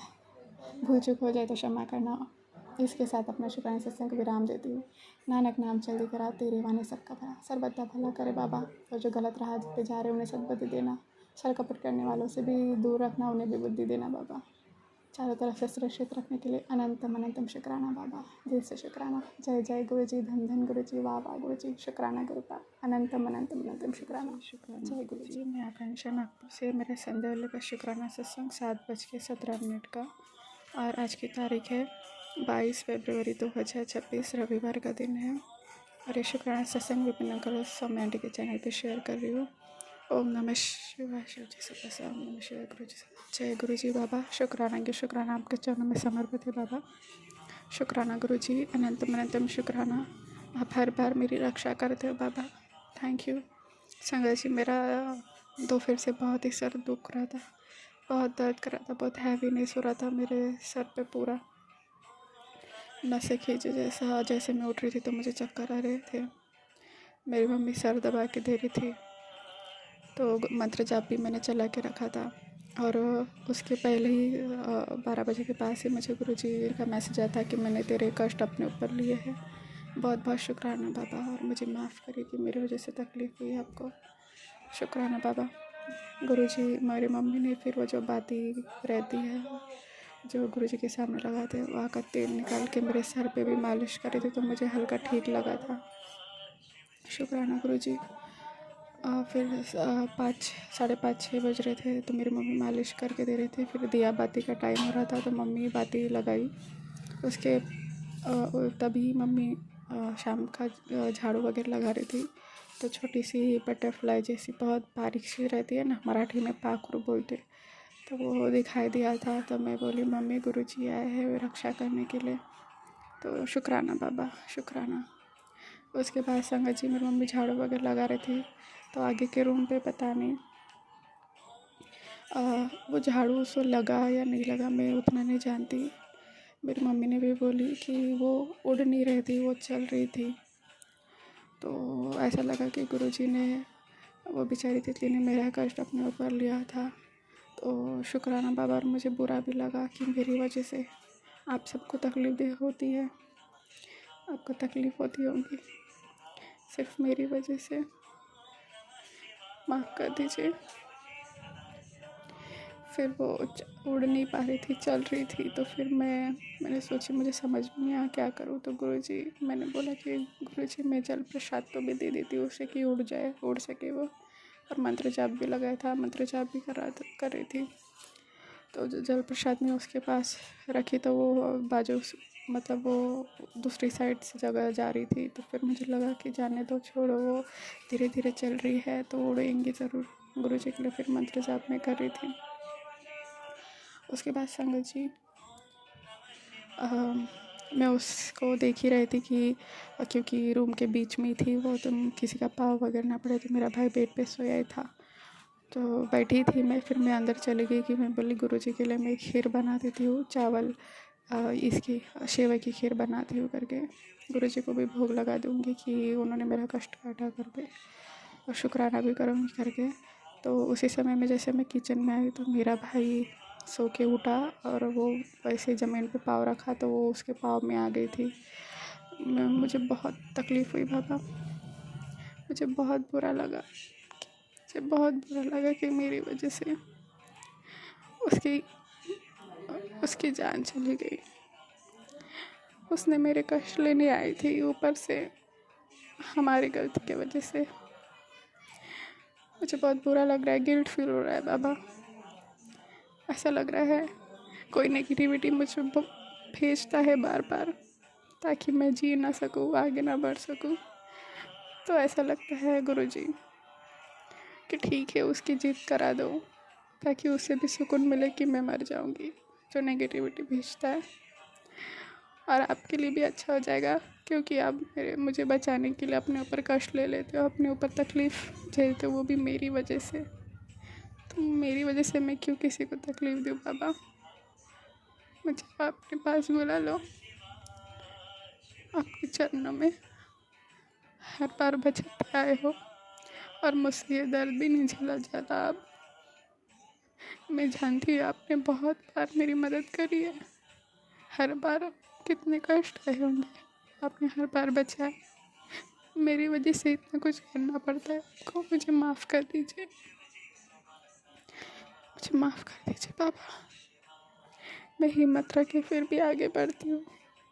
भूल चूक हो जाए तो क्षमा करना। इसके साथ अपना शुक्राना सत्संग को विराम देती हूँ। नानक नाम चलती करा तेरे वाने सबका भला, सर्वदा भला करे बाबा। और जो गलत राह पे जा रहे हैं उन्हें सद्बुद्धि देना, छल कपट करने वालों से भी दूर रखना, उन्हें भी बुद्धि देना बाबा। चारों तरफ से सुरक्षित रखने के लिए अनंतम अनंतम शुक्राना बाबा, दिल से शुक्राना। जय जय गुरु जी, धन धन गुरु जी, वाह वाह गुरु जी, शुक्राना गुरु का अनंतम अनंतम अनंतम शुक्राना। जय गुरु जी। मैं आकांक्षा नागपुर से, मेरे संध्या का शुक्राना सत्संग 7:17 का और आज की तारीख है 22 फरवरी 2026, रविवार का दिन है। और ये शुक्राना सत्संग विभिन्न करो स्वामी आंटी के चैनल पे शेयर कर रही हूँ। ओम नमः शिवाय, शिव जी सदा, ओम नमः शिवाय, गुरु जी सदा। जय गुरु जी बाबा। शुक्राना आपके चरणों में समर्पित है बाबा। शुक्राना गुरु जी, अनंतम अनंतम शुक्राना। आप हर बार मेरी रक्षा करते हो बाबा, थैंक यू। संगत जी, मेरा दोपहर से बहुत ही सर दुख रहा था, बहुत दर्द कर रहा था, बहुत हैवीनेस हो रहा था मेरे सर पे, पूरा नसें खींचे जैसा। जैसे मैं उठ रही थी तो मुझे चक्कर आ रहे थे। मेरी मम्मी सर दबा के दे रही थी, तो मंत्र जाप भी मैंने चला के रखा था। और उसके पहले ही 12 बजे के पास ही मुझे गुरुजी का मैसेज आया था कि मैंने तेरे कष्ट अपने ऊपर लिए हैं। बहुत बहुत शुक्राना बाबा, और मुझे माफ़ करिए कि मेरी वजह से तकलीफ़ हुई आपको। शुक्राना बाबा। गुरुजी, मेरी मम्मी ने फिर वो जो बाती रहती है जो गुरुजी के सामने लगाते हैं, वहाँ का तेल निकाल के मेरे सर पे भी मालिश करी थी, तो मुझे हल्का ठीक लगा था। शुक्राना गुरुजी। फिर 5:30-6 बज रहे थे तो मेरी मम्मी मालिश करके दे रही थी। फिर दिया बाती का टाइम हो रहा था तो मम्मी बाती लगाई। उसके तभी मम्मी शाम का झाड़ू वगैरह लगा रही थी, तो छोटी सी बटरफ्लाई जैसी बहुत बारीक सी रहती है ना, मराठी में पाखरू बोलते, तो वो दिखाई दिया था। तो मैं बोली मम्मी गुरुजी आए हैं रक्षा करने के लिए, तो शुक्राना बाबा, शुक्राना। उसके बाद संगत जी, मेरी मम्मी झाड़ू वगैरह लगा रही थी, तो आगे के रूम पे पता नहीं वो झाड़ू उसको लगा या नहीं लगा, मैं उतना नहीं जानती। मेरी मम्मी ने भी बोली कि वो उड़ नहीं रही थी, वो चल रही थी। तो ऐसा लगा कि गुरुजी ने, वो बेचारी तितली ने मेरा कष्ट अपने ऊपर लिया था। तो शुक्राना बाबा। और मुझे बुरा भी लगा कि मेरी वजह से आप सबको तकलीफ़ होती है, आपको तकलीफ़ होती होगी सिर्फ मेरी वजह से, माफ़ कर दीजिए। फिर वो उड़ नहीं पा रही थी, चल रही थी। तो फिर मैंने सोची मुझे समझ में नहीं आया क्या करूँ। तो गुरुजी, मैंने बोला कि गुरुजी मैं जल प्रसाद तो भी दे देती हूँ उसे कि उड़ जाए, उड़ सके वो। और मंत्र जाप भी लगाया था, मंत्र जाप भी कर रही थी। तो जल प्रसाद में उसके पास रखी तो वो बाजू मतलब वो दूसरी साइड से जगह जा रही थी, तो फिर मुझे लगा कि जाने दो, छोड़ो, वो धीरे धीरे चल रही है तो उड़ेंगी ज़रूर। गुरुजी के लिए फिर मंत्र जाप में कर रही थी। उसके बाद संगत जी मैं उसको देख ही रही थी कि क्योंकि रूम के बीच में ही थी वो, तो किसी का पाँव वगैरह ना पड़े, तो मेरा भाई बेड पे सोया ही था। तो बैठी थी मैं, फिर मैं अंदर चली गई कि मैं बोली गुरुजी के लिए मैं खीर बना देती हूँ, चावल इसकी सेवई की खीर बनाती हूँ करके, गुरुजी को भी भोग लगा दूँगी कि उन्होंने मेरा कष्ट काटा करके, और शुक्राना भी करूँगी करके। तो उसी समय में जैसे मैं किचन में आई तो मेरा भाई सो के उठा और वो वैसे ज़मीन पे पाँव रखा तो वो उसके पाँव में आ गई थी। मुझे बहुत तकलीफ़ हुई बाबा, मुझे बहुत बुरा लगा, मुझे बहुत बुरा लगा कि मेरी वजह से उसकी उसकी जान चली गई। उसने मेरे कष्ट लेने आई थी, ऊपर से हमारी गलती की वजह से। मुझे बहुत बुरा लग रहा है, गिल्ट फील हो रहा है बाबा। ऐसा लग रहा है कोई नेगेटिविटी मुझे भेजता है बार बार, ताकि मैं जी ना सकूँ, आगे ना बढ़ सकूँ। तो ऐसा लगता है गुरुजी कि ठीक है, उसकी जीत करा दो, ताकि उसे भी सुकून मिले कि मैं मर जाऊंगी, जो नेगेटिविटी भेजता है। और आपके लिए भी अच्छा हो जाएगा, क्योंकि आप मुझे बचाने के लिए अपने ऊपर कष्ट ले लेते हो, अपने ऊपर तकलीफ़ झेलते हो, वो भी मेरी वजह से। तो मेरी वजह से मैं क्यों किसी को तकलीफ़ दूँ बाबा। मुझे आपके पास बुला लो, आपके चरणों में हर बार बचाते आए हो, और मुझसे ये दर्द भी नहीं झेला जाता। अब मैं जानती हूँ आपने बहुत बार मेरी मदद करी है, हर बार कितने कष्ट आए होंगे, आपने हर बार बचाया। मेरी वजह से इतना कुछ करना पड़ता है आपको, मुझे माफ़ कर दीजिए, मुझे माफ़ कर दीजिए बाबा। मैं हिम्मत रख के फिर भी आगे बढ़ती हूँ,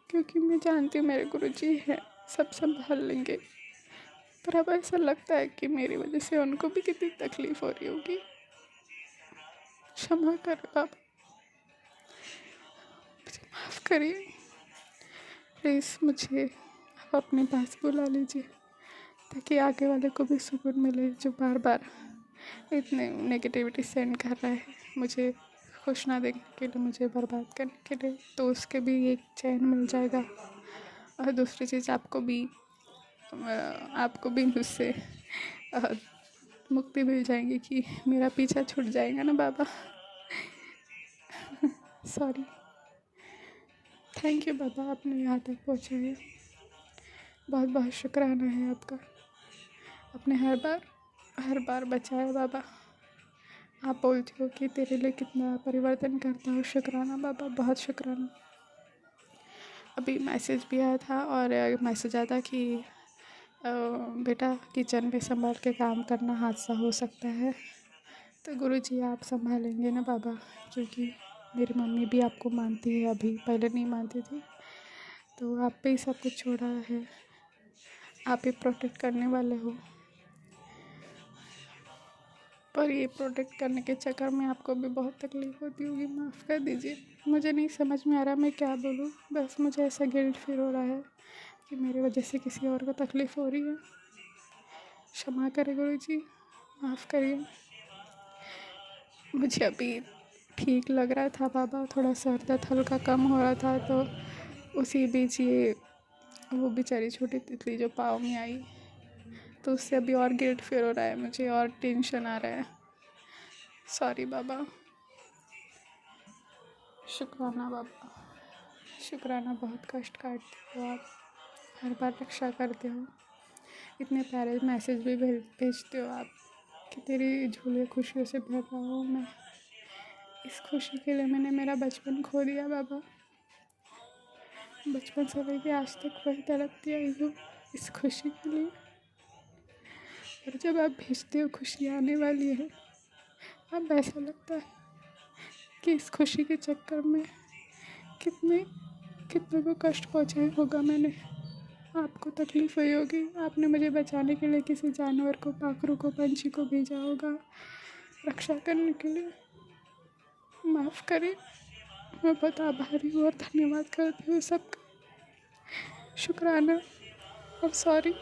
क्योंकि मैं जानती हूँ मेरे गुरुजी हैं, सब संभाल लेंगे। पर अब ऐसा लगता है कि मेरी वजह से उनको भी कितनी तकलीफ़ हो रही होगी। क्षमा करें बाबा, मुझे माफ़ करिए प्लीज़। मुझे आप अपने पास बुला लीजिए, ताकि आगे वाले को भी सुकून मिले, जो बार बार इतने नेगेटिविटी सेंड कर रहा है मुझे खुश ना देखने के लिए, मुझे बर्बाद करने के लिए। तो उसके भी एक चैन मिल जाएगा, और दूसरी चीज़ आपको भी मुझसे मुक्ति मिल जाएगी कि मेरा पीछा छूट जाएगा ना बाबा। सॉरी, थैंक यू बाबा, आपने यहाँ तक पहुँचाया, बहुत बहुत शुक्राना है आपका। आपने हर बार बचाया बाबा। आप बोलते हो कि तेरे लिए कितना परिवर्तन करता हूँ, शुक्राना बाबा, बहुत शुक्राना। अभी मैसेज भी आया था, और मैसेज आया था कि बेटा किचन में संभाल के काम करना, हादसा हो सकता है। तो गुरुजी आप संभालेंगे ना बाबा, क्योंकि मेरी मम्मी भी आपको मानती है, अभी पहले नहीं मानती थी। तो आप पे ही सब कुछ छोड़ा है, आप ही प्रोटेक्ट करने वाले हो। पर ये प्रोटेक्ट करने के चक्कर में आपको भी बहुत तकलीफ़ होती होगी, माफ़ कर दीजिए। मुझे नहीं समझ में आ रहा मैं क्या बोलूँ, बस मुझे ऐसा गिल्ट फील हो रहा है कि मेरी वजह से किसी और को तकलीफ़ हो रही है। क्षमा करें गुरुजी, माफ़ करिए। मुझे अभी ठीक लग रहा था बाबा, थोड़ा सर दर्द हल्का कम हो रहा था, तो उसी बीच ये वो बेचारी छोटी तितली जो पाँव में आई, तो उससे अभी और गिल्ट फील हो रहा है मुझे, और टेंशन आ रहा है। सॉरी बाबा, शुक्राना बाबा, शुक्राना। बहुत कष्ट काटते हो आप, हर बार रक्षा करते हो, इतने प्यारे मैसेज भी भेजते हो आप कि तेरी झोले खुशियों से भर रहा हूँ मैं। इस खुशी के लिए मैंने मेरा बचपन खो दिया बाबा, बचपन से लेके आज तक वही तड़पती आई हूँ इस खुशी के लिए। और जब आप भेजते हो खुशी आने वाली है, अब ऐसा लगता है कि इस खुशी के चक्कर में कितने को कष्ट पहुँचाया होगा मैंने, आपको तकलीफ़ हुई होगी, आपने मुझे बचाने के लिए किसी जानवर को, पाखरू को, पंछी को भेजा होगा रक्षा करने के लिए। माफ़ करें, मैं बहुत आभारी हूँ और धन्यवाद करती हूँ सबका। शुक्राना और सॉरी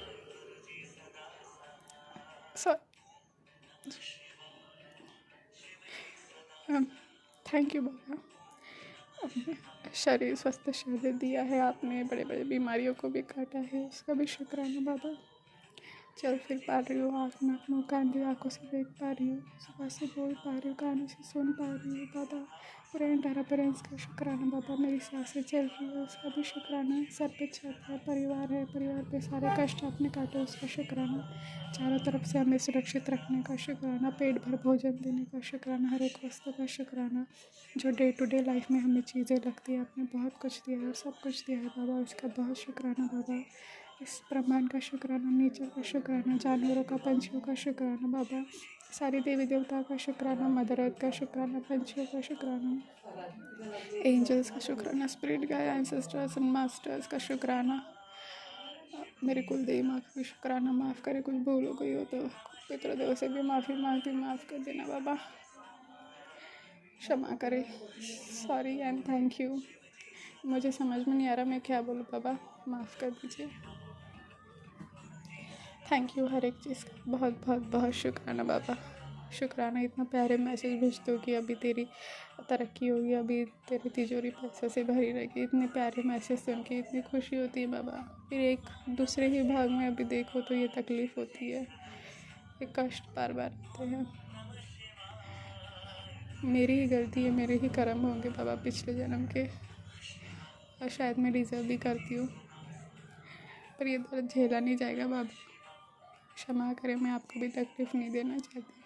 थैंक यू बाबा। अपने शरीर स्वस्थ शरीर दिया है आपने, बड़े बड़े बीमारियों को भी काटा है, उसका भी शुक्राना बाबा। चल फिर पा रही हूँ, आँख नाक मुँह कान दी आँखों से देख पा रही हूँ, सुबह से बोल पा रही हूँ, कानों से सुन पा रही हूँ बाबा। पूरे एंटायर पेरेंट्स का शुक्राना बाबा। मेरी सांसें चल रही है उसका भी शुक्राना। सर पे छत है, परिवार है, परिवार पे सारे कष्ट आपने काटे उसका शुक्राना। चारों तरफ से हमें सुरक्षित रखने का शुक्राना, पेट भर भोजन देने का शुक्राना, हर एक वस्तु का शुक्राना। जो डे टू डे लाइफ में हमें चीज़ें लगती है आपने बहुत कुछ दिया है और सब कुछ दिया है बाबा, उसका बहुत शुक्राना बाबा। इस ब्रह्मांड का शुक्राना, नेचर का शुक्राना, जानवरों का, पंछियों का शुक्राना बाबा। सारी देवी देवताओं का शुक्राना, मदर अर्थ का शुक्राना, पंछियों का शुक्राना, एंजल्स का शुक्राना, spirit guide, ancestors and masters का शुक्राना। मेरे कुल देवी माँ का भी शुक्राना। माफ़ करे कुछ भूल हो गई हो तो पितृदेव से भी माफ़ी मांगती, माफ़ कर देना बाबा, क्षमा करे। Sorry and thank you. मुझे समझ में नहीं आ रहा मैं क्या बोलूँ बाबा, माफ़ कर दीजिए। थैंक यू हर एक चीज़ का, बहुत बहुत बहुत शुक्राना बाबा। शुक्राना इतना प्यारे मैसेज भेजते हो कि अभी तेरी तरक्की होगी, अभी तेरी तिजोरी पैसे से भरी रहेगी। इतने प्यारे मैसेज सुन के इतनी खुशी होती है बाबा। फिर एक दूसरे ही भाग में अभी देखो तो ये तकलीफ़ होती है, ये कष्ट बार बार आते हैं। मेरी ही गलती है, मेरे ही कर्म होंगे बाबा पिछले जन्म के, और शायद मैं डिज़र्व भी करती हूँ, पर ये दर्द झेला नहीं जाएगा बाबा। क्षमा करें, मैं आपको भी तकलीफ़ नहीं देना चाहती।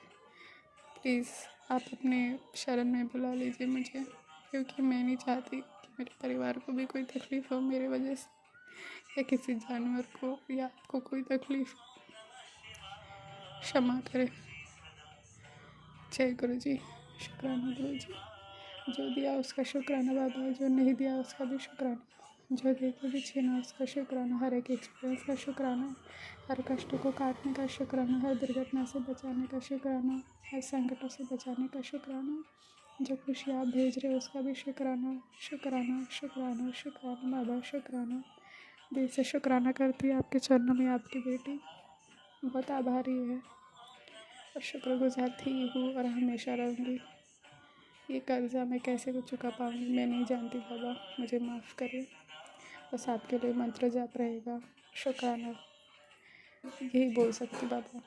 प्लीज़ आप अपने शरण में बुला लीजिए मुझे, क्योंकि मैं नहीं चाहती कि मेरे परिवार को भी कोई तकलीफ़ हो मेरे वजह से, या किसी जानवर को या आपको कोई तकलीफ़ हो। क्षमा करें। जय गुरु जी। शुक्राना गुरु जी। जो दिया उसका शुक्राना बाबा, जो नहीं दिया उसका भी शुक्राना, जो दे के भी छीना उसका शुक्राना, हर एक एक्सपीरियंस का शुक्राना, हर कष्ट को काटने का शुक्राना, हर दुर्घटना से बचाने का शुक्राना, हर संकटों से बचाने का शुक्राना, जो खुशी आप भेज रहे हो उसका भी शुक्राना। शुक्राना शुक्राना शुक्राना बाबा, शुक्राना। दिल से शुक्राना करती है आपके चरणों में आपकी बेटी, बहुत आभारी है और शुक्रगुजार थी हूँ और हमेशा रहूँगी। ये कर्जा मैं कैसे को चुका पाऊँगी मैं नहीं जानती बाबा, मुझे माफ़ करें। बस आपके लिए मंत्र जाप रहेगा, शुक्राना, यही बोल सकती बाबा।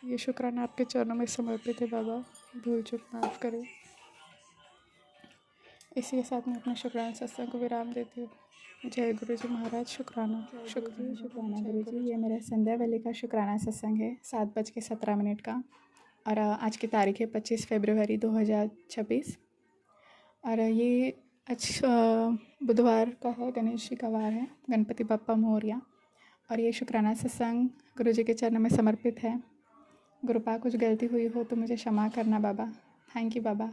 ये शुक्राना आपके चरणों में समर्पित है बाबा, भूल चूक माफ़ करें। इसी के साथ मैं अपने शुक्राना सत्संग को विराम देती हूँ। जय गुरु जी महाराज। शुक्राना शुक्राना गुरु जी। ये मेरा संध्या वेले का शुक्राना सत्संग है, 7:17 का, और आज की तारीख है 25 फरवरी 2026, और ये आज बुधवार का है, गणेश जी का वार है, गणपति बप्पा मोरया। और ये शुक्राना सत्संग गुरु जी के चरणों में समर्पित है। गुरुपा कुछ गलती हुई हो तो मुझे क्षमा करना बाबा। थैंक यू बाबा।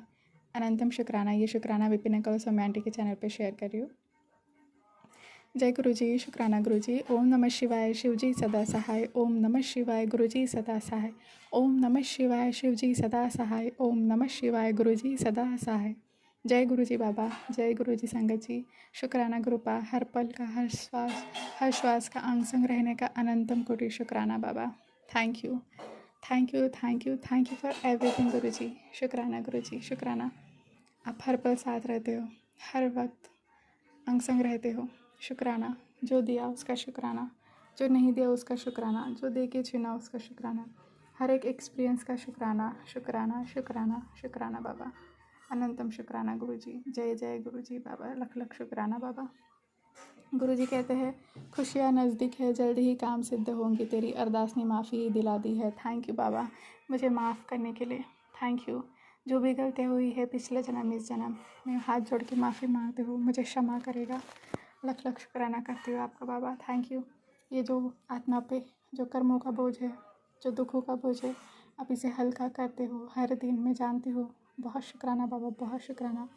अनंतम शुक्राना। ये शुक्राना विपिन अंकल सौम्या आंटी के चैनल पे शेयर कर रही हूँ। जय गुरु जी। शुक्राना गुरु जी। ओम नमः शिवाय, शिव जी सदा सहाय। ओम नमः शिवाय, गुरु जी सदा सहाय। ओम नमः शिवाय, शिव जी सदा सहाय। ओम नमः शिवाय, गुरु जी सदा सहाय। जय गुरु जी बाबा। जय गुरु जी संगत जी। शुक्राना गुरुपा। हर पल का, हर श्वास का अंग संग रहने का अनंतम कोटि शुक्राना बाबा। Thank you, thank you, thank you, thank you for everything Guru ji. शुक्राना गुरु जी, शुक्राना। आप हर पल साथ रहते हो, हर वक्त अंग संग रहते हो। शुक्राना। जो दिया उसका शुक्राना, जो नहीं दिया उसका शुक्राना, जो दे के छीना उसका शुक्राना, हर एक एक्सपीरियंस का शुक्राना। शुक्राना शुक्राना शुक्राना बाबा। अनंतम शुक्राना गुरु जी। जय जय गुरु जी बाबा। लख लख शुक्राना बाबा। गुरु जी कहते हैं खुशियाँ नज़दीक है, जल्द ही काम सिद्ध होंगी, तेरी अरदास ने माफ़ी दिला दी है। थैंक यू बाबा, मुझे माफ़ करने के लिए। Thank you. जो भी गलती हुई है पिछले जन्म इस जन्म, मैं हाथ जोड़ के माफ़ी मांगती हूँ, मुझे क्षमा करेगा। लख लख शुक्राना करती हूँ आपका बाबा। Thank you. ये जो आत्मा पे जो कर्मों का बोझ है, जो दुखों का बोझ है, आप इसे हल्का करते हो हर दिन, मैं जानती हूँ। बहुत शुक्राना बाबा, बहुत शुक्राना।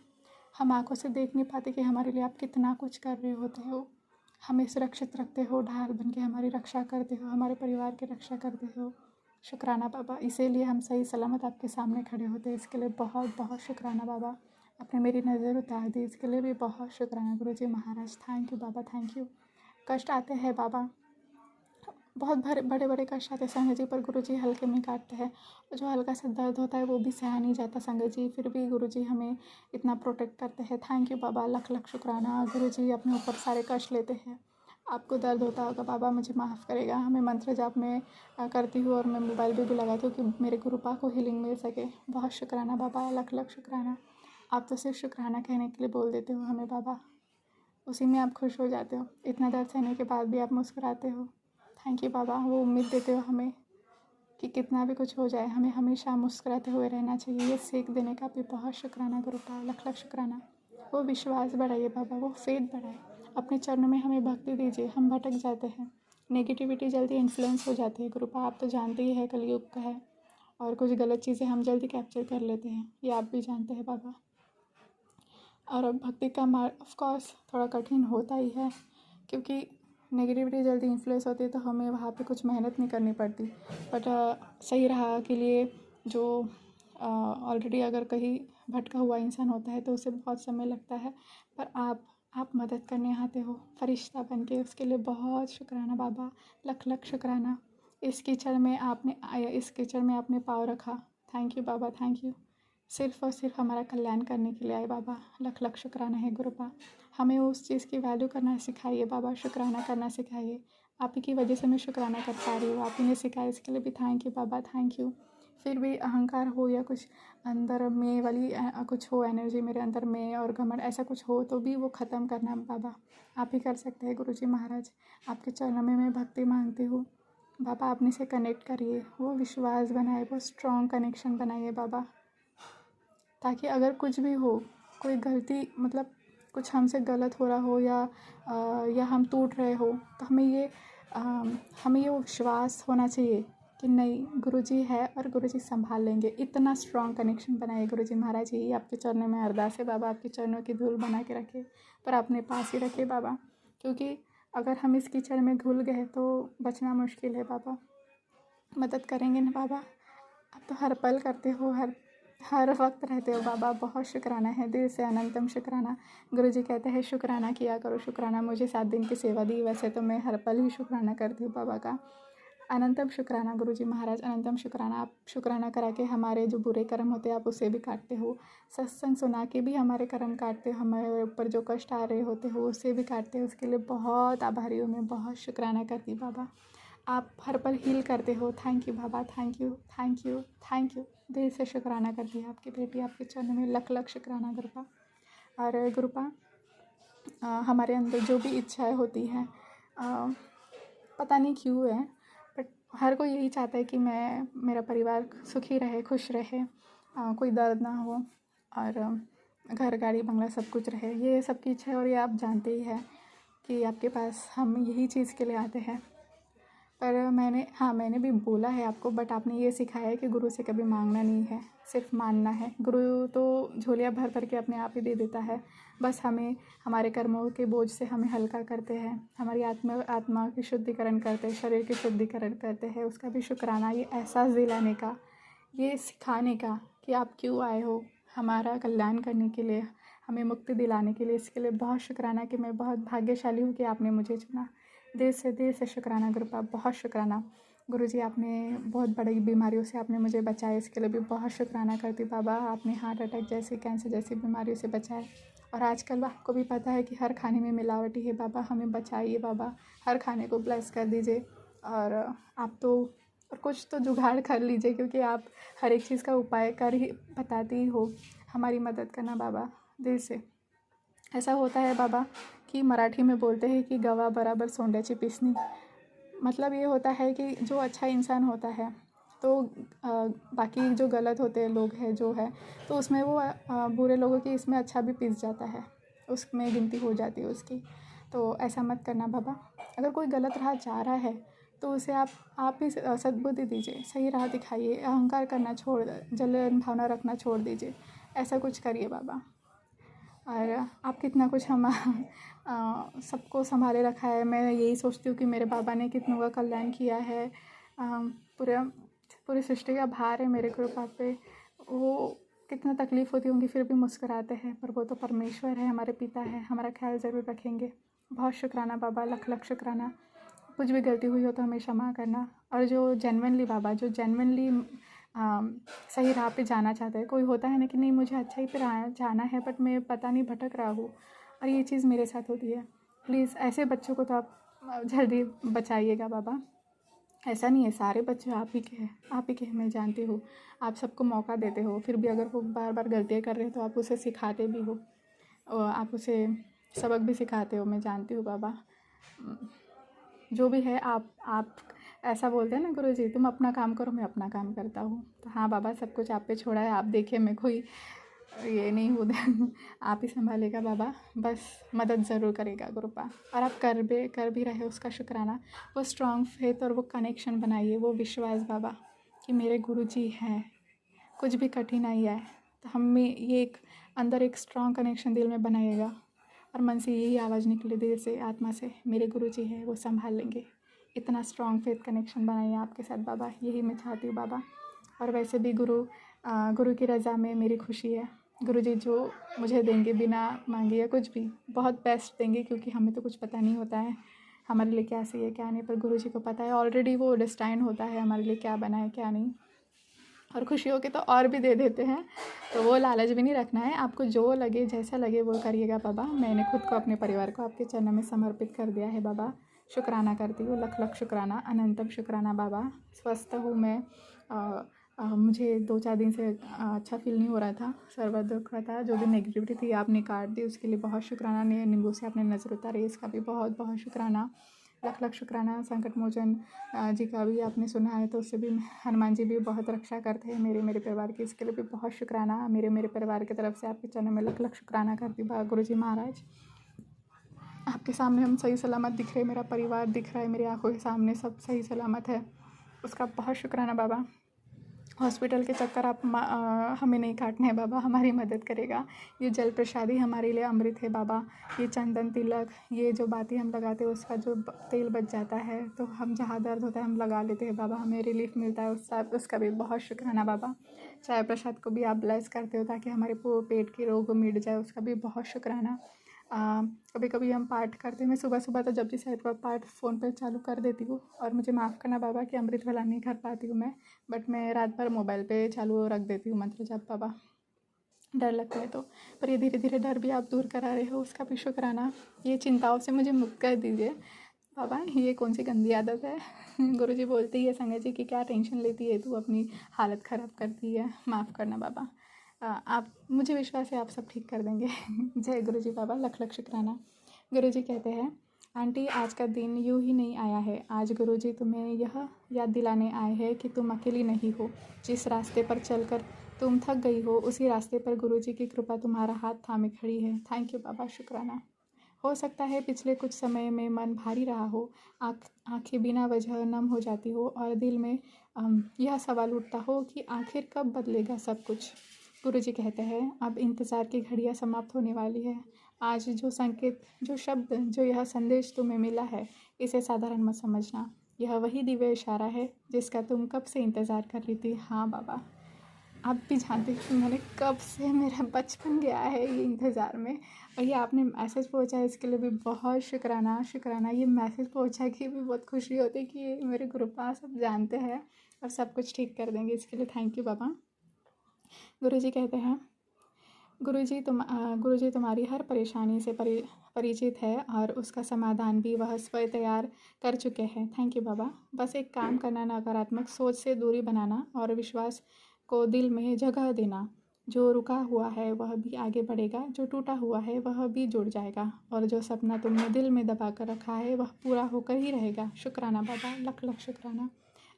हम आंखों से देख नहीं पाते कि हमारे लिए आप कितना कुछ कर रहे होते हो। हमें सुरक्षित रखते हो, ढाल बन के हमारी रक्षा करते हो, हमारे परिवार की रक्षा करते हो। शुक्राना बाबा। इसीलिए हम सही सलामत आपके सामने खड़े होते हैं, इसके लिए बहुत बहुत शुक्राना बाबा। आपने मेरी नज़र उतार दी, इसके लिए भी बहुत शुक्राना गुरु जी महाराज। थैंक यू बाबा, थैंक यू। कष्ट आते हैं बाबा, बहुत बड़े बड़े कष्ट आते हैं संगत जी, पर गुरुजी हल्के में काटते हैं। और जो हल्का सा दर्द होता है वो भी सहा नहीं जाता संगत जी, फिर भी गुरुजी हमें इतना प्रोटेक्ट करते हैं। थैंक यू बाबा, लख लख शुक्राना। गुरुजी अपने ऊपर सारे कष्ट लेते हैं। आपको दर्द होता होगा बाबा, मुझे माफ़ करेगा। हमें मंत्र जाप में करती हूँ और मैं मोबाइल पे भी लगाती हूँ कि मेरे गुरुपा को हीलिंग मिल सके। बहुत शुक्राना बाबा, लख लख शुक्राना। आप तो सिर्फ शुक्राना कहने के लिए बोल देते हो हमें बाबा, उसी में आप खुश हो जाते हो। इतना दर्द सहने के बाद भी आप मुस्कुराते हो। थैंक यू बाबा, वो उम्मीद देते हो हमें कि कितना भी कुछ हो जाए हमें हमेशा मुस्कुराते हुए रहना चाहिए। ये सीख देने का भी बहुत शुक्राना गुरुपा, लख लख शुक्राना। वो विश्वास बढ़ाइए बाबा, वो फेथ बढ़ाए। अपने चरणों में हमें भक्ति दीजिए, हम भटक जाते हैं, नेगेटिविटी जल्दी इन्फ्लुएंस हो जाती है गुरुपा। आप तो जानते ही है कलयुग का है और कुछ गलत चीज़ें हम जल्दी कैप्चर कर लेते हैं, ये आप भी जानते हैं बाबा। और अब भक्ति का मार्ग ऑफ कोर्स थोड़ा कठिन होता ही है, क्योंकि नेगेटिविटी जल्दी इन्फ्लुएंस होती है तो हमें वहाँ पे कुछ मेहनत नहीं करनी पड़ती। बट सही राह के लिए जो ऑलरेडी अगर कहीं भटका हुआ इंसान होता है तो उसे बहुत समय लगता है, पर आप मदद करने आते हो फरिश्ता बन के, उसके लिए बहुत शुक्राना बाबा, लख लख शुक्राना। इस कीचड़ में आपने पाँव रखा। थैंक यू बाबा, थैंक यू। सिर्फ़ और सिर्फ हमारा कल्याण करने के लिए आए बाबा, लख लख शुक्राना है गुरुपा। हमें उस चीज़ की वैल्यू करना सिखाइए बाबा, शुक्राना करना सिखाइए। आप ही की वजह से मैं शुक्राना कर पा रही हूँ, आप ही ने सिखाया, इसके लिए भी थैंक यू बाबा, थैंक यू। फिर भी अहंकार हो या कुछ अंदर में वाली कुछ हो एनर्जी मेरे अंदर में और घमंड ऐसा कुछ हो तो भी वो ख़त्म करना बाबा आप ही कर सकते हैं। गुरुजी महाराज, आपके चरणों में मैं भक्ति मांगती हूँ बाबा, अपने से कनेक्ट करिए, वो विश्वास बनाए, वो स्ट्रॉन्ग कनेक्शन बनाइए बाबा, ताकि अगर कुछ भी हो, कोई गलती मतलब कुछ हमसे गलत हो रहा हो या हम टूट रहे हो तो हमें ये विश्वास होना चाहिए कि नहीं, गुरुजी है और गुरुजी संभाल लेंगे। इतना स्ट्रॉन्ग कनेक्शन बनाइए गुरुजी महाराज, यही आपके चरणों में अरदास है बाबा। आपके चरणों की धूल बना के रखे, पर अपने पास ही रखे बाबा, क्योंकि अगर हम इस कीचड़ में घुल गए तो बचना मुश्किल है बाबा। मदद करेंगे ना बाबा? आप तो हर पल करते हो, हर वक्त रहते हो बाबा। बहुत शुक्राना है, दिल से अनंतम शुक्राना। गुरुजी कहते हैं शुक्राना किया करो, शुक्राना। मुझे 7 दिन की सेवा दी, वैसे तो मैं हर पल ही शुक्राना करती हूँ बाबा का। अनंतम शुक्राना गुरुजी महाराज, अनंतम शुक्राना। आप शुक्राना करा के हमारे जो बुरे कर्म होते हैं आप उसे भी काटते हो, सत्संग सुना के भी हमारे कर्म काटते हो, हमारे ऊपर जो कष्ट आ रहे होते हो उसे भी काटते हो। उसके लिए बहुत आभारी हूँ मैं, बहुत शुक्राना करती बाबा। आप हर पल हील करते हो। थैंक यू बाबा, thank you, thank you, thank you. दिल से शुक्राना करती है आपकी बेटी, आपके चरणों में लख लख शुक्राना गुरुपा। और गुरुपा, हमारे अंदर जो भी इच्छाएं होती हैं पता नहीं क्यों है, बट हर कोई यही चाहता है कि मेरा परिवार सुखी रहे, खुश रहे, कोई दर्द ना हो और घर गाड़ी बंगला सब कुछ रहे। ये सबकी इच्छा है और ये आप जानते ही हैं कि आपके पास हम यही चीज़ के लिए आते हैं। पर मैंने भी बोला है आपको, बट आपने ये सिखाया है कि गुरु से कभी मांगना नहीं है, सिर्फ मानना है। गुरु तो झोलियाँ भर भर के अपने आप ही दे देता है, बस हमें हमारे कर्मों के बोझ से हमें हल्का करते हैं, हमारी आत्मा की शुद्धिकरण करते हैं, शरीर की शुद्धिकरण करते हैं। उसका भी शुक्राना, ये एहसास दिलाने का, ये सिखाने का कि आप क्यों आए हो, हमारा कल्याण करने के लिए, हमें मुक्ति दिलाने के लिए। इसके लिए बहुत शुक्राना कि मैं बहुत भाग्यशाली हूँ कि आपने मुझे चुना। दिल से शुक्राना गुरुपा, बहुत शुक्राना। गुरुजी, आपने बहुत बड़ी बीमारियों से आपने मुझे बचाया, इसके लिए भी बहुत शुक्राना करती बाबा। आपने हार्ट अटैक जैसे, कैंसर जैसी बीमारियों से बचाया। और आजकल आपको भी पता है कि हर खाने में मिलावटी है बाबा, हमें बचाइए बाबा, हर खाने को ब्लेस कर दीजिए। और आप तो और कुछ तो जुगाड़ कर लीजिए, क्योंकि आप हर एक चीज़ का उपाय कर ही बताती ही हो। हमारी मदद करना बाबा, दिल से। ऐसा होता है बाबा कि मराठी में बोलते हैं कि गवा बराबर सोंड्याची पिसनी। मतलब ये होता है कि जो अच्छा इंसान होता है तो बाकी जो गलत होते लोग हैं जो है, तो उसमें वो बुरे लोगों की इसमें अच्छा भी पिस जाता है, उसमें गिनती हो जाती है उसकी। तो ऐसा मत करना बाबा। अगर कोई गलत राह जा रहा है तो उसे आप ही सद्बुद्धि दीजिए, सही राह दिखाइए। अहंकार करना जलन भावना रखना छोड़ दीजिए, ऐसा कुछ करिए बाबा। और आप कितना कुछ सबको संभाले रखा है। मैं यही सोचती हूँ कि मेरे बाबा ने कितनों का कल्याण किया है। पूरी सृष्टि का भार है मेरे कृपा पे। वो कितना तकलीफ़ होती होंगी फिर भी मुस्कुराते हैं, पर वो तो परमेश्वर है, हमारे पिता है, हमारा ख्याल ज़रूर रखेंगे। बहुत शुक्राना बाबा, लख लख शुक्राना। कुछ भी गलती हुई हो तो हमें क्षमा करना। और जो जेन्युइनली बाबा, जो जेन्युइनली सही राह पे जाना चाहता है, कोई होता है ना कि नहीं मुझे अच्छाई पे जाना है बट मैं पता नहीं भटक रहा हूँ, और ये चीज़ मेरे साथ होती है। प्लीज़ ऐसे बच्चों को तो आप जल्दी बचाइएगा बाबा। ऐसा नहीं है, सारे बच्चे आप ही के हैं, आप ही के हैं, मैं जानती हूँ। आप सबको मौका देते हो, फिर भी अगर वो बार बार गलतियाँ कर रहे हैं तो आप उसे सिखाते भी हो, और आप उसे सबक भी सिखाते हो, मैं जानती हूँ बाबा। जो भी है आप ऐसा बोलते हैं ना गुरुजी, तुम अपना काम करो मैं अपना काम करता हूँ। तो हाँ बाबा, सब कुछ आप पे छोड़ा है, आप देखिए, मैं कोई ये नहीं हूँ आप ही संभालेगा बाबा, बस मदद ज़रूर करेगा कृपा। और आप कर भी रहे हो, उसका शुक्राना। वो स्ट्रॉन्ग फेथ और वो कनेक्शन बनाइए, वो विश्वास बाबा कि मेरे गुरुजी हैं, कुछ भी कठिनाई आए तो हम में ये एक अंदर एक स्ट्रॉन्ग कनेक्शन दिल में बनाइएगा, और मन से यही आवाज़ निकले दिल से, आत्मा से, मेरे गुरुजी हैं, वो संभाल लेंगे। इतना स्ट्रॉन्ग फेथ कनेक्शन बनाइए आपके साथ बाबा, यही मैं चाहती हूँ बाबा। और वैसे भी गुरु की रज़ा में मेरी खुशी है। गुरुजी जो मुझे देंगे बिना मांगे या कुछ भी, बहुत बेस्ट देंगे, क्योंकि हमें तो कुछ पता नहीं होता है हमारे लिए क्या सही है क्या नहीं, पर गुरुजी को पता है ऑलरेडी, वो डिस्टाइन होता है हमारे लिए क्या बना है क्या नहीं। और खुशी हो के तो और भी दे देते हैं, तो वो लालच भी नहीं रखना है। आपको जो लगे, जैसा लगे वो करिएगा बाबा। मैंने खुद को, अपने परिवार को आपके चरणों में समर्पित कर दिया है बाबा। शुक्राना करती हूँ, लख लख शुक्राना, अनंतम शुक्राना बाबा। स्वस्थ हूँ मैं। मुझे 2-4 दिन से अच्छा फील नहीं हो रहा था, सर दर्द दुख रहा था। जो भी नेगेटिविटी थी आपने काट दी, उसके लिए बहुत शुक्राना। नींबू से आपने नज़र उतारी, इसका भी बहुत बहुत शुक्राना, लख लख शुक्राना। संकट मोचन जी का भी आपने सुना है, तो उससे भी हनुमान जी भी बहुत रक्षा करते हैं मेरे परिवार की, इसके लिए भी बहुत शुक्राना। मेरे परिवार की तरफ से आपके चरणों में लख लख शुक्राना करती हूँ गुरुजी महाराज। आपके सामने हम सही सलामत दिख रहे हैं, मेरा परिवार दिख रहा है मेरी आंखों के सामने, सब सही सलामत है, उसका बहुत शुक्राना बाबा। हॉस्पिटल के चक्कर आप हमें नहीं काटने हैं बाबा, हमारी मदद करेगा। ये जल प्रसादी हमारे लिए अमृत है बाबा। ये चंदन तिलक, ये जो बातें हम लगाते हैं उसका जो तेल बच जाता है, तो हम जहाँ दर्द होता है हम लगा लेते हैं बाबा, हमें रिलीफ मिलता है उसका भी बहुत शुक्राना बाबा। चाय प्रसाद को भी आप ब्लेस करते हो ताकि हमारे पेट के रोग मिट जाए, उसका भी बहुत शुक्राना। कभी कभी हम पाठ करते हैं, मैं सुबह सुबह तो जब भी साइड पर पाठ फ़ोन पे चालू कर देती हूँ, और मुझे माफ़ करना बाबा कि अमृत वाला नहीं कर पाती हूँ मैं, बट मैं रात भर मोबाइल पे चालू रख देती हूँ मंत्र जाप बाबा, डर लगता है तो। पर ये धीरे धीरे डर भी आप दूर करा रहे हो, उसका भी शुक्राना। ये चिंताओं से मुझे मुक्त कर दीजिए बाबा, ये कौन सी गंदी आदत है। गुरुजी बोलते ही है संगत जी कि क्या टेंशन लेती है तू, अपनी हालत ख़राब करती है, माफ़ करना बाबा। आप, मुझे विश्वास है आप सब ठीक कर देंगे। जय गुरुजी बाबा, लख लख शुक्राना। गुरुजी कहते हैं, आंटी आज का दिन यूं ही नहीं आया है, आज गुरुजी तुम्हें यह याद दिलाने आए हैं कि तुम अकेली नहीं हो। जिस रास्ते पर चलकर तुम थक गई हो, उसी रास्ते पर गुरुजी की कृपा तुम्हारा हाथ थामे खड़ी है। थैंक यू बाबा, शुक्राना। हो सकता है पिछले कुछ समय में मन भारी रहा हो, आँखें बिना वजह नम हो जाती हो, और दिल में यह सवाल उठता हो कि आखिर कब बदलेगा सब कुछ। गुरुजी कहते हैं, अब इंतज़ार की घड़ियाँ समाप्त होने वाली है। आज जो संकेत, जो शब्द, जो यह संदेश तुम्हें मिला है, इसे साधारण मत समझना। यह वही दिव्य इशारा है जिसका तुम कब से इंतज़ार कर रही थी। हाँ बाबा, आप भी जानते हो कि मैंने कब से, मेरा बचपन गया है ये इंतज़ार में, और ये आपने मैसेज पहुंचा है, इसके लिए भी बहुत शुक्राना शुक्राना। ये मैसेज पहुंचा कि भी बहुत खुशी होती है कि मेरे गुरुपा सब जानते हैं और सब कुछ ठीक कर देंगे, इसके लिए थैंक यू बाबा। गुरुजी कहते हैं, गुरुजी तुम्हारी हर परेशानी से परिचित है, और उसका समाधान भी वह स्वयं तैयार कर चुके हैं। थैंक यू बाबा। बस एक काम करना, नकारात्मक सोच से दूरी बनाना और विश्वास को दिल में जगह देना। जो रुका हुआ है वह भी आगे बढ़ेगा, जो टूटा हुआ है वह भी जुड़ जाएगा, और जो सपना तुमने दिल में दबा कर रखा है वह पूरा होकर ही रहेगा। शुक्राना बाबा, लख लख शुक्राना।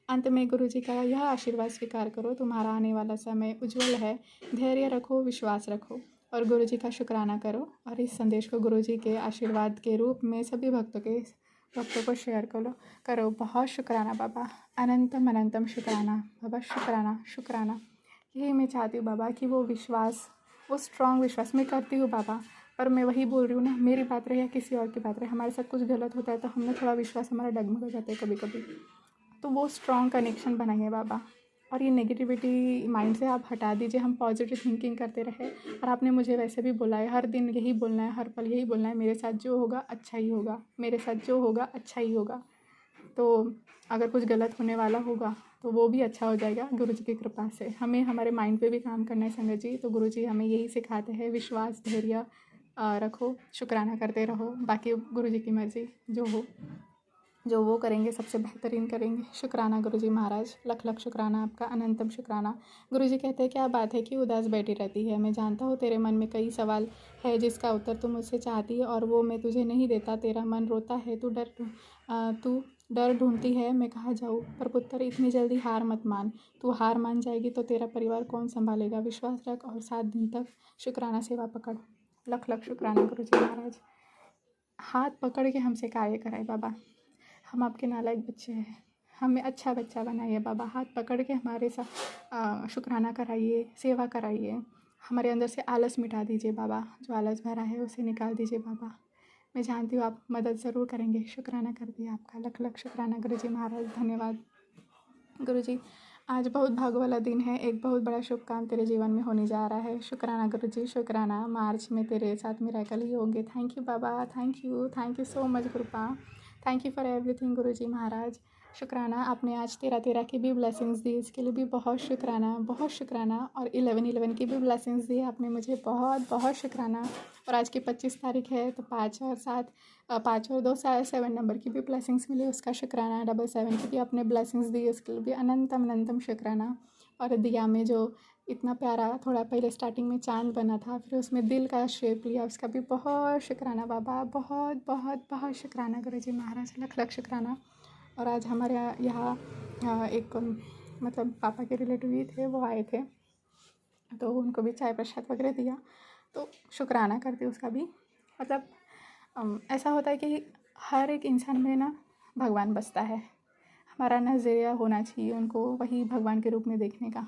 अंत में गुरुजी का यह आशीर्वाद स्वीकार करो, तुम्हारा आने वाला समय उज्जवल है। धैर्य रखो, विश्वास रखो, और गुरुजी का शुक्राना करो, और इस संदेश को गुरुजी के आशीर्वाद के रूप में सभी भक्तों को शेयर करो। बहुत शुक्राना बाबा, अनंतम अनंतम शुक्राना बाबा, शुक्राना शुक्राना। यही मैं चाहती हूँ बाबा कि वो विश्वास, वो स्ट्रॉन्ग विश्वास मैं करती हूँ बाबा, पर मैं वही बोल रही हूँ ना, मेरी बात रहे या किसी और की बात रहे, हमारे साथ कुछ गलत होता है तो हमने थोड़ा विश्वास हमारा डगमग हो जाता है कभी कभी, तो वो स्ट्रॉन्ग कनेक्शन बनाइए बाबा, और ये नेगेटिविटी माइंड से आप हटा दीजिए। हम पॉजिटिव थिंकिंग करते रहे। और आपने मुझे वैसे भी बोला है, हर दिन यही बोलना है, हर पल यही बोलना है, मेरे साथ जो होगा अच्छा ही होगा, मेरे साथ जो होगा अच्छा ही होगा। तो अगर कुछ गलत होने वाला होगा तो वो भी अच्छा हो जाएगा गुरुजी की कृपा से। हमें हमारे माइंड पे भी काम करना है संगत जी। तो गुरुजी हमें यही सिखाते हैं, विश्वास, धैर्य रखो, शुक्राना करते रहो, बाकी गुरुजी की मर्ज़ी जो हो, जो वो करेंगे सबसे बेहतरीन करेंगे। शुक्राना गुरुजी महाराज, लख लख शुक्राना आपका, अनंतम शुक्राना। गुरुजी कहते हैं क्या बात है कि उदास बैठी रहती है, मैं जानता हूँ तेरे मन में कई सवाल है जिसका उत्तर तू मुझसे चाहती है और वो मैं तुझे नहीं देता। तेरा मन रोता है, तू डर ढूंढती है मैं कहाँ जाऊँ। पर पुत्र इतनी जल्दी हार मत मान, तू हार मान जाएगी तो तेरा परिवार कौन संभालेगा। विश्वास रख और 7 दिन तक शुक्राना सेवा पकड़। लख लख शुक्राना गुरुजी महाराज। हाथ पकड़ के हमसे कार्य कराए बाबा, हम आपके नालायक बच्चे हैं, हमें अच्छा बच्चा बनाइए बाबा। हाथ पकड़ के हमारे साथ शुक्राना कराइए, सेवा कराइए। हमारे अंदर से आलस मिटा दीजिए बाबा, जो आलस भरा है उसे निकाल दीजिए बाबा। मैं जानती हूँ आप मदद ज़रूर करेंगे। शुक्राना कर दिया आपका, लख लख शुक्राना गुरुजी महाराज, धन्यवाद। गुरुजी आज बहुत भाग वाला दिन है, एक बहुत बड़ा शुभ काम तेरे जीवन में होने जा रहा है। शुक्राना गुरुजी, शुक्राना। मार्च में तेरे साथ मिरेकल ही होंगे। थैंक यू बाबा, थैंक यू सो मच गुरुपा, thank you for everything Guruji महाराज। शुक्राना आपने आज 13-13 की भी ब्लेसिंग्स दी, इसके लिए भी बहुत शुक्राना, बहुत शुक्राना। और 11-11 की भी ब्लेसिंग्स दी आपने मुझे, बहुत बहुत शुक्राना। और आज की 25 तारीख है तो 5 और 2 7 नंबर की भी ब्लेसिंग्स मिली, उसका शुक्राना। 77 की भी आपने ब्लेसिंग्स दी, उसके लिए भी अनंतम अनंतम शुक्राना। और दिया में जो इतना प्यारा थोड़ा पहले स्टार्टिंग में चांद बना था, फिर उसमें दिल का शेप लिया, उसका भी बहुत शुक्राना बाबा, बहुत बहुत बहुत शुक्राना गुरुजी महाराज, लख लख शुक्राना। और आज हमारे यहाँ एक मतलब पापा के रिलेटिव ही थे, वो आए थे तो उनको भी चाय प्रसाद वगैरह दिया, तो शुक्राना करती उसका भी। मतलब ऐसा होता है कि हर एक इंसान में ना भगवान बसता है, हमारा नज़रिया होना चाहिए उनको वही भगवान के रूप में देखने का।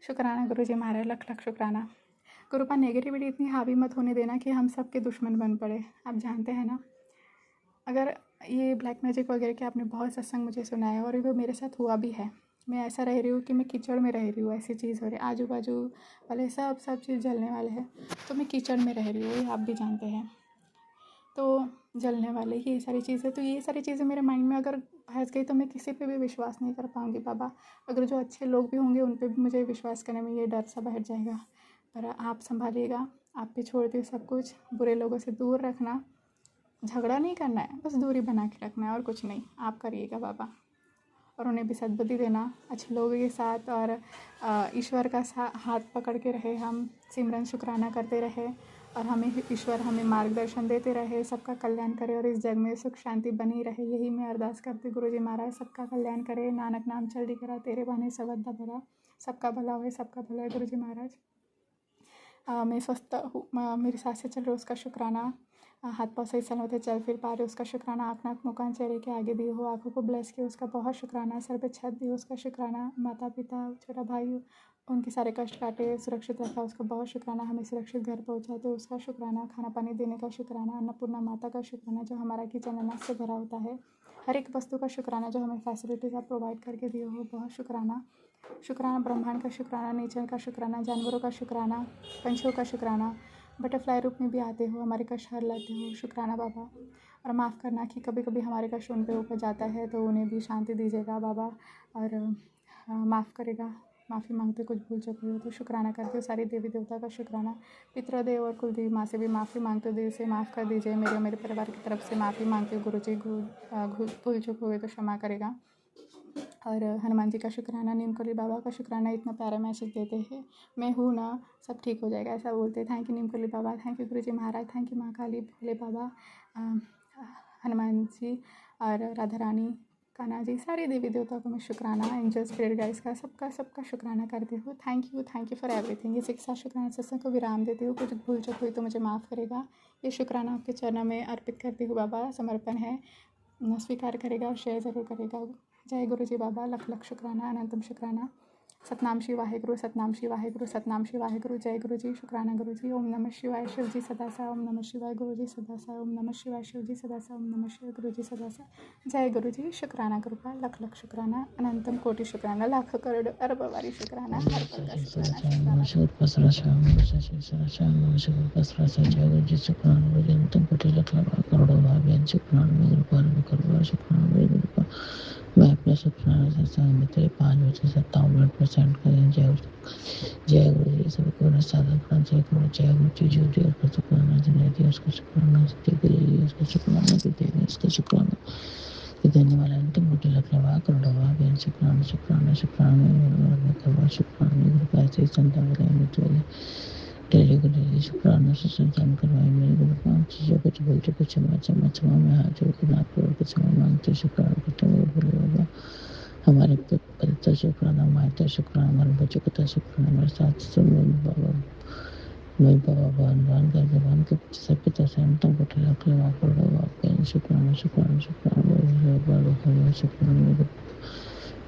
शुक्राना गुरुजी महाराज, लख लख शुक्राना। गुरुपा नेगेटिविटी इतनी हावी मत होने देना कि हम सबके दुश्मन बन पड़े। आप जानते हैं ना, अगर ये ब्लैक मैजिक वगैरह के आपने बहुत सत्संग मुझे सुनाया और वो मेरे साथ हुआ भी है। मैं ऐसा रह रही हूँ कि मैं कीचड़ में रह रही हूँ, ऐसी चीज़ हो रही है, आजू बाजू वाले सब चीज़ जलने वाले हैं तो मैं कीचड़ में रह रही हूँ, ये आप भी जानते हैं। तो जलने वाले ही ये सारी चीज़ें, तो ये सारी चीज़ें मेरे माइंड में अगर फंस गई तो मैं किसी पे भी विश्वास नहीं कर पाऊँगी बाबा। अगर जो अच्छे लोग भी होंगे उन पे भी मुझे विश्वास करने में ये डर सा बैठ जाएगा। पर आप संभालिएगा, आप पे छोड़ती हूँ सब कुछ। बुरे लोगों से दूर रखना, झगड़ा नहीं करना है, बस दूरी बना के रखना है और कुछ नहीं, आप करिएगा बाबा। और उन्हें भी सद्बुद्धि देना अच्छे लोगों के साथ, और ईश्वर का हाथ पकड़ के रहे, हम सिमरन शुक्राना करते रहे और हमें ईश्वर हमें मार्गदर्शन देते रहे, सबका कल्याण करे और इस जग में सुख शांति बनी रहे। यही मैं अरदास करती गुरुजी महाराज, सबका कल्याण करे, नानक नाम चलती करा, तेरे बहाने सबदा भला, सबका भला हुए, सबका भला है गुरुजी महाराज। मैं स्वस्थ हूँ, मेरी सांस से चल रही उसका शुक्राना, हाथ पाँव सही सलामत है, चल फिर पा रहे उसका शुक्राना, आँख नाक मुँह कान चेहरे के आगे दिए हो, आँखों को ब्लेस किया उसका बहुत शुक्राना, सर पे छत दी उसका शुक्राना, माता पिता छोटा भाई उनके सारे कष्ट काटे, सुरक्षित रखा उसका बहुत शुक्राना, हमें सुरक्षित घर पहुँचाते उसका शुक्राना, खाना पानी देने का शुक्राना, अन्नपूर्णा माता का शुक्राना जो हमारा किचन अनाज से भरा होता है, हर एक वस्तु का शुक्राना जो हमें फैसिलिटीज आप प्रोवाइड करके दिए हो, बहुत शुक्राना। शुक्राना ब्रह्मांड का शुक्राना, नेचर का शुक्राना, जानवरों का शुक्राना, पंछियों का शुक्राना, बटरफ्लाई रूप में भी आते हो, हमारे कष्ट हर लेते हो, शुक्राना बाबा। और माफ़ करना कि कभी कभी हमारे कष्ट उन पे ऊपर जाता है तो उन्हें भी शांति दीजिएगा बाबा, और माफ़ करेगा, माफ़ी मांगते कुछ भूल चुकी हो तो शुक्राना करते हो, सारी देवी देवता का शुक्राना, पितृदेव और कुलदेवी माँ से भी माफ़ी मांगते हो, दिल से माफ़ कर दीजिए, मेरे और मेरे परिवार की तरफ से माफ़ी मांगते हो गुरुजी, भूल चुक हुए तो क्षमा करेगा। और हनुमान जी का शुक्राना, नीमकली बाबा का शुक्राना, इतना प्यारा मैसेज देते हैं, मैं हूँ ना, सब ठीक हो जाएगा ऐसा बोलते हैं। Thank you Neem Karoli Baba, thank you Guruji महाराज, थैंक यू माँ काली, भोले बाबा, हनुमान जी और राधा रानी, कान्हा जी, सारे देवी देवता को मैं शुक्राना, एंजल स्पिरिट गाइस का सबका शुक्राना करती हूँ। Thank you for everything. इसी के साथ शुक्राना सत्संग को विराम देती हूँ, कुछ भूल चुक हुई तो मुझे माफ़ करेगा। ये शुक्राना आपके चरणों में अर्पित करती हूँ बाबा, समर्पण है, स्वीकार करेगा और शेयर ज़रूर करेगा। जय गुरुजी बाबा, लख लख शुक्राना, अनंतम शुक्राना। सतनाम श्री वाहेगुरु, सतनाम श्री वाहेगुरु, सतनाम श्री वाहेगुरु। जय गुरु जी, शुक्राना गुरु जी। ओम नमः शिवाय, शिव जी सदा साई। ओम नमः शिवाय, गुरु जी सदा साई। ओम नमः शिवाय, शिव जी सदा साई। ओम नमः शिवाय, गुरु जी सदा साई। जय गुरु जी, शुक्राना कृपा, लख लख शुक्राना, अनंतम कोटि शुक्राना, लाख करोड़ अरब बारी शुक्राना, हर पल का शुक्राना, शुक्राना। मैं अपने शुक्राना सत्संग में तेरे 5 बजे 57 मिनट पर सेंड करें। जय गुरु जी, सबको साधन प्राण जय गुरु। जय गुरु जी, जो भी उसका शुक्राना जिन्हें दिया उसका शुक्राना, जितने के लिए उसका शुक्राना, जो देगा उसका शुक्राना, ये देने वाला अंतिम कोटि लख लवा करोड़वा बेन शुक्राना शुक्राना शुक्राना करवा शुक्राना गुरु पैसे संता वाले मित्र वाले डेली को डेली शुक्राना से संतान करवाए मेरे गुरु पांच चीजों को बोलते को क्षमा क्षमा क्षमा में हाथ जोड़ के नाथ जोड़ के क्षमा मांगते शुक्राना करते हुए बोले बाबा हमारे पिता शुक्राना, माता शुक्राना, हमारे बच्चों का शुक्राना, हमारे साथ बाबा मैं बाबा भगवान का भगवान के बच्चे सब पिता से अंतम को ठलक लगा कर बाबा शुक्राना शुक्राना शुक्राना शुक्राना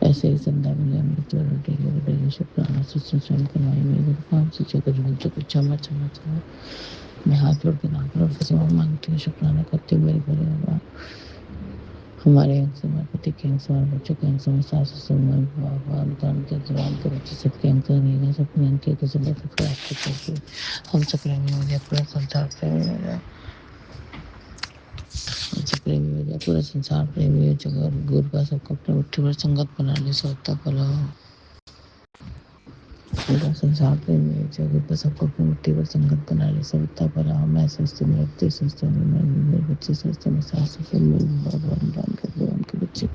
ऐसे ही संध्या में अमृत डेली शुक्राना सत्संग करवाई मेरे गुरु पांच चीजें को जो कुछ क्षमा क्षमा क्षमा मैं हाथ जोड़ के नाक जोड़ के क्षमा मांगती हूँ शुक्राना करती हूँ मेरे भोले बाबा हमारे अंश हमारे पति के अंश हमारे बच्चों के अंश हमारे सास ससुर हमारे बाबा अनुदान के जवान के बच्चे सबके अंक नहीं सबके अंक के सब प्राप्त करके हम चक्र में हो जाए पूरा संसार प्रेमी हो जाए हमसे प्रेमी हो जाए पूरा संसार प्रेमी हो जाए गुरु का सबको अपने मुट्ठी पर संगत बना ले सोता भला हो पूरा संसार प्रेमी हो जाए गुरु का सबको अपनी मुट्ठी पर संगत बना ले सोता भला हो मैं सोचती मेरे बच्चे सोचते मेरे बच्चे सोचते मेरे सास ससुर मेरे बाबा अनुदान के भगवान के बच्चे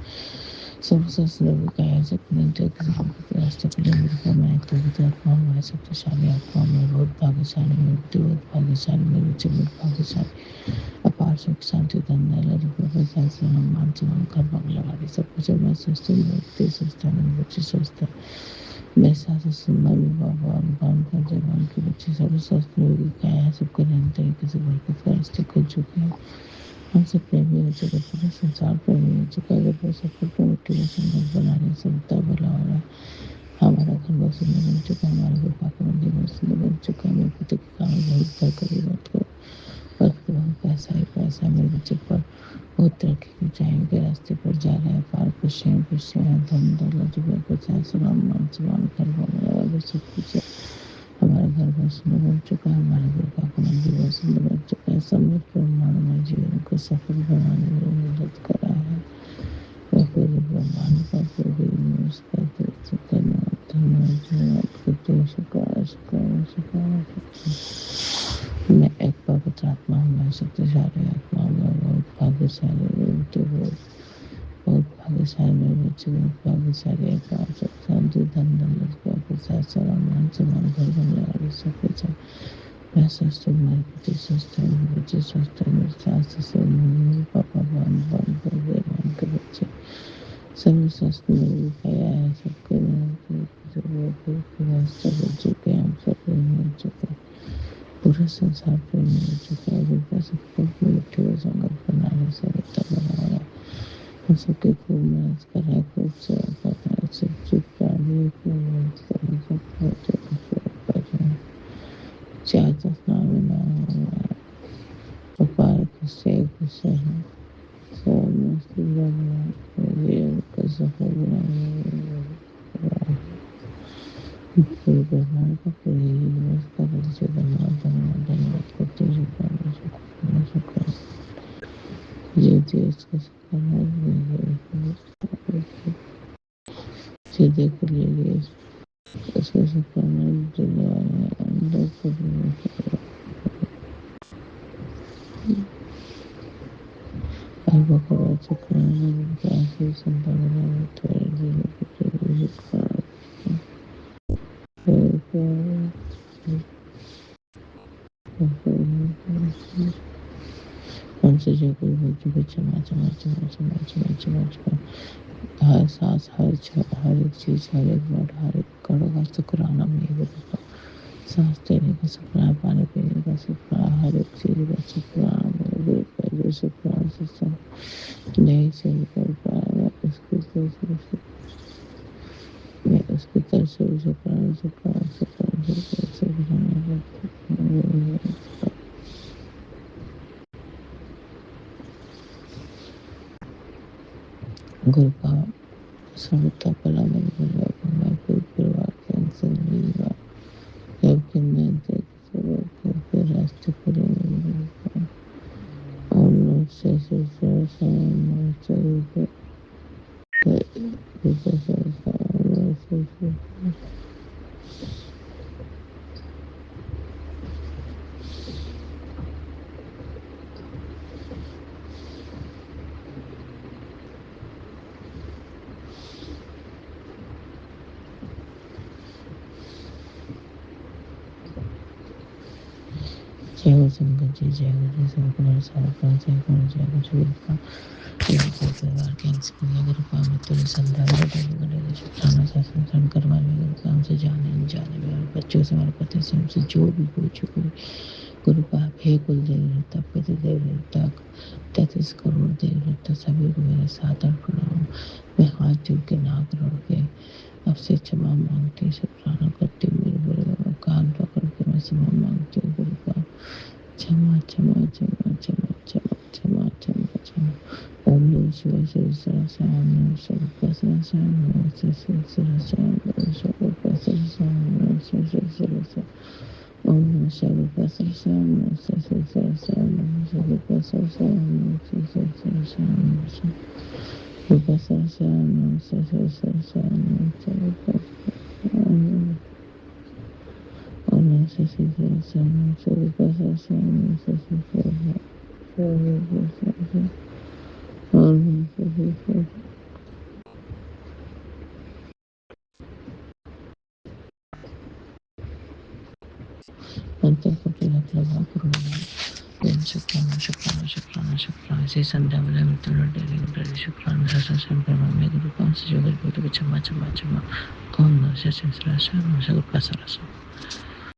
सब संस्कृत का ऐसे रास्ते के लिए मेरे को मैं एक आत्मा मैं शक्तिशाली आत्मा मैं बहुत भाग्यशाली मैं बहुत भाग्यशाली मेरे बच्चे बहुत भाग्यशाली अपार सुख शांति धन सम्मान सम्मान कर भाग लगा रही सब कुछ मैं सोचती हूँ मेरे सोचता है मेरे बच्चे सोचते हैं मेरे साथ सुनना भी बाबा अनुदान कर जवान के बच्चे सब संस्कृत का है सबको नए तरीके से बरकत का रास्ते खुल चुके हैं हमसे प्रेमी हो चुका पूरा संसार प्रेमी हो चुका अगर वो सब मिट्टी में संगत बनाने सबका भला हो रहा है हमारा घर बहुत सुंदर बन चुका है हमारे गुफा का मंदिर बहुत सुंदर बन चुका है मेरे पति के काम बहुत भर करी बात करो बहुत पैसा ही पैसा मेरे बच्चे पर बहुत तरक्की की ऊंचाइयों के रास्ते पर जा रहे हैं पार खुशियाँ धन दौलत पैसा राम मान सम्मान कर सब कुछ है हमारा घर बहुत सुंदर बन चुका है हमारे गुफा का मंदिर बहुत सुंदर बन चुका है समृद्ध ब्रह्मांड हमारे जीवन को सफल बनाने में मदद कर रहा है मैं पूरे ब्रह्मांड का पूरे यूनिवर्स का धन्यवाद धन्यवाद धन्यवाद करते हुए शुक्राना शुक्राना शुक्राना मैं एक पवित्र आत्मा हूँ मैं शक्तिशाली आत्मा हूँ मैं बहुत भाग्यशाली बहुत भाग्यशाली मेरे बच्चे बहुत भाग्यशाली है पार सुख शांति धन दौलत का प्रसाद सम्मान सम्मान घर बनने सब कुछ है मैं स्वस्थ हूँ मेरे पति स्वस्थ है मेरे बच्चे स्वस्थ है मेरे सास ससुर मेरे पापा बहन के बच्चे सभी स्वस्थ मेरे भैया है सबके रास्ते बन चुके हैं हम सब मिल चुके हैं पूरा संसार प्रेमी हो चुका है गुरु सबको मिट्टी में संगत बनाने से होता बना रहा है हम सबके खूब मेहनत कर रहे हैं खूब सेवा कर रहे हैं सब चुप प्राणी खूब मेहनत कर रहे हैं सब बहुत सेवा कर रहे हैं चार दसना बिना अपार खुशी खुशी है सब मस्त जीवन का सफल बनाने पूरे ब्रह्मांड का पूरे यूनिवर्स का बच्चे धन्यवाद धन्यवाद धन्यवाद करते शुक्राना शुक्राना शुक्राना ये देश का शुक्राना ये देख लीजिए उसका शुक्राना दिलवाने अंदर भगवान शुक्राना ऐसे संभावना थोड़े दिन शुक्राना हमसे जो कोई गलती को क्षमा क्षमा क्षमा क्षमा क्षमा क्षमा क्षमा हर सांस हर एक चीज हर एक वर्ड हर एक कड़ों का शुक्राना मेरे गुरु सांस देने का शुक्राना पानी पीने का शुक्राना हर एक चीज का शुक्राना मेरे गुरु का जो शुक्राना सत्संग नहीं सही कर पाएगा उसके मैं उसकी तरफ से शुक्राना शुक्राना शुक्राना शुक्राना गुरु का सर्वता भला मेरे परिवार को हमारे पूरे परिवार के अंसर परिवार सबके नियंत्रण सबके रास्ते पूरे मेरे परिवार और लोग से जय गुरु संगत जी जय गुरु संपूर्ण सारका जय गुरु का परिवार के अंश गुरु का मित्र संध्या शुक्राना शासन करवाने गुरु काम से जाने अनजाने में और बच्चों से हमारे पति से हमसे जो भी हो चुके गुरु पाप हे कुल देवता पितृ देवता 33 करोड़ देवता सभी को मेरे सादर प्रणाम। मैं हाथ जोड़ के नाक रोड़ के अब से क्षमा मांगती शुक्राना करती हूँ मेरे बड़े कान पकड़ के मैं क्षमा मांगती हूँ गुरु का क्षमा क्षमा क्षमा क्षमा क्षमा क्षमा क्षमा क्षमा ओम नमः शिवाय सहस्रनाम नमः सर्वत्र सहस्रनाम नमः सहस्रनाम नमः सर्वत्र सहस्रनाम नमः सहस्रनाम ओम नमः सर्वत्र सहस्रनाम नमः सहस्रनाम नमः सर्वत्र सहस्रनाम नमः सहस्रनाम नमः सर्वत्र सहस्रनाम नमः सहस्रनाम नमः सर्वत्र ओम नमः सहस्रनाम नमः सर्वत्र सहस्रनाम नमः सहस्रनाम शुक्राना शुक्राना शुक्राना शुक्राना से संध्या वाले मित्र डेली शुक्राना शासन करवाने गुरु का से जो गुरु को क्षमा क्षमा क्षमा ओम नमः सहस्रनाम नमः सर्वत्र सहस्रनाम